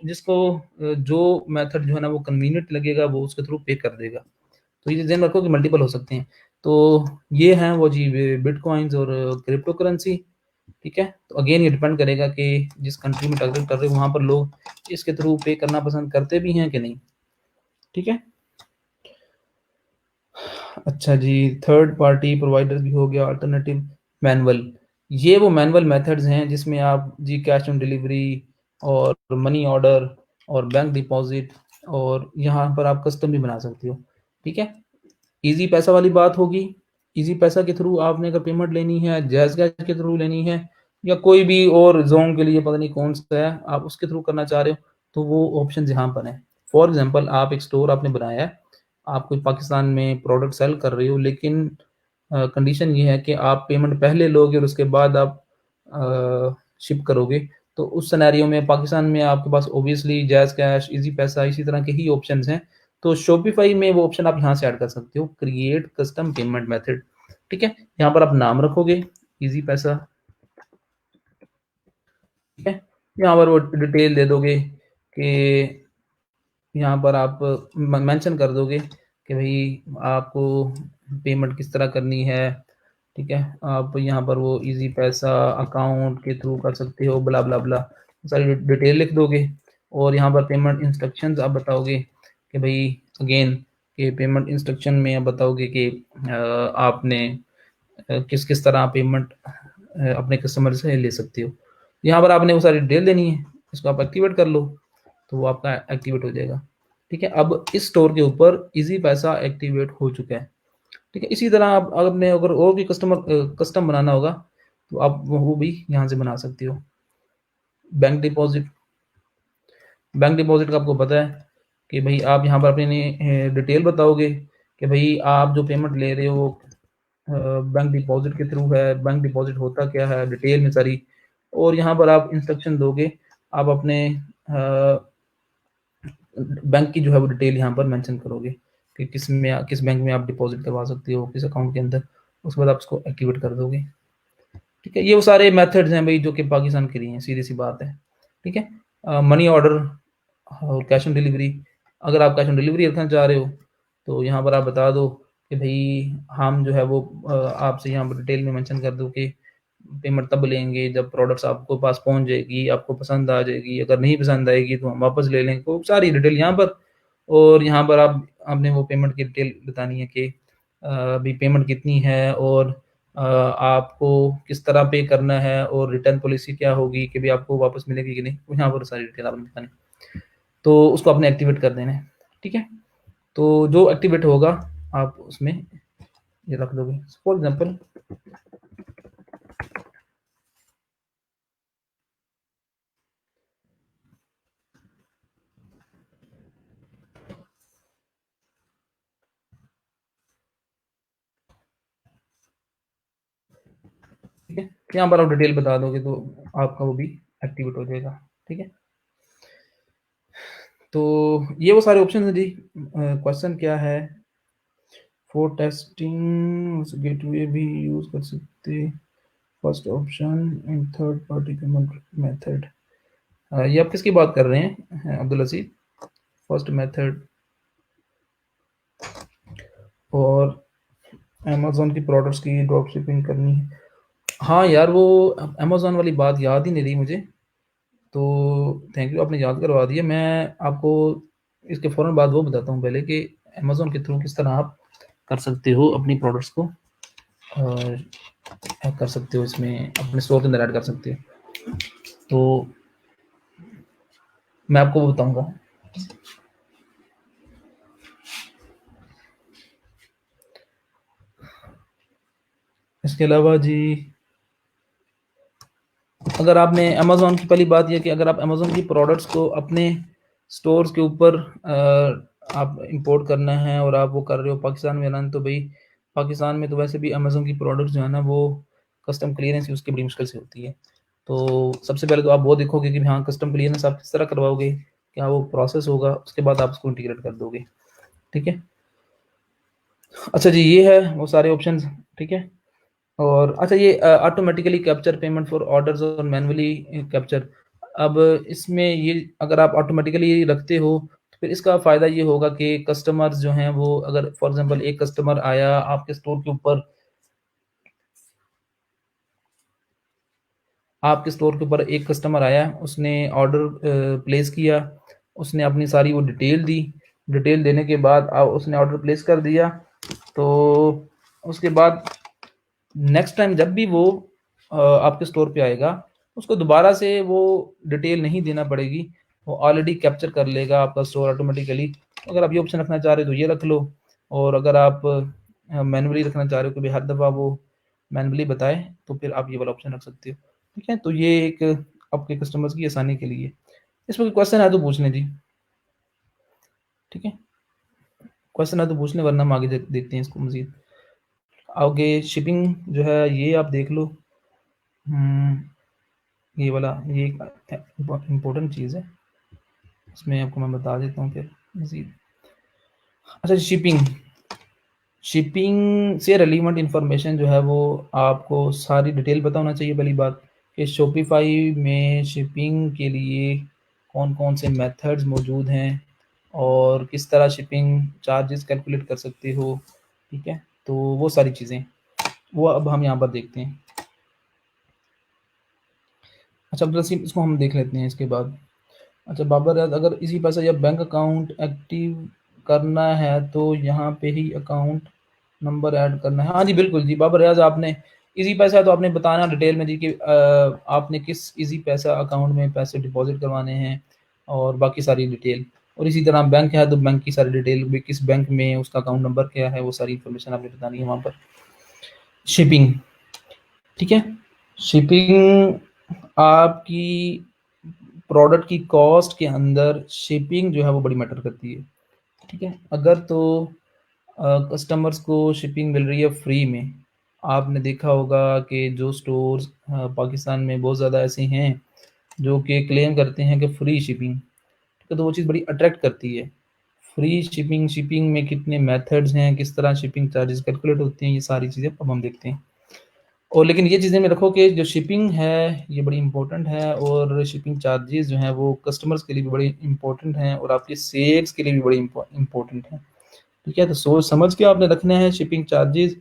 जिसको जो मेथड जो है ना वो कन्वीनियंट लगेगा वो उसके थ्रू पे कर देगा। तो ये ध्यान रखो कि मल्टीपल हो सकते हैं। तो ये हैं वो जी बिटकॉइन्स और क्रिप्टो करेंसी, ठीक है? तो अगेन ये डिपेंड करेगा कि जिस कंट्री में टारगेट कर रहे हो वहाँ पर लोग इसके थ्रू पे करना पसंद करते भी हैं कि नहीं, ठीक है? अच्छा जी, थर्ड पार्टी प्रोवाइडर भी हो गया, अल्टरनेटिव मैनुअल। ये वो मैनुअल मेथड्स हैं जिसमें आप जी कैश ऑन डिलीवरी और मनी ऑर्डर और बैंक डिपॉज़िट और यहाँ पर आप कस्टम भी बना सकते हो, ठीक है? ईज़ी पैसा वाली बात होगी, ईज़ी पैसा के थ्रू आपने अगर पेमेंट लेनी है, जैज़ कैश के थ्रू लेनी है या कोई भी और ज़ोन के लिए पता नहीं कौन-सा है, आप उसके थ्रू करना चाह रहे हो, तो वो ऑप्शंस यहाँ पर हैं। फॉर एग्ज़ाम्पल आप एक स्टोर आपने बनाया है, आप कोई पाकिस्तान में प्रोडक्ट सेल कर रहे हो लेकिन कंडीशन ये है कि आप पेमेंट पहले लोगे और उसके बाद आप शिप करोगे, तो उस सिनेरियो में पाकिस्तान में आपके पास ऑब्वियसली जैज़ कैश, ईज़ी पैसा इसी तरह के ही ऑप्शंस हैं। तो शॉपिफ़ाई में वो ऑप्शन आप यहाँ से ऐड कर सकते हो, क्रिएट कस्टम पेमेंट मेथड, ठीक है? यहाँ पर आप नाम रखोगे, ईज़ी पैसा, ठीक है? यहाँ पर वो डिटेल दे दोगे कि यहाँ पर आप मेंशन कर दोगे कि भाई आपको पेमेंट किस तरह करनी है, ठीक है? आप यहाँ पर वो ईज़ी पैसा अकाउंट के थ्रू कर सकते हो, ब्ला ब्ला ब्ला, सारी डिटेल लिख दोगे और यहाँ पर पेमेंट इंस्ट्रक्शंस आप बताओगे कि भाई अगेन कि पेमेंट इंस्ट्रक्शन में आप बताओगे कि आपने किस-किस तरह पेमेंट अपने कस्टमर से ले सकते हो। यहाँ पर आपने वो सारी डिटेल देनी है, इसको आप एक्टिवेट कर लो, तो वो आपका एक्टिवेट हो जाएगा। ठीक है? अब इस स्टोर के ऊपर ईज़ी पैसा एक्टिवेट हो चुका है। ठीक है? इसी तरह आप आपने अगर और भी कस्टम बनाना होगा, तो आप वो भी यहाँ से बना सकते हो। बैंक डिपॉज़िट बैंक डिपॉज़िट का आपको पता है कि भई आप यहाँ पर अपनी डिटेल बताओगे कि भई आप जो पेमेंट ले रहे हो बैंक डिपॉज़िट के थ्रू है, बैंक डिपॉज़िट होता क्या है, डिटेल में सारी और यहाँ पर आप इंस्ट्रक्शन दोगे। आप अपने बैंक की जो है वो डिटेल यहाँ पर मेंशन करोगे कि किस बैंक में आप डिपॉज़िट करवा सकते हो, किस अकाउंट के अंदर। उसके बाद आप उसको एक्टिवेट कर दोगे। ठीक है? ये वो सारे मेथड्स हैं भई जो कि पाकिस्तान के लिए हैं, सीधी-सी बात है। ठीक है? मनी ऑर्डर और कैश ऑन डिलीवरी, अगर आप कैश ऑन डिलीवरी रखना चाह रहे हो, तो यहाँ पर आप बता दो कि भई हम जो है वो आपसे यहाँ पर डिटेल में मेंशन कर दो कि पेमेंट तब लेंगे जब प्रोडक्ट्स आपको पास पहुँच जाएगी, आपको पसंद आ जाएगी, अगर नहीं पसंद आएगी तो हम वापस ले लेंगे। तो सारी डिटेल यहाँ पर और यहाँ पर आपने वो पेमेंट की डिटेल बतानी है कि अभी पेमेंट कितनी है और आपको किस तरह पे करना है और रिटर्न पॉलिसी क्या होगी कि भई आपको वापस मिलेगी कि नहीं, यहाँ पर सारी डिटेल आपने बतानी है। तो उसको आपने एक्टिवेट कर देना है, ठीक है? तो जो एक्टिवेट होगा आप उसमें ये रख दोगे। फॉर एग्ज़ाम्पल ठीक है? यहाँ पर आप डिटेल बता दोगे तो आपका वो भी एक्टिवेट हो जाएगा, ठीक है? तो ये वो सारे ऑप्शंस हैं जी। क्वेश्चन क्या है? फॉर टेस्टिंग गेटवे भी यूज़ कर सकते, first option and third party payment method. ये आप किसकी बात कर रहे हैं अब्दुल अज़ीज़? फर्स्ट मेथड और अमेज़न की प्रोडक्ट्स की ड्रॉप शिपिंग करनी है। हाँ यार, वो अमेज़न वाली बात याद ही नहीं रही मुझे। तो थैंक यू, आपने याद करवा दिया। मैं आपको इसके फ़ौरन बाद वो बताता हूँ पहले कि अमेज़न के थ्रू किस तरह आप कर सकते हो अपनी प्रोडक्ट्स को और ऐड कर सकते हो, इसमें अपने स्टोर के अंदर ऐड कर सकते हो। तो मैं आपको वो बताऊँगा। इसके अलावा जी, अगर आपने अमेज़न की पहली बात ये है कि अगर आप अमेज़न की प्रोडक्ट्स को अपने स्टोर्स के ऊपर आप इंपोर्ट करना है और आप वो कर रहे हो पाकिस्तान में रन, तो भई पाकिस्तान में तो वैसे भी अमेज़न की प्रोडक्ट्स जो है ना वो कस्टम क्लीयरेंस उसकी बड़ी मुश्किल से होती है। तो सबसे पहले तो आप वो देखोगे कि हाँ, कस्टम क्लीयरेंस आप किस तरह करवाओगे, क्या वो प्रोसेस होगा, उसके बाद आप उसको इंटीग्रेट कर दोगे। ठीक है? अच्छा जी, ये है वो सारे ऑप्शंस, ठीक है? और अच्छा, ये automatically capture payment for orders और मैनुअली कैप्चर। अब इसमें ये अगर आप ऑटोमेटिकली रखते हो फिर इसका फ़ायदा ये होगा कि कस्टमर्स जो हैं वो अगर फॉर एग्ज़ाम्पल एक कस्टमर आया आपके स्टोर के ऊपर, आपके स्टोर के ऊपर एक कस्टमर आया, उसने ऑर्डर प्लेस किया, उसने अपनी सारी वो डिटेल दी, डिटेल देने के बाद उसने ऑर्डर प्लेस कर दिया, तो उसके बाद नेक्स्ट टाइम जब भी वो आपके स्टोर पे आएगा, उसको दोबारा से वो डिटेल नहीं देना पड़ेगी, वो ऑलरेडी कैप्चर कर लेगा आपका स्टोर ऑटोमेटिकली। अगर आप ये ऑप्शन रखना चाह रहे हो तो ये रख लो, और अगर आप मैनुअली रखना चाह रहे हो कि भाई हर दफ़ा वो मैनुअली बताए, तो फिर आप ये वाला ऑप्शन रख सकते हो। ठीक है? तो ये एक आपके कस्टमर्स की आसानी के लिए। इसमें कोई क्वेश्चन है तो पूछ लें जी। ठीक है? क्वेश्चन है तो पूछ लें, वरना हम आगे देखते हैं इसको मज़ीद। आगे शिपिंग जो है ये आप देख लो। ये वाला ये एक इम्पोर्टेंट चीज़ है, इसमें आपको मैं बता देता हूँ फिर मज़ीद। अच्छा, शिपिंग शिपिंग से रिलेवेंट इन्फॉर्मेशन जो है वो आपको सारी डिटेल पता होना चाहिए। पहली बात कि शॉपिफ़ाई में शिपिंग के लिए कौन-कौन से मेथड्स मौजूद हैं और किस तरह शिपिंग चार्जेस कैलकुलेट कर सकते हो, ठीक है? तो वो सारी चीज़ें, वो अब हम यहाँ पर देखते हैं। अच्छा, अब्दुल रसीम, इसको हम देख लेते हैं इसके बाद। अच्छा, बाबर रियाज़, अगर इसी पैसा या बैंक अकाउंट एक्टिव करना है तो यहाँ पे ही अकाउंट नंबर ऐड करना है। हाँ जी, बिल्कुल जी, बाबर रियाज़, आपने इजी पैसा तो आपने बताना डिटेल में जी कि आपने किस इजी पैसा अकाउंट में पैसे डिपॉज़िट करवाने हैं और बाकी सारी डिटेल। और इसी तरह बैंक है तो बैंक की सारी डिटेल भी, किस बैंक में उसका अकाउंट नंबर क्या है, वो सारी इन्फॉर्मेशन आपने बतानी है वहाँ पर। शिपिंग, ठीक है? शिपिंग आपकी प्रोडक्ट की कॉस्ट के अंदर शिपिंग जो है वो बड़ी मैटर करती है, ठीक है? अगर तो कस्टमर्स को शिपिंग मिल रही है फ्री में, आपने देखा होगा कि जो स्टोर्स पाकिस्तान में बहुत ज़्यादा ऐसे हैं जो कि क्लेम करते हैं कि फ्री शिपिंग, ठीक है? तो वो चीज़ बड़ी अट्रैक्ट करती है। फ्री शिपिंग, शिपिंग में कितने मेथड्स हैं, किस तरह शिपिंग चार्जेस कैलकुलेट होते हैं, ये सारी चीज़ें अब हम देखते हैं। और लेकिन ये चीज़ें में रखो कि जो शिपिंग है ये बड़ी इम्पोर्टेंट है, और शिपिंग चार्जेस जो हैं वो कस्टमर्स के लिए भी बड़ी इम्पोर्टेंट हैं और आपके सेल्स के लिए भी बड़ी इम्पोर्टेंट हैं। ठीक है? तो सोच समझ के आपने रखने हैं शिपिंग चार्जेस,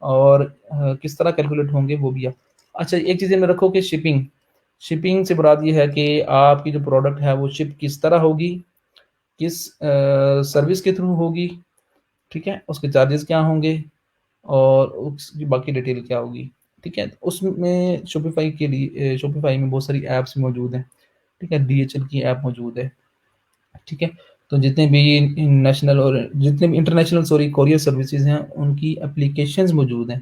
और किस तरह कैलकुलेट होंगे वो भी आप। अच्छा, एक चीज़ में रखो कि शिपिंग शिपिंग से मुराद ये है कि आपकी जो प्रोडक्ट है वो शिप किस तरह होगी, किस सर्विस के थ्रू होगी, ठीक है? उसके चार्जेस क्या होंगे और उसकी बाकी डिटेल क्या होगी, ठीक है? उसमें शॉपिफ़ाई के लिए शॉपिफ़ाई में बहुत सारी ऐप्स मौजूद हैं, ठीक है? डीएचएल की ऐप मौजूद है, ठीक है? तो जितने भी नेशनल और जितने भी इंटरनेशनल सॉरी कोरियर सर्विसेज़ हैं, उनकी एप्लीकेशंस मौजूद हैं।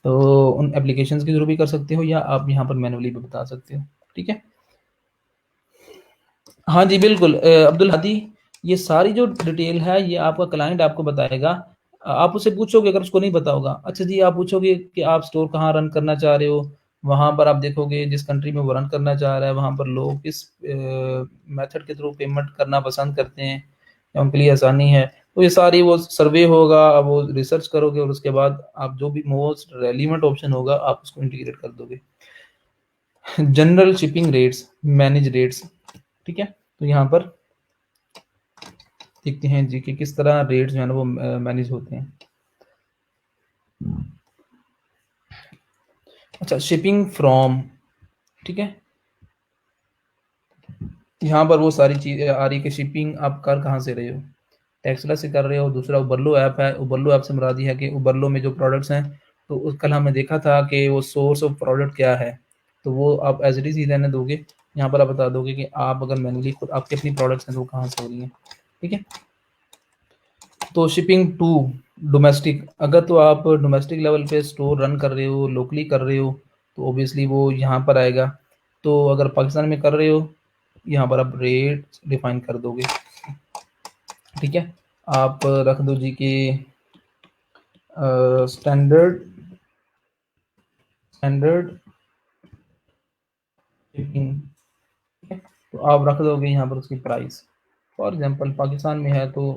तो उन एप्लीकेशंस के थ्रू भी कर सकते हो या आप यहाँ पर मैनुअली भी बता सकते हो, ठीक है? हाँ जी, बिल्कुल अब्दुल हादी, ये सारी जो डिटेल है ये आपका क्लाइंट आपको बताएगा। आप उससे पूछोगे अगर उसको नहीं पता होगा। अच्छा जी, आप पूछोगे कि आप स्टोर कहाँ रन करना चाह रहे हो, वहाँ पर आप देखोगे जिस कंट्री में वो रन करना चाह रहा है, वहाँ पर लोग किस मेथड के थ्रू पेमेंट करना पसंद करते हैं या उनके लिए आसानी है। तो ये सारी वो सर्वे होगा, आप वो रिसर्च करोगे और उसके बाद आप जो भी मोस्ट रेलेवेंट ऑप्शन होगा, आप उसको इंटीग्रेट कर दोगे। General shipping rates, manage rates, ठीक है? तो यहाँ पर देखते हैं जी कि किस तरह रेट्स जो है ना वो मैनेज होते हैं। अच्छा, शिपिंग फ्रॉम, ठीक है? यहाँ पर वो सारी चीज़ें आ रही है कि शिपिंग आप कर कहाँ से रहे हो। टेक्सला से कर रहे हो, दूसरा उबरलो ऐप है। उबरलो ऐप से मुराद ये है कि उबरलो में जो प्रोडक्ट्स हैं, तो उस कल हमने देखा था कि वो सोर्स ऑफ प्रोडक्ट क्या है, तो वो आप एज़ इट इज़ ही रहने दोगे। यहाँ पर आप बता दोगे कि आप अगर मैनुअली खुद आपकी अपनी प्रोडक्ट्स हैं तो वो कहाँ से हो रही हैं, ठीक है? तो शिपिंग टू डोमेस्टिक, अगर तो आप डोमेस्टिक लेवल पे स्टोर रन कर रहे हो, लोकली कर रहे हो, तो ऑब्वियसली वो यहाँ पर आएगा। तो अगर पाकिस्तान में कर रहे हो, यहाँ पर आप रेट डिफाइन कर दोगे, ठीक है? आप रख दो जी कि स्टैंडर्ड स्टैंडर्ड शिपिंग, ठीक है? तो आप रख दोगे यहाँ पर उसकी प्राइस। फॉर एग्जांपल पाकिस्तान में है तो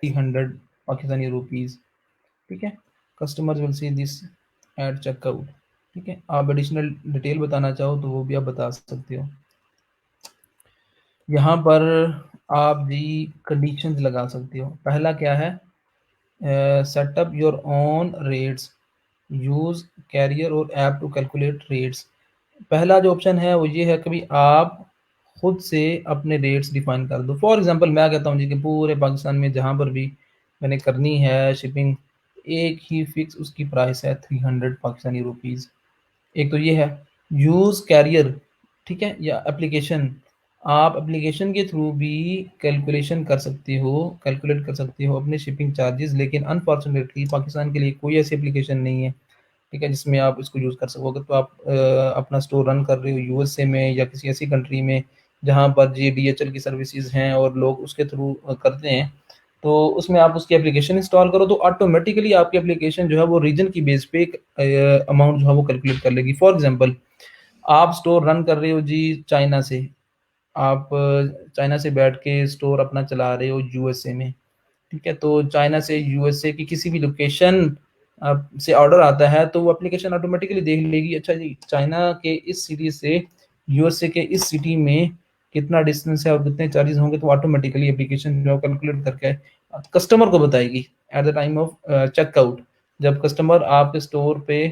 300 पाकिस्तानी रुपीज़, ठीक है? Customers will see this at checkout, ठीक है? आप एडिशनल डिटेल बताना चाहो तो वो भी आप बता सकते हो। यहाँ पर आप जी कंडीशंस लगा सकते हो। पहला क्या है, set up your own rates, use carrier or app to calculate rates. पहला जो ऑप्शन है वो ये है कि भाई आप खुद से अपने रेट्स डिफाइन कर दो। फॉर एग्जांपल मैं कहता हूँ जी कि पूरे पाकिस्तान में जहाँ पर भी मैंने करनी है शिपिंग, एक ही फिक्स उसकी प्राइस है 300 पाकिस्तानी रुपीज़। एक तो ये है। यूज़ कैरियर, ठीक है, या एप्लीकेशन, आप एप्लीकेशन के थ्रू भी कैलकुलेशन कर सकते हो, कैलकुलेट कर सकते हो अपने शिपिंग चार्जेस। लेकिन अनफॉर्चुनेटली पाकिस्तान के लिए कोई ऐसी एप्लीकेशन नहीं है, ठीक है, जिसमें आप इसको यूज़ कर सकोगे। तो आप अपना स्टोर रन कर रहे हो यूएसए में या किसी ऐसी कंट्री में जहाँ पर जी डीएचएल की सर्विसेज हैं और लोग उसके थ्रू करते हैं, तो उसमें आप उसकी एप्लीकेशन इंस्टॉल करो तो ऑटोमेटिकली आपकी एप्लीकेशन जो है वो रीजन की बेस पे एक अमाउंट जो है वो कैलकुलेट कर लेगी। फॉर एग्जांपल आप स्टोर रन कर रहे हो जी चाइना से, आप चाइना से बैठ के स्टोर अपना चला रहे हो यूएसए में, ठीक है, तो चाइना से यूएसए की किसी भी लोकेशन से ऑर्डर आता है तो वो एप्लीकेशन ऑटोमेटिकली देख लेगी, अच्छा जी चाइना के इस सिटी से यूएसए के इस सिटी में कितना डिस्टेंस है और कितने चार्जेस होंगे, तो ऑटोमेटिकली एप्लीकेशन जो कैलकुलेट करके कस्टमर को बताएगी at the time of checkout. जब कस्टमर आपके स्टोर पे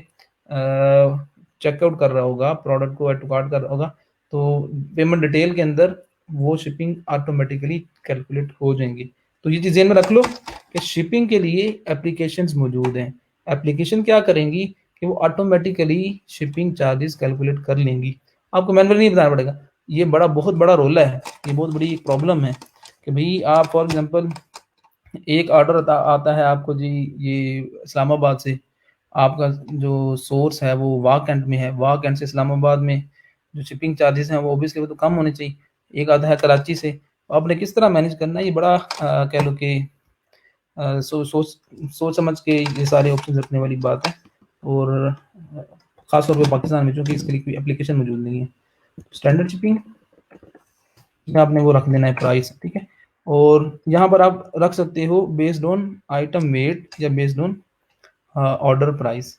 चेकआउट कर रहा होगा, प्रोडक्ट को ऐड टू कार्ट कर रहा होगा, तो पेमेंट डिटेल के अंदर वो शिपिंग ऑटोमेटिकली कैलकुलेट हो जाएंगी। तो ये चीज़ ध्यान में रख लो कि शिपिंग के लिए एप्लीकेशंस मौजूद हैं। एप्लीकेशन क्या करेंगी कि वो ऑटोमेटिकली शिपिंग चार्जेस कैलकुलेट कर लेंगी, आपको मैनुअली नहीं बताना पड़ेगा। ये बड़ा बहुत बड़ा रोल है, ये बहुत बड़ी प्रॉब्लम है कि भाई आप फॉर एग्जांपल एक ऑर्डर आता है आपको जी ये इस्लामाबाद से, आपका जो सोर्स है वो वाक एंड में है, वाक एंड से इस्लामाबाद में जो शिपिंग चार्जेस हैं वो ऑब्वियसली वो तो कम होने चाहिए। एक आता है कराची से, तो आपने किस तरह मैनेज करना है, ये बड़ा कह लो कि सोच समझ के ये सारे ऑप्शन रखने वाली बात है। और ख़ासतौर पे पाकिस्तान में चूँकि इसके लिए कोई एप्लीकेशन मौजूद नहीं है। स्टैंडर्ड शिपिंग में आपने वो रख देना है प्राइस, ठीक है। और यहाँ पर आप रख सकते हो बेस्ड ऑन आइटम वेट या बेस्ड ऑन ऑर्डर प्राइस।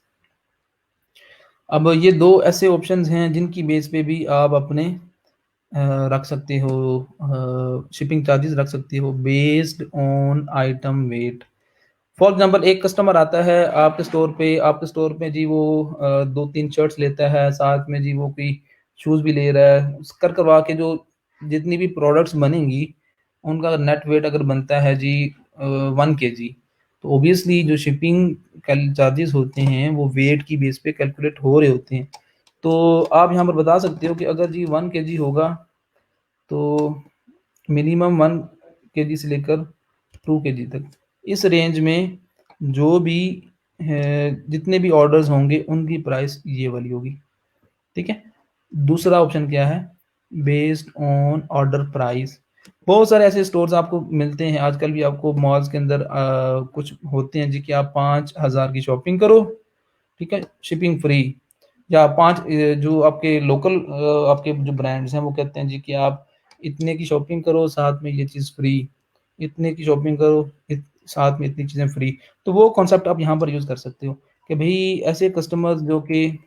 अब ये दो ऐसे ऑप्शंस हैं जिनकी बेस पे भी आप अपने रख सकते हो, शिपिंग चार्जेस रख सकते हो based on item weight. For example एक कस्टमर आता है आपके स्टोर पे जी वो 2-3 शर्ट्स लेता है, साथ में जी वो कोई शूज़ भी ले रहा है। कर करवा के जो जितनी भी प्रोडक्ट्स बनेंगी, उनका नेट वेट अगर बनता है जी 1 केजी, तो ऑब्वियसली जो शिपिंग कैल चार्जेस होते हैं, वो वेट की बेस पे कैलकुलेट हो रहे होते हैं। तो आप यहाँ पर बता सकते हो कि अगर जी 1 केजी होगा, तो मिनिमम 1 केजी से लेकर 2 केजी तक, इस रेंज में जो भी जितने भी ऑर्डर्स होंगे उनकी प्राइस ये वाली होगी, ठीक है। दूसरा ऑप्शन क्या है, बेस्ड ऑन ऑर्डर प्राइस। बहुत सारे ऐसे स्टोर्स आपको मिलते हैं आजकल भी, आपको मॉल्स के अंदर कुछ होते हैं जी कि आप 5,000 की शॉपिंग करो, ठीक है, शिपिंग फ्री। या जो आपके लोकल आपके जो ब्रांड्स हैं वो कहते हैं जी कि आप इतने की शॉपिंग करो साथ में ये चीज़ फ्री, इतने की शॉपिंग करो साथ में इतनी चीज़ें फ्री। तो वो कॉन्सेप्ट आप यहाँ पर यूज़ कर सकते हो कि भाई ऐसे कस्टमर्स जो कि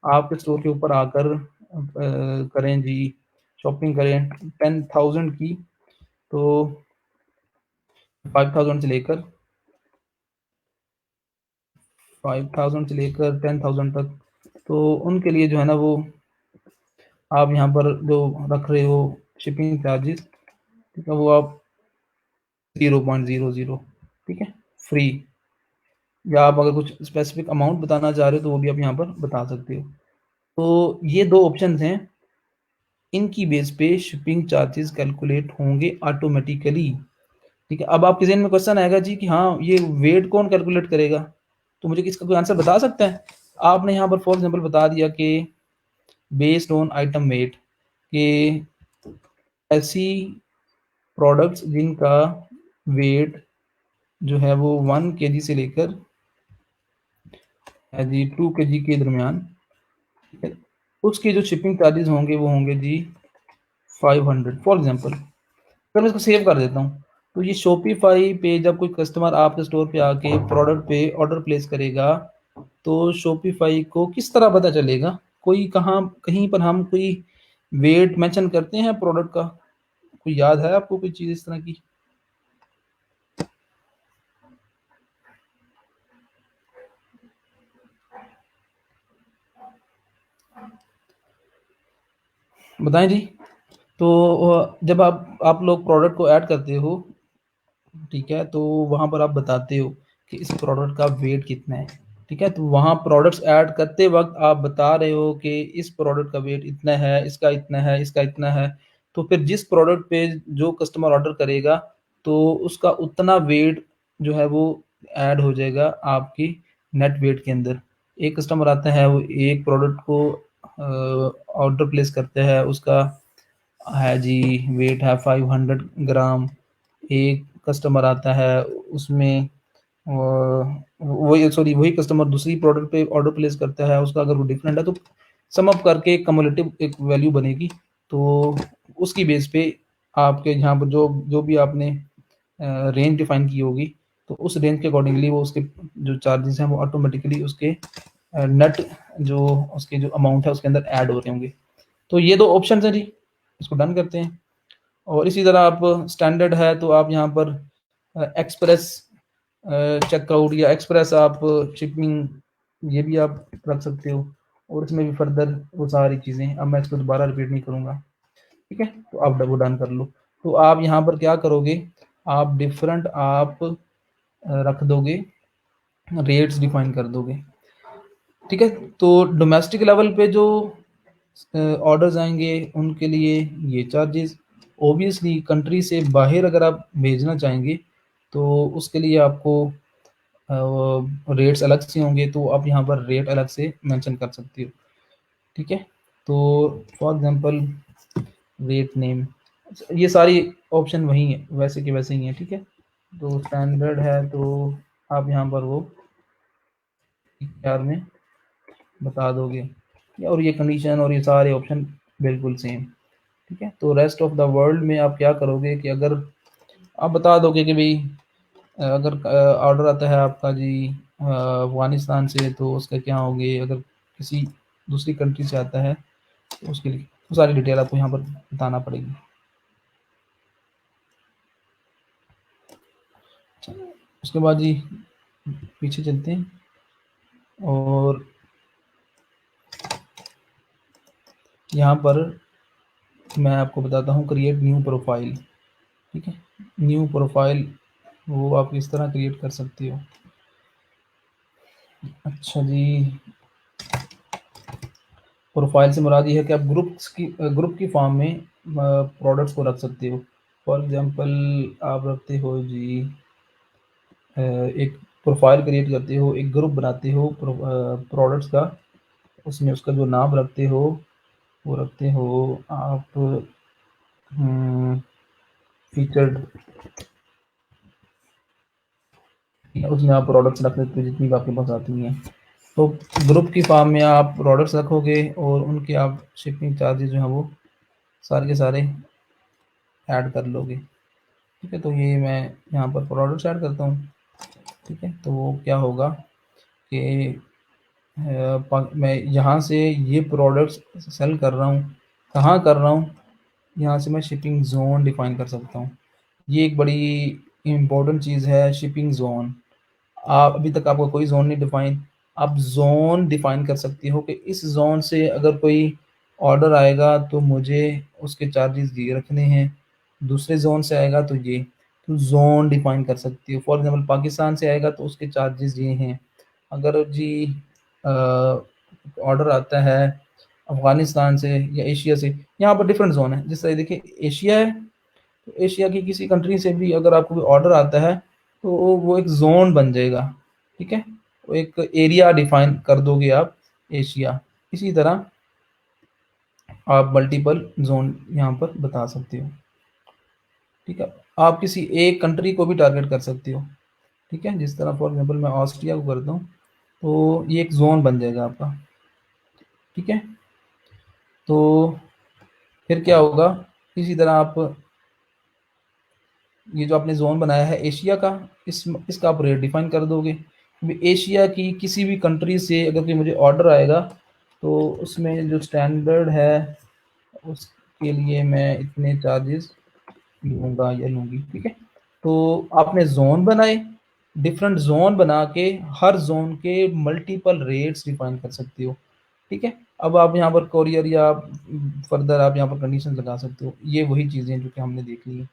आपके स्टोर के ऊपर आकर करें जी शॉपिंग करें 10,000 की, तो 5,000 से लेकर 10,000 तक, तो उनके लिए जो है ना वो आप यहाँ पर जो रख रहे हो शिपिंग चार्जेस, ठीक है, वो आप 0.00, ठीक है, फ्री। या आप अगर कुछ स्पेसिफिक अमाउंट बताना चाह रहे हो तो वो भी आप यहाँ पर बता सकते हो। तो ये दो ऑप्शंस हैं, इनकी बेस पे शिपिंग चार्जेस कैलकुलेट होंगे ऑटोमेटिकली, ठीक है। अब आपके ज़हन में क्वेश्चन आएगा जी कि हाँ ये वेट कौन कैलकुलेट करेगा, तो मुझे किसका कोई आंसर बता सकता है। आपने यहाँ पर फॉर एग्जांपल बता दिया कि बेस्ड ऑन आइटम वेट, कि ऐसी प्रोडक्ट्स जिनका वेट जो है वो 1 केजी से लेकर है जी 2 केजी के दरमियान, ठीक है, उसके जो शिपिंग चार्जेस होंगे वो होंगे जी 500 फॉर एग्जांपल। अगर मैं इसको सेव कर देता हूँ, तो ये शॉपिफाई पे जब कोई कस्टमर आपके स्टोर पे आके प्रोडक्ट पे ऑर्डर प्लेस करेगा, तो शॉपिफाई को किस तरह पता चलेगा, कोई कहीं पर हम कोई वेट मेंशन करते हैं प्रोडक्ट का, कोई याद है आपको कोई चीज़ इस तरह की? बताएं जी। तो जब आप लोग प्रोडक्ट को ऐड करते हो, ठीक है, तो वहाँ पर आप बताते हो कि इस प्रोडक्ट का वेट कितना है, ठीक है, तो वहाँ प्रोडक्ट्स ऐड करते वक्त आप बता रहे हो कि इस प्रोडक्ट का वेट इतना है, इसका इतना है, इसका इतना है। तो फिर जिस प्रोडक्ट पे जो कस्टमर ऑर्डर करेगा, तो उसका उतना वेट जो है वो ऐड हो जाएगा आपकी नेट वेट के अंदर। एक कस्टमर आता है, वो एक प्रोडक्ट को ऑर्डर प्लेस करते हैं, उसका है जी वेट है 500 ग्राम। एक कस्टमर आता है, उसमें वही कस्टमर दूसरी प्रोडक्ट पे ऑर्डर प्लेस करता है, उसका अगर वो डिफरेंट है तो सम अप करके कम्युलेटिव एक वैल्यू बनेगी। तो उसकी बेस पे आपके यहाँ पर जो जो भी आपने रेंज डिफाइन की होगी, तो उस रेंज के अकॉर्डिंगली वो उसके जो चार्जेस हैं वो ऑटोमेटिकली उसके नेट जो उसके जो अमाउंट है उसके अंदर ऐड हो रहे होंगे। तो ये दो ऑप्शन है जी, इसको डन करते हैं। और इसी तरह आप स्टैंडर्ड है तो आप यहाँ पर एक्सप्रेस चेकआउट या एक्सप्रेस आप शिपिंग, ये भी आप रख सकते हो। और इसमें भी फर्दर वो सारी चीज़ें, अब मैं इसको दोबारा रिपीट नहीं करूँगा, ठीक है, तो आप वो डन कर लो। तो आप यहाँ पर क्या करोगे, आप डिफरेंट आप रख दोगे, रेट्स डिफाइन कर दोगे, ठीक है। तो डोमेस्टिक लेवल पे जो ऑर्डर्स आएंगे उनके लिए ये चार्जेस, ऑब्वियसली कंट्री से बाहर अगर आप भेजना चाहेंगे तो उसके लिए आपको रेट्स अलग से होंगे, तो आप यहाँ पर रेट अलग से मेंशन कर सकते हो, ठीक है। तो फॉर एग्जांपल रेट नेम, ये सारी ऑप्शन वही है, वैसे के वैसे ही हैं, ठीक है। तो स्टैंडर्ड है तो आप यहाँ पर वो यार में बता दोगे, और ये कंडीशन और ये सारे ऑप्शन बिल्कुल सेम, ठीक है। तो रेस्ट ऑफ द वर्ल्ड में आप क्या करोगे कि अगर आप बता दोगे कि भाई अगर ऑर्डर आता है आपका जी अफगानिस्तान से, तो उसका क्या होगे, अगर किसी दूसरी कंट्री से आता है तो उसके लिए वो सारी डिटेल आपको यहाँ पर बताना पड़ेगी। उसके बाद जी पीछे चलते हैं और यहाँ पर मैं आपको बताता हूँ क्रिएट न्यू प्रोफाइल, ठीक है। न्यू प्रोफाइल वो आप इस तरह क्रिएट कर सकते हो। अच्छा जी, प्रोफाइल से मुराद ये है कि आप ग्रुप की फॉर्म में प्रोडक्ट्स को रख सकते हो। फॉर एग्जांपल आप रखते हो जी एक प्रोफाइल क्रिएट करते हो, एक ग्रुप बनाते हो प्रोडक्ट्स का, उसमें उसका जो नाम रखते हो वो रखते हो आप फीचर्ड, उसमें आप प्रोडक्ट्स रख सकते हो जितनी भी आपके पास आती हैं। तो ग्रुप की फॉर्म में आप प्रोडक्ट्स रखोगे और उनके आप शिपिंग चार्जेस जो हैं वो सारे के सारे ऐड कर लोगे, ठीक है। तो ये मैं यहाँ पर प्रोडक्ट्स ऐड करता हूँ, ठीक है। तो वो क्या होगा कि मैं यहाँ से ये प्रोडक्ट्स सेल कर रहा हूँ, कहाँ कर रहा हूँ, यहाँ से मैं शिपिंग ज़ोन डिफ़ाइन कर सकता हूँ। ये एक बड़ी इम्पोर्टेंट चीज़ है, शिपिंग ज़ोन। आप अभी तक आपका कोई ज़ोन नहीं डिफ़ाइन, आप ज़ोन डिफ़ाइन कर सकती हो कि इस ज़ोन से अगर कोई ऑर्डर आएगा तो मुझे उसके चार्जेस ये रखने हैं, दूसरे ज़ोन से आएगा तो ये, तो ज़ोन डिफ़ाइन कर सकती हो। फॉर एग्ज़ाम्पल पाकिस्तान से आएगा तो उसके चार्जेस ये हैं। अगर जी ऑर्डर आता है अफ़गानिस्तान से या एशिया से, यहाँ पर डिफरेंट ज़ोन है। जिस तरह देखिए एशिया है, तो एशिया की किसी कंट्री से भी अगर आपको कोई ऑर्डर आता है तो वो एक ज़ोन बन जाएगा, ठीक है। वो एक एरिया डिफाइन कर दोगे आप एशिया। इसी तरह आप मल्टीपल ज़ोन यहाँ पर बता सकते हो, ठीक है। आप किसी एक कंट्री को भी टारगेट कर सकते हो, ठीक है। जिस तरह फॉर एग्जांपल मैं ऑस्ट्रिया को करता हूँ तो ये एक ज़ोन बन जाएगा आपका, ठीक है। तो फिर क्या होगा, इसी तरह आप ये जो आपने ज़ोन बनाया है एशिया का, इसका आप रेट डिफाइन कर दोगे। एशिया की किसी भी कंट्री से अगर कोई मुझे ऑर्डर आएगा तो उसमें जो स्टैंडर्ड है उसके लिए मैं इतने चार्जेस लूँगा या लूँगी, ठीक है। तो आपने ज़ोन बनाए, डिफरेंट ज़ोन बना के हर ज़ोन के मल्टीपल रेट्स डिफाइन कर सकते हो, ठीक है। अब आप यहाँ पर कोरियर या फर्दर आप यहाँ पर कंडीशन लगा सकते हो। ये वही चीज़ें जो कि हमने देख ली हैं,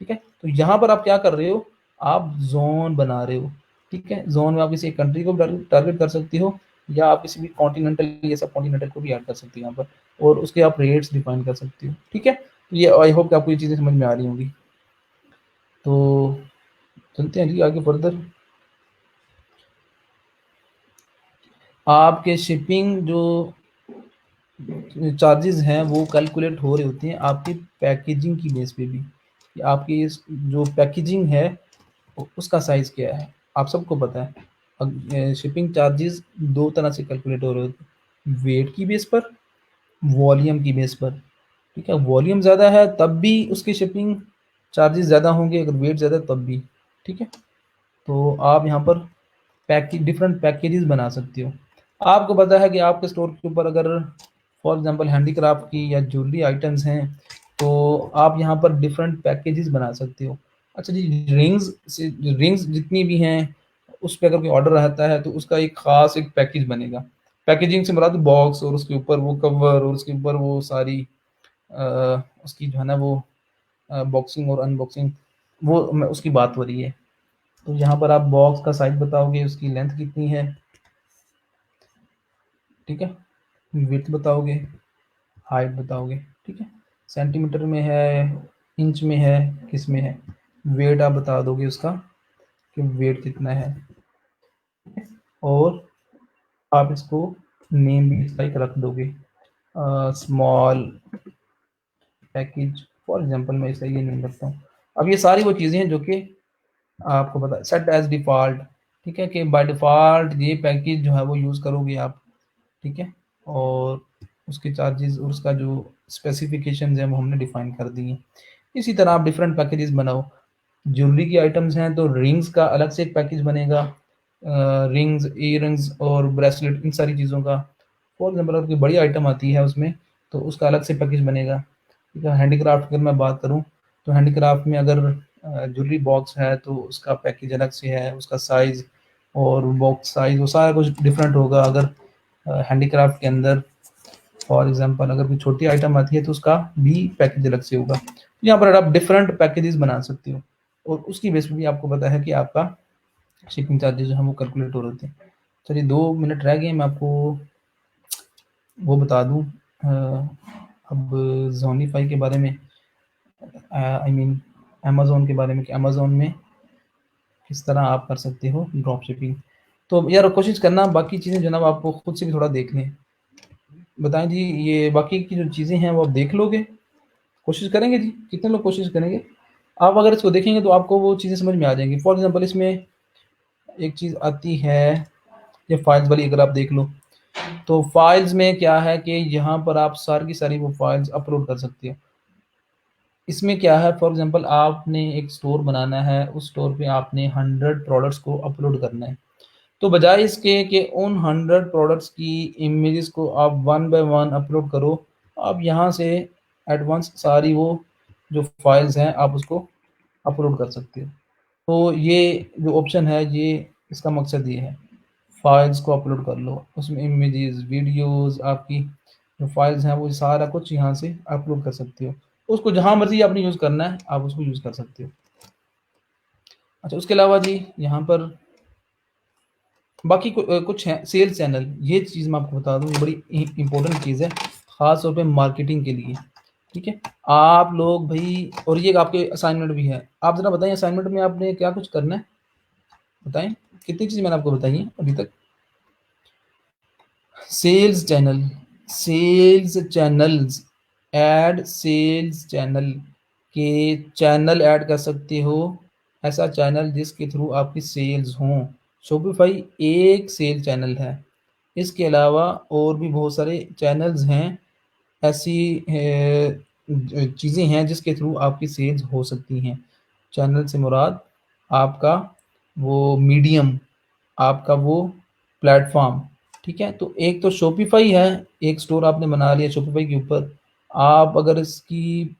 ठीक है। तो यहाँ पर आप क्या कर रहे हो, आप ज़ोन बना रहे हो, ठीक है। ज़ोन में आप किसी एक कंट्री को टारगेट कर सकते हो या आप किसी भी कॉन्टिनेंटल या सब कॉन्टिनेंटल को भी ऐड कर सकते हो यहाँ पर, और उसके आप रेट्स डिफाइन कर सकते हो, ठीक है। तो ये आई होप कि आपको ये चीज़ें समझ में आ रही होंगी। तो चलते हैं जी आगे फर्दर। आपके शिपिंग जो चार्जेस हैं वो कैलकुलेट हो रहे होते हैं आपकी पैकेजिंग की बेस पे भी, कि आपकी इस जो पैकेजिंग है उसका साइज़ क्या है, आप सबको पता है। अब शिपिंग चार्जेस 2 तरह से कैलकुलेट हो रहे होते हैं, वेट की बेस पर, वॉल्यूम की बेस पर, ठीक है। वॉल्यूम ज़्यादा है तब भी उसकी शिपिंग चार्जेस ज़्यादा होंगे, अगर वेट ज़्यादा है तब भी, ठीक है। तो आप यहाँ पर डिफरेंट पैकेजेस बना सकते हो। आपको पता है कि आपके स्टोर के ऊपर अगर फॉर एग्जांपल हैंडीक्राफ्ट की या ज्वेलरी आइटम्स हैं, तो आप यहाँ पर डिफरेंट पैकेजेस बना सकते हो। अच्छा जी, रिंग्स जितनी भी हैं, उस पे अगर कोई ऑर्डर रहता है तो उसका एक ख़ास एक पैकेज बनेगा। पैकेजिंग से मुराद बॉक्स और उसके ऊपर वो कवर और उसके ऊपर वो सारी उसकी जो है ना वो बॉक्सिंग और अनबॉक्सिंग, वो उसकी बात हो रही है। तो यहाँ पर आप बॉक्स का साइज बताओगे, उसकी लेंथ कितनी है, ठीक है, विड्थ बताओगे, हाइट बताओगे, ठीक है, सेंटीमीटर में है, इंच में है, किस में है, वेट आप बता दोगे उसका कि वेट कितना है, और आप इसको नेम भी इसका एक रख दोगे, स्मॉल पैकेज फॉर एग्जांपल मैं इसका ये नेम रखता हूँ। अब ये सारी वो चीज़ें हैं जो कि आपको पता है, सेट एज डिफ़ॉल्ट, ठीक है, कि बाय डिफ़ॉल्ट ये पैकेज जो है वो यूज़ करोगे आप, ठीक है। और उसके चार्जेस और उसका जो स्पेसिफिकेशंस हैं वो हमने डिफाइन कर दी हैं। इसी तरह आप डिफरेंट पैकेजेस बनाओ। ज्वेलरी की आइटम्स हैं तो रिंग्स का अलग से एक पैकेज बनेगा, रिंग्स, ईयरिंग्स और ब्रेसलेट, इन सारी चीज़ों का। फॉर एग्जांपल अगर कोई बड़ी आइटम आती है उसमें, तो उसका अलग से पैकेज बनेगा, ठीक है। हैंडीक्राफ्ट अगर मैं बात करूँ, तो हैंडीक्राफ्ट में अगर ज्वेलरी बॉक्स है तो उसका पैकेज अलग से है, उसका साइज़ और बॉक्स साइज़ वो सारा कुछ डिफरेंट होगा। अगर हैंडीक्राफ्ट के अंदर फॉर एग्जांपल अगर कोई छोटी आइटम आती है तो उसका भी पैकेज अलग से होगा। यहाँ पर आप डिफरेंट पैकेजेस बना सकते हो, और उसकी बेस पे भी आपको पता है कि आपका शिपिंग चार्जेस जो है वो कैलकुलेट हो रहे होते हैं। चलिए 2 मिनट रह गए, मैं आपको वो बता दूँ अब ज़ोनिफाई के बारे में, आई मीन अमेज़न के बारे में, कि अमेज़न में किस तरह आप कर सकते हो ड्रॉप शिपिंग। तो यार कोशिश करना बाकी चीज़ें जनाब आपको खुद से भी थोड़ा देख लें। बताएं जी, ये बाकी की जो चीज़ें हैं वो आप देख लोगे, कोशिश करेंगे जी, कितने लोग कोशिश करेंगे। आप अगर इसको देखेंगे तो आपको वो चीज़ें समझ में आ जाएंगी। फॉर एग्जांपल इसमें एक चीज़ आती है, ये फाइल्स वाली अगर आप देख लो, तो फाइल्स में क्या है कि यहाँ पर आप सारी की सारी वो फाइल्स अपलोड कर सकते हो। इसमें क्या है, फॉर एग्जांपल आपने एक स्टोर बनाना है, उस स्टोर पे आपने 100 प्रोडक्ट्स को अपलोड करना है, तो बजाय इसके कि उन 100 प्रोडक्ट्स की इमेजेस को आप वन बाय वन अपलोड करो, आप यहाँ से एडवांस सारी वो जो फाइल्स हैं आप उसको अपलोड कर सकते हो। तो ये जो ऑप्शन है, ये इसका मकसद ये है, फाइल्स को अपलोड कर लो, उसमें इमेजेस, वीडियोस, आपकी जो फाइल्स हैं वो सारा कुछ यहाँ से अपलोड कर सकते हो। उसको जहाँ मर्जी आपने यूज़ करना है आप उसको यूज़ कर सकते हो। अच्छा, उसके अलावा जी यहाँ पर बाकी कुछ हैं सेल्स चैनल, ये चीज़ मैं आपको बता दूँ, ये बड़ी इंपॉर्टेंट चीज़ है, ख़ास तौर पे मार्केटिंग के लिए, ठीक है। आप लोग भाई, और ये आपके असाइनमेंट भी है, आप ज़रा बताएं असाइनमेंट में आपने क्या कुछ करना है, बताएं कितनी चीज़ मैंने आपको बताई है अभी तक। Sales channel, sales channels, add sales channel, के चैनल ऐड कर सकते हो, ऐसा चैनल जिसके थ्रू आपकी सेल्स हों। शॉपिफाई एक सेल चैनल है, इसके अलावा और भी बहुत सारे चैनल्स हैं, ऐसी चीज़ें हैं जिसके थ्रू आपकी सेल्स हो सकती हैं। चैनल से मुराद आपका वो मीडियम, आपका वो प्लेटफॉर्म, ठीक है। तो एक तो शॉपिफाई है, एक स्टोर आपने बना लिया शॉपिफाई के ऊपर, आप अगर इसकी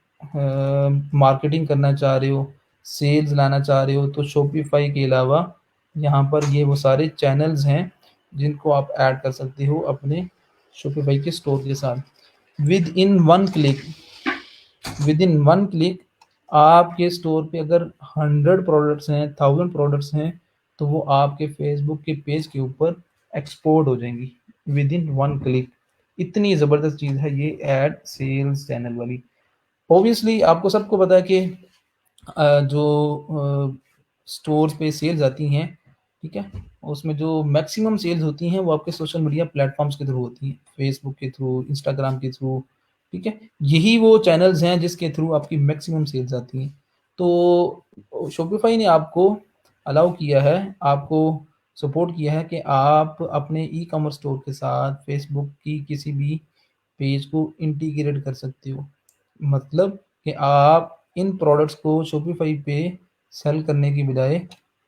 मार्केटिंग करना चाह रहे हो, सेल्स लाना चाह रहे हो, तो शॉपिफ़ाई के अलावा यहाँ पर ये वो सारे चैनल्स हैं जिनको आप ऐड कर सकते हो अपने शॉपिफ़ाई के स्टोर के साथ। With in one click with in one click आपके स्टोर पे अगर 100 प्रोडक्ट्स हैं, 1000 प्रोडक्ट्स हैं, तो वो आपके फेसबुक के पेज के ऊपर एक्सपोर्ट हो जाएंगी विद इन वन क्लिक। इतनी ज़बरदस्त चीज़ है ये एड सेल्स चैनल वाली। ऑब्वियसली आपको सबको पता है कि जो स्टोर्स पे सेल्स आती हैं, ठीक है? उसमें जो मैक्सिमम सेल्स होती हैं वो आपके सोशल मीडिया प्लेटफ़ॉर्म्स के थ्रू होती हैं, फ़ेसबुक के थ्रू, इंस्टाग्राम के थ्रू, ठीक है? यही वो चैनल्स हैं जिसके थ्रू आपकी मैक्सिमम सेल्स आती हैं। तो शॉपिफ़ाई ने आपको अलाउ किया है, आपको सपोर्ट किया है कि आप अपने ई-कॉमर्स स्टोर के साथ फ़ेसबुक की किसी भी पेज को इंटीग्रेट कर सकते हो। मतलब कि आप इन प्रोडक्ट्स को शॉपिफ़ाई पे सेल करने की बजाय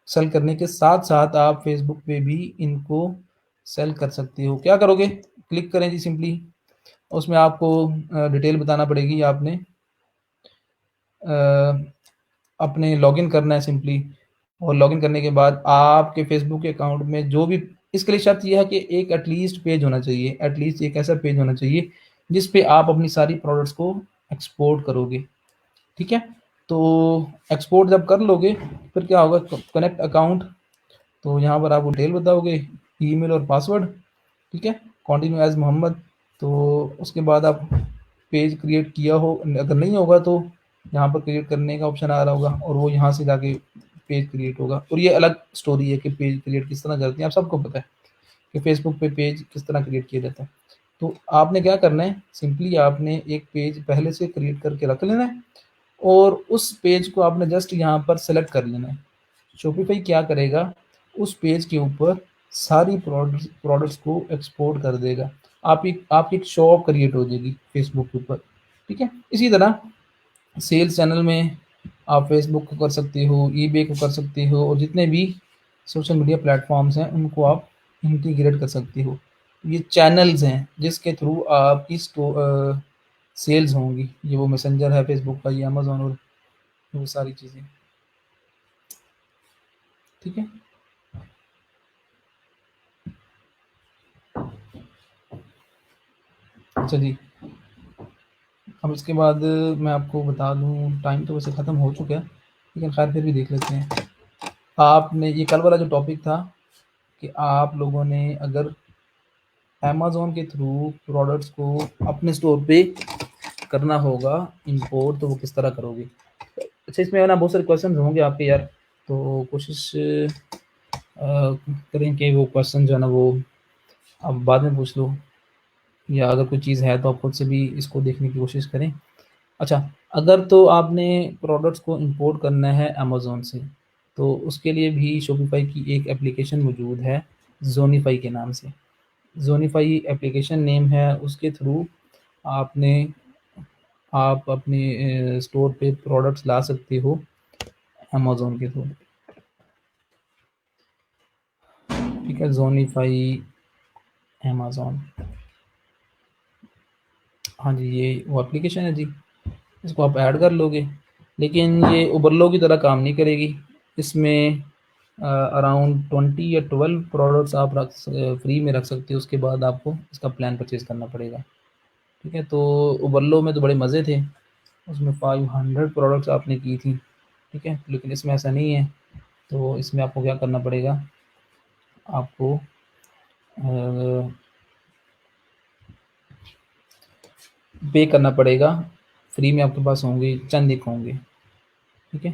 सेल करने के साथ-साथ आप फ़ेसबुक पे भी इनको सेल कर सकते हो। क्या करोगे? क्लिक करें जी सिंपली, उसमें आपको डिटेल बताना पड़ेगी आपने अपने लॉगिन करना है सिंपली और लॉगिन करने के बाद आपके फ़ेसबुक के अकाउंट में जो भी इसके लिए शर्त ये है कि एक एटलीस्ट पेज होना चाहिए, एटलीस्ट एक ऐसा पेज होना चाहिए जिस पे आप अपनी सारी प्रोडक्ट्स को एक्सपोर्ट करोगे, ठीक है? तो एक्सपोर्ट जब कर लोगे फिर क्या होगा कनेक्ट अकाउंट, तो यहाँ पर आप डिटेल बताओगे, ईमेल और पासवर्ड, ठीक है? कंटिन्यू एज़ मोहम्मद, तो उसके बाद आप पेज क्रिएट किया हो, अगर नहीं होगा तो यहाँ पर क्रिएट करने का ऑप्शन आ रहा होगा और वो यहाँ से जाके पेज क्रिएट होगा। और ये अलग स्टोरी है कि पेज क्रिएट किस तरह करते हैं, आप सबको पता है कि फेसबुक पे पेज किस तरह क्रिएट किया जाता है। तो आपने क्या करना है, सिंपली आपने एक पेज पहले से क्रिएट करके रख लेना है और उस पेज को आपने जस्ट यहाँ पर सेलेक्ट कर लेना है। शॉपिफ़ाई क्या करेगा, उस पेज के ऊपर सारी प्रोडक्ट्स को एक्सपोर्ट कर देगा। आपकी एक शॉप क्रिएट हो जाएगी फेसबुक के ऊपर, ठीक है? इसी तरह सेल्स चैनल में आप फेसबुक को कर सकते हो, ईबे को कर सकते हो और जितने भी सोशल मीडिया प्लेटफ़ॉर्म्स हैं उनको आप इंटीग्रेट कर सकते हो। ये चैनल्स हैं जिसके थ्रू आपकी सेल्स होंगी। ये वो मैसेंजर है फेसबुक का, ये अमेज़न और वो सारी चीज़ें, ठीक है? अच्छा जी, अब इसके बाद मैं आपको बता दूँ, टाइम तो वैसे ख़त्म हो चुका है, लेकिन ख़ैर फिर भी देख लेते हैं। आपने ये कल वाला जो टॉपिक था कि आप लोगों ने अगर अमेज़न के थ्रू प्रोडक्ट्स को अपने स्टोर पे करना होगा इम्पोर्ट, तो वो किस तरह करोगे? अच्छा, इसमें ना बहुत सारे क्वेश्चंस होंगे आपके यार, तो कोशिश करें कि वो क्वेश्चन जो है ना वो आप बाद में पूछ लो, या अगर कोई चीज़ है तो आप खुद से भी इसको देखने की कोशिश करें। अच्छा, अगर तो आपने प्रोडक्ट्स को इम्पोर्ट करना है अमेज़न से, तो उसके लिए भी शॉपिफ़ाई की एक एप्लीकेशन मौजूद है, ज़ोनिफ़ाई के नाम से। ज़ोनिफ़ाई एप्लीकेशन नेम है, उसके थ्रू आपने आप अपने स्टोर पे प्रोडक्ट्स ला सकते हो अमेज़न के थ्रू, ठीक है? ज़ोनिफ़ाई अमेज़न, हाँ जी, ये वो एप्लीकेशन है जी, इसको आप ऐड कर लोगे। लेकिन ये ओबरलो की तरह काम नहीं करेगी। इसमें अराउंड 20 या 12 प्रोडक्ट्स आप फ्री में रख सकते हो, उसके बाद आपको इसका प्लान परचेज़ करना पड़ेगा, ठीक है? तो ओबरलो में तो बड़े मज़े थे, उसमें 500 प्रोडक्ट्स आपने की थी, ठीक है? लेकिन इसमें ऐसा नहीं है, तो इसमें आपको क्या करना पड़ेगा, आपको पे करना पड़ेगा, फ्री में आपके पास होंगे चंद एक होंगे, ठीक है?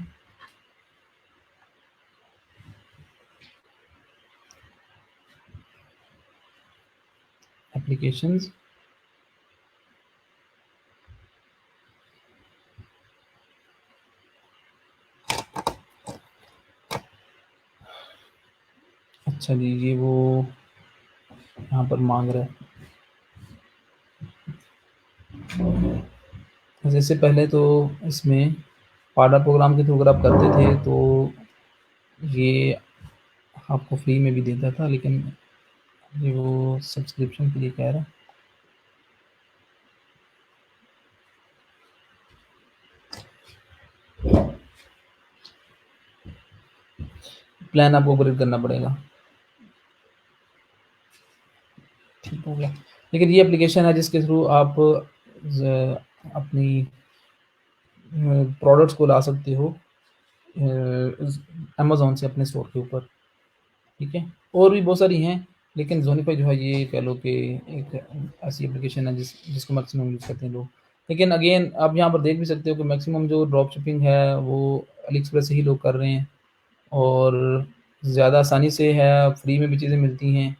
एप्लीकेशंस, अच्छा जी, ये वो यहाँ पर माँग रहा है। जैसे पहले तो इसमें पाडा प्रोग्राम के थ्रू अगर आप करते थे तो ये आपको फ्री में भी देता था, लेकिन ये वो सब्सक्रिप्शन के लिए कह रहा है। प्लान आपको अपग्रेड करना पड़ेगा। ठीक हो गया। लेकिन ये एप्लीकेशन है जिसके थ्रू आप अपनी प्रोडक्ट्स को ला सकते हो अमेज़न से अपने स्टोर के ऊपर, ठीक है? और भी बहुत सारी हैं, लेकिन ज़ोनिफाई जो है ये कह लो कि एक ऐसी एप्लीकेशन है जिसको मैक्सिमम यूज़ करते हैं लोग। लेकिन अगेन आप यहाँ पर देख भी सकते हो कि मैक्सिमम जो ड्रॉप शिपिंग है वो अली एक्सप्रेस से ही लोग कर रहे हैं और ज़्यादा आसानी से है, फ्री में भी चीज़ें मिलती हैं।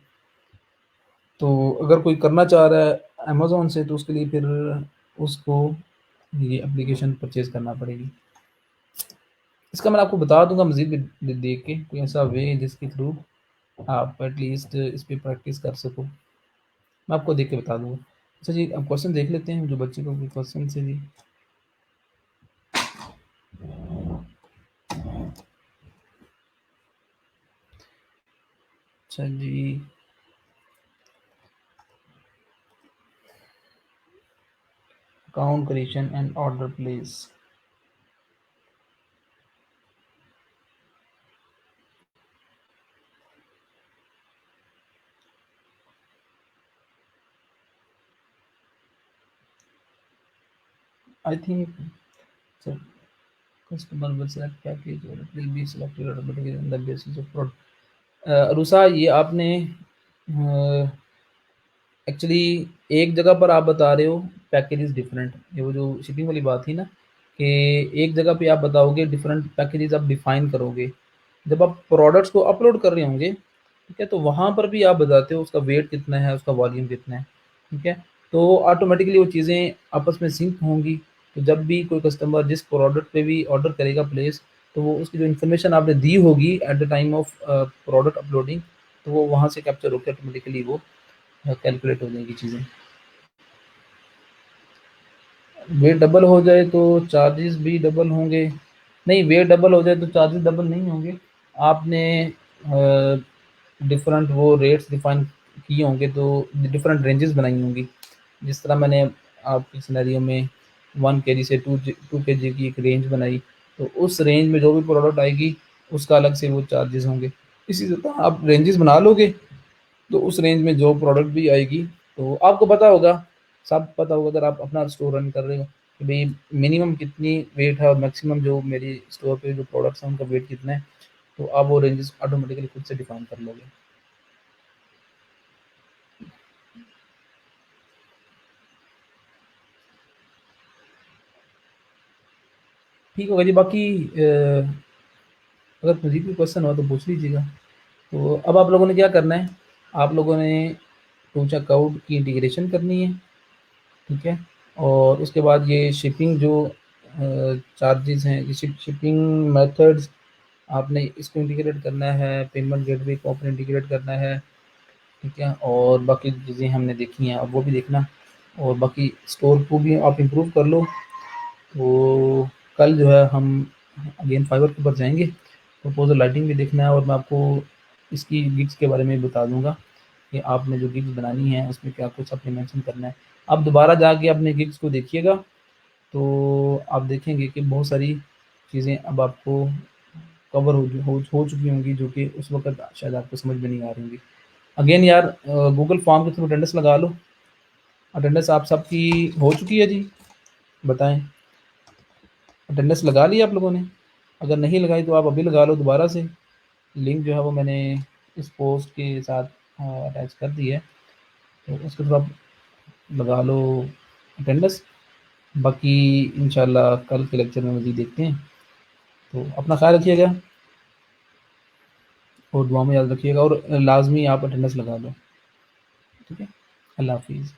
तो अगर कोई करना चाह रहा है अमेज़न से तो उसके लिए फिर उसको ये एप्लीकेशन परचेज़ करना पड़ेगी। इसका मैं आपको बता दूँगा मज़ीद भी देख के कोई ऐसा वे जिसके थ्रू आप एटलीस्ट इस पे प्रैक्टिस कर सको। मैं आपको देख के बता दूँगा। अच्छा जी, अब क्वेश्चन देख लेते हैं जो बच्चे को क्वेश्चन है जी। अच्छा जी। Account creation and order place. I think sir customer will select package और it will be selected automatically on the basis of product. रुसा ये आपने एक्चुअली एक जगह पर आप बता रहे हो पैकेज इज़ डिफरेंट। ये वो जो शिपिंग वाली बात थी ना कि एक जगह पे आप बताओगे डिफरेंट पैकेजेज़ आप डिफ़ाइन करोगे। जब आप प्रोडक्ट्स को अपलोड कर रहे होंगे, ठीक है? तो वहाँ पर भी आप बताते हो उसका वेट कितना है, उसका वॉल्यूम कितना है, ठीक है? तो ऑटोमेटिकली वो चीज़ें आपस में सिंक होंगी। तो जब भी कोई कस्टमर जिस प्रोडक्ट पे भी ऑर्डर करेगा प्लेस, तो वो उसकी जो इन्फॉर्मेशन आपने दी होगी eight the time of product uploading, तो वो वहाँ से कैप्चर होके ऑटोमेटिकली वो कैलकुलेट हो जाएगी चीज़ें। वेट डबल हो जाए तो चार्जेस भी डबल होंगे? नहीं, वेट डबल हो जाए तो चार्जेस डबल नहीं होंगे। आपने डिफरेंट वो रेट्स डिफाइन किए होंगे तो डिफरेंट रेंजेस बनाई होंगी। जिस तरह मैंने आपके सिनेरियो में 1 केजी से 2 केजी की एक रेंज बनाई, तो उस रेंज में जो भी प्रोडक्ट आएगी उसका अलग से वो चार्जेस होंगे। इसी तरह आप रेंजेस बना लोगे तो उस रेंज में जो प्रोडक्ट भी आएगी तो आपको पता होगा, सब पता होगा अगर आप अपना स्टोर रन कर रहे हो कि भाई मिनिमम कितनी वेट है और मैक्सिमम जो मेरी स्टोर पे जो प्रोडक्ट्स हैं उनका वेट कितना है, तो आप वो रेंजेस ऑटोमेटिकली खुद से डिफाइन कर लोगे। ठीक होगा जी। बाकी अगर मज़ीद कोई क्वेश्चन हो तो पूछ लीजिएगा। तो अब आप लोगों ने क्या करना है, आप लोगों ने टू चेकआउट की इंटीग्रेशन करनी है, ठीक है? और उसके बाद ये शिपिंग जो चार्जेज़ हैं, ये शिपिंग मेथड्स आपने इसको इंटीग्रेट करना है, पेमेंट गेटवे को आपने इंटीग्रेट करना है, ठीक है? और बाकी चीज़ें हमने देखी हैं, अब वो भी देखना और बाकी स्टोर को भी आप इम्प्रूव कर लो। तो कल जो है हम अगेन फाइवर के ऊपर जाएँगे, प्रपोज़ल राइटिंग भी देखना है और मैं आपको इसकी गिग्स के बारे में बता दूँगा कि आपने जो गिग्स बनानी है उसमें क्या कुछ आपने मेंशन करना है। आप दोबारा जाके अपने गिग्स को देखिएगा, तो आप देखेंगे कि बहुत सारी चीज़ें अब आपको कवर हो चुकी होंगी जो कि उस वक़्त शायद आपको समझ में नहीं आ रही होंगी। अगेन यार गूगल फॉर्म के थ्रू अटेंडेंस लगा लो। अटेंडेंस आप सबकी हो चुकी है जी? बताएँ। अटेंडेंस लगा ली आप लोगों ने? अगर नहीं लगाई तो आप अभी लगा लो दोबारा से। लिंक जो है वो मैंने इस पोस्ट के साथ अटैच कर दी है, तो उसके थ्रू आप लगा लो अटेंडेंस। बाकी इंशाल्लाह कल के लेक्चर में मज़ीद देखते हैं। तो अपना ख़्याल रखिएगा और दुआ में याद रखिएगा और लाज़मी आप अटेंडेंस लगा दो। ठीक है? अल्लाह हाफ़िज़।